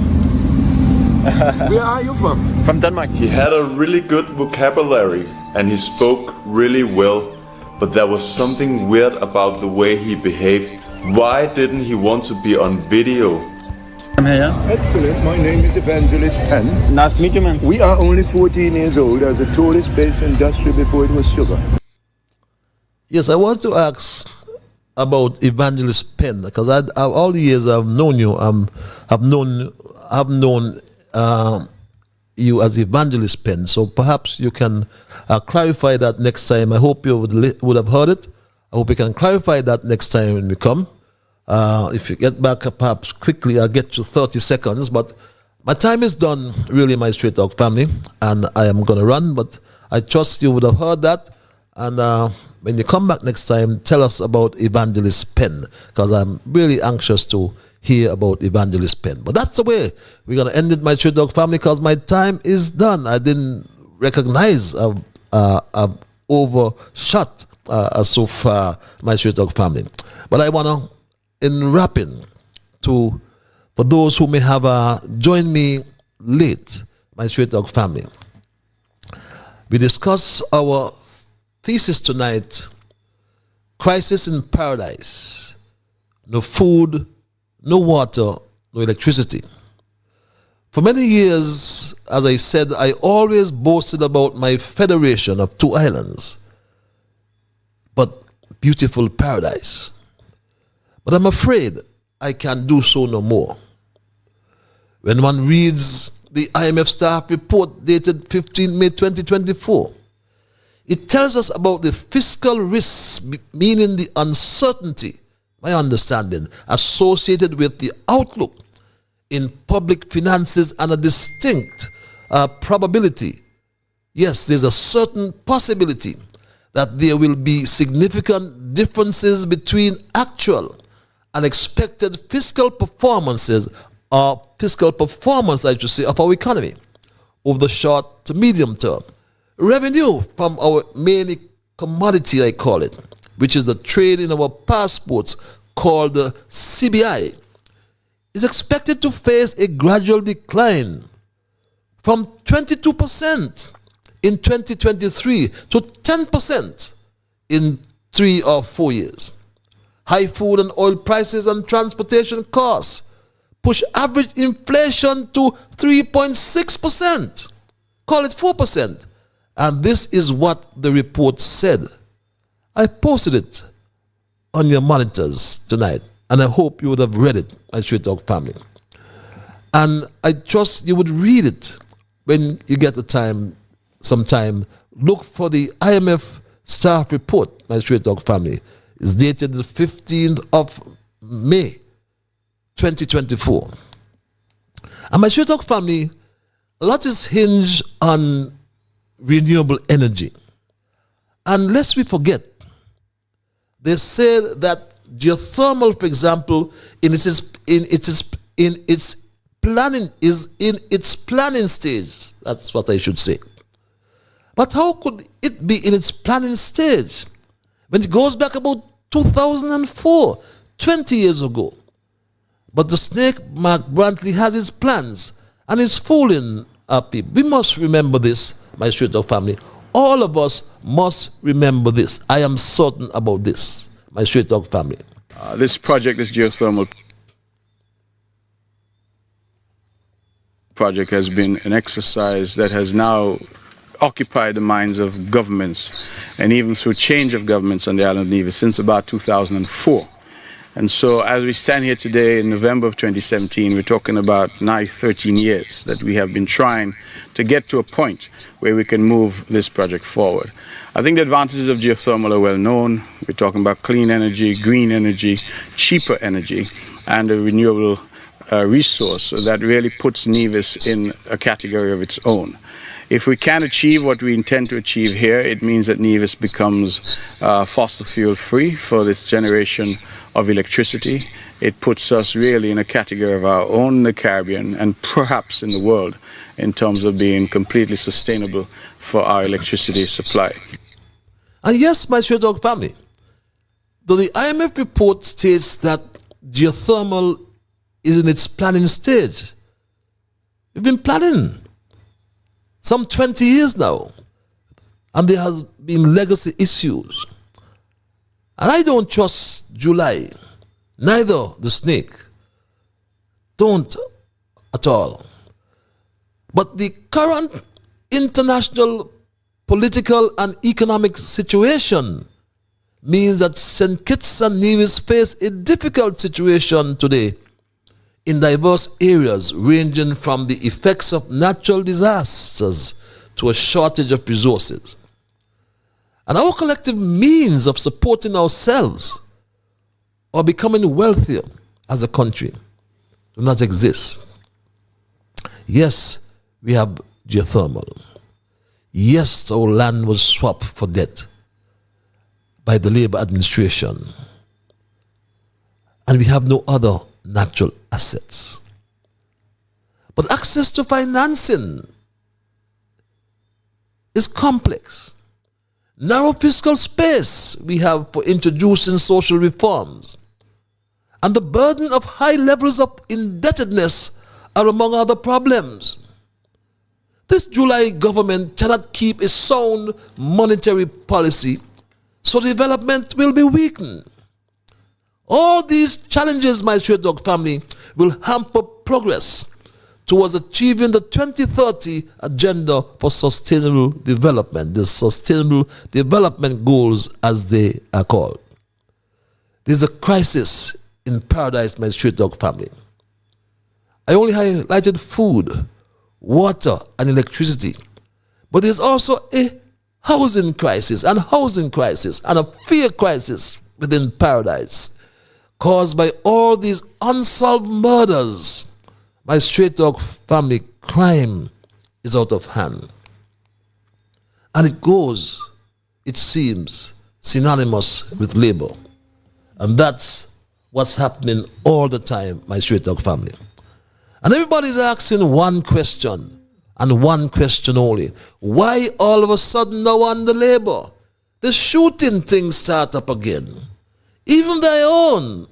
Where are you from? From Denmark. He had a really good vocabulary and he spoke really well, but there was something weird about the way he behaved. Why didn't he want to be on video? I'm here, yeah? Excellent. My name is Evangelist Penn. Nice to meet you, man. We are only 14 years old as a tourist-based industry before it was sugar. Yes, I want to ask about Evangelist Penn, because all the years I've known you, I've known you as Evangelist Penn. So perhaps you can clarify that next time. I hope you would have heard it. I hope you can clarify that next time when we come. If you get back perhaps quickly, I'll get you 30 seconds. But my time is done, really, my Straight Dog family, and I am going to run. But I trust you would have heard that. And when you come back next time, tell us about Evangelist Penn, because I'm really anxious to hear about Evangelist Penn. But that's the way we're going to end it, my Straight Dog family, because my time is done. I didn't recognize I've overshot so far, my Straight Dog family. But I want to, in wrapping, for those who may have joined me late, my Straight Dog family, we discuss our thesis tonight: crisis in paradise. No food, no water, no electricity. For many years, as I said, I always boasted about my federation of 2 islands, but beautiful paradise. But I'm afraid I can do so no more. When one reads the IMF staff report dated 15 May 2024, it tells us about the fiscal risks, meaning the uncertainty my understanding, associated with the outlook in public finances and a distinct probability. Yes, there's a certain possibility that there will be significant differences between actual and expected fiscal performances, or fiscal performance, I should say, of our economy over the short to medium term. Revenue from our main commodity, I call it, which is the trade in our passports, called the CBI, is expected to face a gradual decline from 22% in 2023 to 10% in 3 or 4 years. High food and oil prices and transportation costs push average inflation to 3.6%. Call it 4%. And this is what the report said. I posted it on your monitors tonight, and I hope you would have read it, my Straight Talk family. And I trust you would read it when you get the time, sometime. Look for the IMF staff report, my Straight Talk family. It's dated the 15th of May, 2024. And my Straight Talk family, a lot is hinged on renewable energy. And lest we forget, they said that geothermal, for example, in its planning stage. That's what I should say. But how could it be in its planning stage when it goes back about 2004, 20 years ago? But the snake, Mark Brantley, has his plans and is fooling our people. We must remember this, my Straight Talk family. All of us must remember this. I am certain about this, my Straight Talk family. This project, this geothermal project, has been an exercise that has now occupied the minds of governments, and even through change of governments on the island of Nevis since about 2004. And so as we stand here today in November of 2017, we're talking about nigh 13 years that we have been trying to get to a point where we can move this project forward. I think the advantages of geothermal are well known. We're talking about clean energy, green energy, cheaper energy, and a renewable resource that really puts Nevis in a category of its own. If we can achieve what we intend to achieve here, it means that Nevis becomes fossil fuel free for this generation of electricity. It puts us really in a category of our own in the Caribbean and perhaps in the world in terms of being completely sustainable for our electricity supply. And yes, my Straight Talk family, though the IMF report states that geothermal is in its planning stage, we've been planning some 20 years now, and there has been legacy issues. And I don't trust July, neither the snake. Don't at all. But the current international political and economic situation means that St. Kitts and Nevis face a difficult situation today in diverse areas, ranging from the effects of natural disasters to a shortage of resources. And our collective means of supporting ourselves or becoming wealthier as a country do not exist. Yes, we have geothermal. Yes, our land was swapped for debt by the Labour administration. And we have no other natural assets. But access to financing is complex. Narrow fiscal space we have for introducing social reforms. And the burden of high levels of indebtedness are among other problems. This July government cannot keep a sound monetary policy, so development will be weakened. All these challenges, my Straight Talk family, will hamper progress towards achieving the 2030 Agenda for Sustainable Development, the Sustainable Development Goals as they are called. There's a crisis in paradise, my Straight Talk family. I only highlighted food, water, and electricity, but there's also a housing crisis and a fear crisis within paradise. caused by all these unsolved murders, my straight dog family, crime is out of hand. And it goes, it seems, synonymous with labor. And that's what's happening all the time, my straight dog family. And everybody's asking one question, and one question only. Why all of a sudden now under labor? The shooting things start up again. Even their own,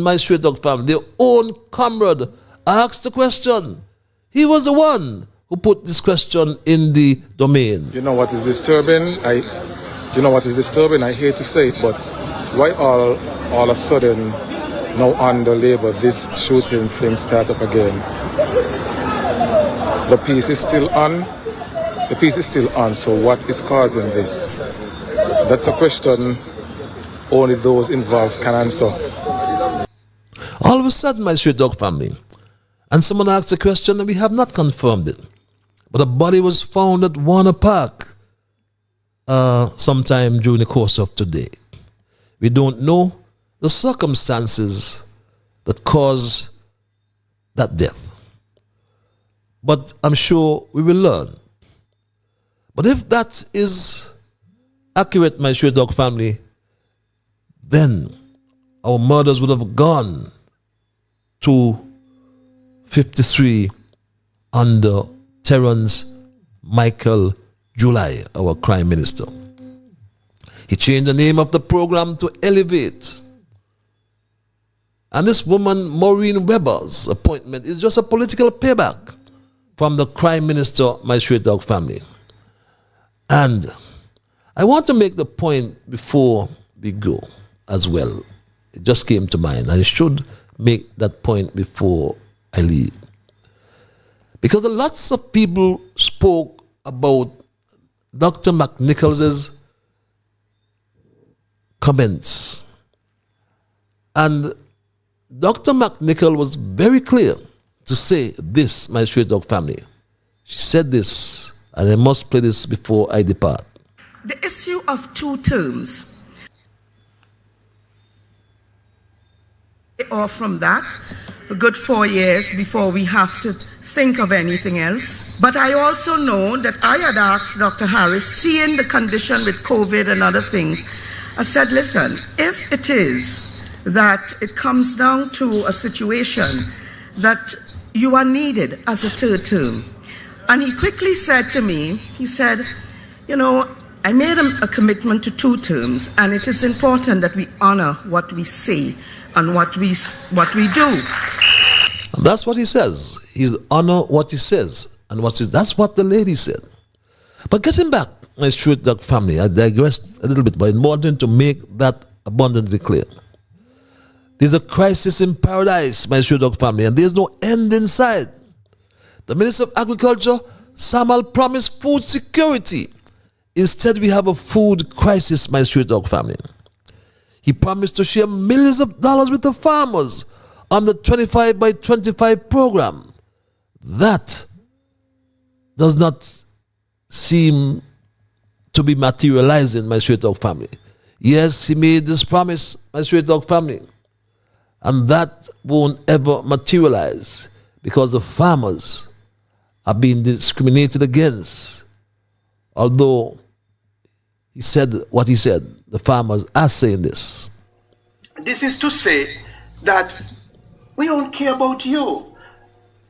my straight dog family, their own comrade asked the question. He was the one who put this question in the domain. You know what is disturbing? I hate to say it, but why all of a sudden now under labor this shooting thing start up again? The peace is still on. The peace is still on. So what is causing this? That's a question only those involved can answer. All of a sudden, my straight dog family, and someone asked a question and we have not confirmed it, but a body was found at Warner Park sometime during the course of today. We don't know the circumstances that caused that death, but I'm sure we will learn. But if that is accurate, my straight dog family, then our murders would have gone to 53 under Terence Michael July, our crime minister. He changed the name of the program to Elevate. And this woman, Maureen Weber's appointment is just a political payback from the crime minister, my straight dog family. And I want to make the point before we go as well. It just came to mind. I should make that point before I leave. Because lots of people spoke about Dr. McNichols's comments. And Dr. McNichol was very clear to say this, my straight dog family. She said this, and I must play this before I depart. The issue of 2 terms, or from that, a good 4 years before we have to think of anything else. But I also know that I had asked Dr. Harris, seeing the condition with COVID and other things, I said, listen, if it is that it comes down to a situation that you are needed as a 3rd term. And he quickly said to me, he said, you know, I made a commitment to 2 terms, and it is important that we honor what we say and what we do. And that's what he says. He's honor what he says. And that's what the lady said. But getting back, my straight dog family, I digressed a little bit, but important to make that abundantly clear. There's a crisis in paradise, my straight dog family, and there's no end in sight. The Minister of Agriculture, Samuel, promised food security. Instead, we have a food crisis, my straight dog family. He promised to share millions of dollars with the farmers on the 25 by 25 program. That does not seem to be materializing, my straight dog family. Yes, he made this promise, my straight dog family, and that won't ever materialize because the farmers are being discriminated against. Although he said what he said, the farmers are saying this. This is to say that we don't care about you.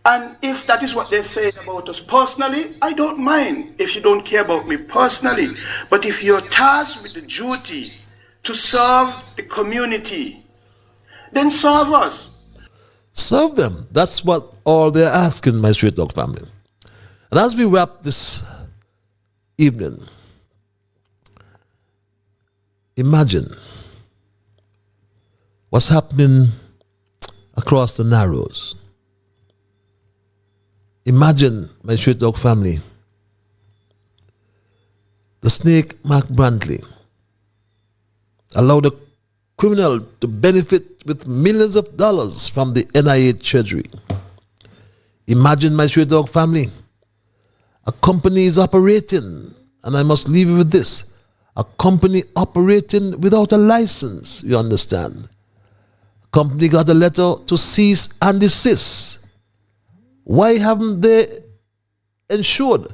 And if that is what they say about us personally, I don't mind if you don't care about me personally. But if you're tasked with the duty to serve the community, then serve us. Serve them. That's what all they're asking, my straight dog family. And as we wrap this evening, imagine what's happening across the Narrows. Imagine, my straight dog family, the snake Mark Brantley allowed a criminal to benefit with millions of dollars from the NIA treasury. Imagine, my straight dog family, a company is operating, and I must leave you with this, a company operating without a license, you understand, company got a letter to cease and desist. Why haven't they ensured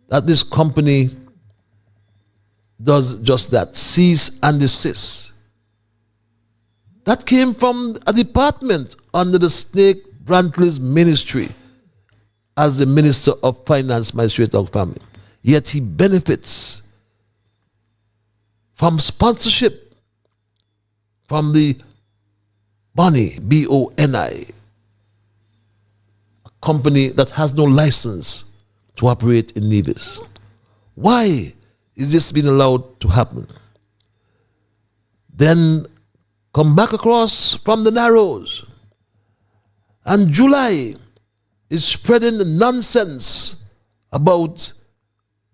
that this company does just that, cease and desist? That came from a department under the Snake Brantley's ministry as the Minister of Finance, my straight dog family. Yet he benefits from sponsorship from the Boni, B-O-N-I, a company that has no license to operate in Nevis. Why is this being allowed to happen? Then come back across from the Narrows, and July is spreading the nonsense about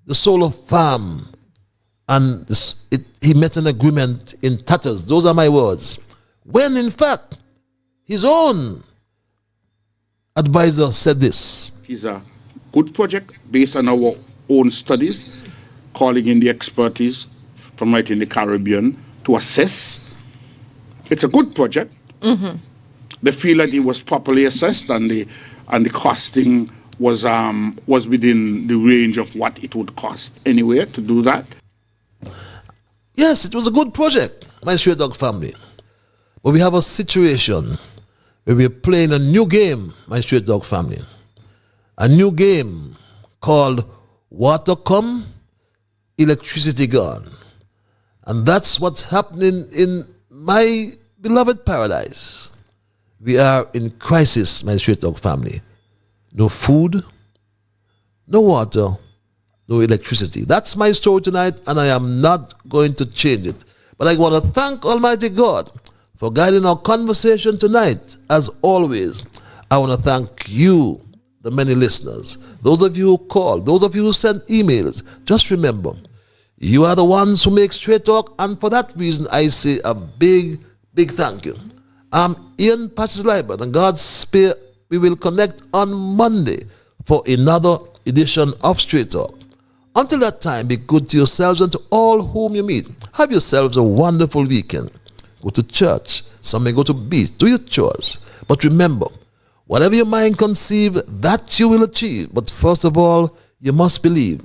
the solar farm, and he met an agreement in tatters. Those are my words. When in fact, his own advisor said this. It's a good project based on our own studies, calling in the expertise from right in the Caribbean to assess. It's a good project. Mm-hmm. They feel that it was properly assessed and the costing was within the range of what it would cost anyway to do that. Yes, it was a good project, my straight dog family. But we have a situation where we're playing a new game, my straight dog family. A new game called Water Come, Electricity Gone. And that's what's happening in my beloved paradise. We are in crisis, my straight dog family. No food, no water, no electricity. That's my story tonight, and I am not going to change it. But I want to thank Almighty God for guiding our conversation tonight. As always, I want to thank you, the many listeners, those of you who called, those of you who sent emails. Just remember, you are the ones who make Straight Talk, and for that reason, I say a big, big thank you. I'm Ian Patches Liburd, and God's Spirit, we will connect on Monday for another edition of Straight Talk. Until that time, be good to yourselves and to all whom you meet. Have yourselves a wonderful weekend. Go to church. Some may go to beach. Do your chores. But remember, whatever your mind conceive, that you will achieve. But first of all, you must believe.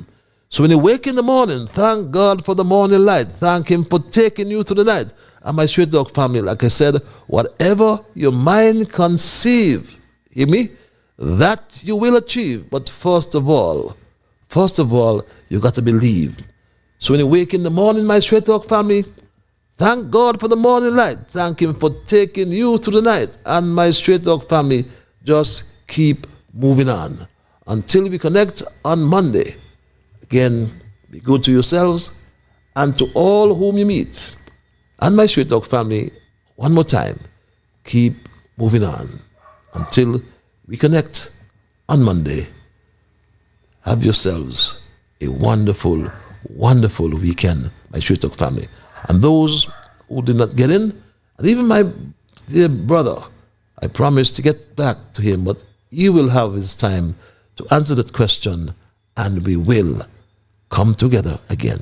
So when you wake in the morning, thank God for the morning light. Thank Him for taking you to the night. And my straight dog family, like I said, whatever your mind conceive, hear me, that you will achieve. But first of all, you got to believe. So when you wake in the morning, my straight dog family, thank God for the morning light. Thank Him for taking you to the night. And my straight dog family, just keep moving on until we connect on Monday. Again, be good to yourselves and to all whom you meet. And my straight dog family, one more time, keep moving on until we connect on Monday. Have yourselves a wonderful, wonderful weekend, my straight dog family. And those who did not get in, and even my dear brother, I promise to get back to him, but he will have his time to answer that question, and we will come together again.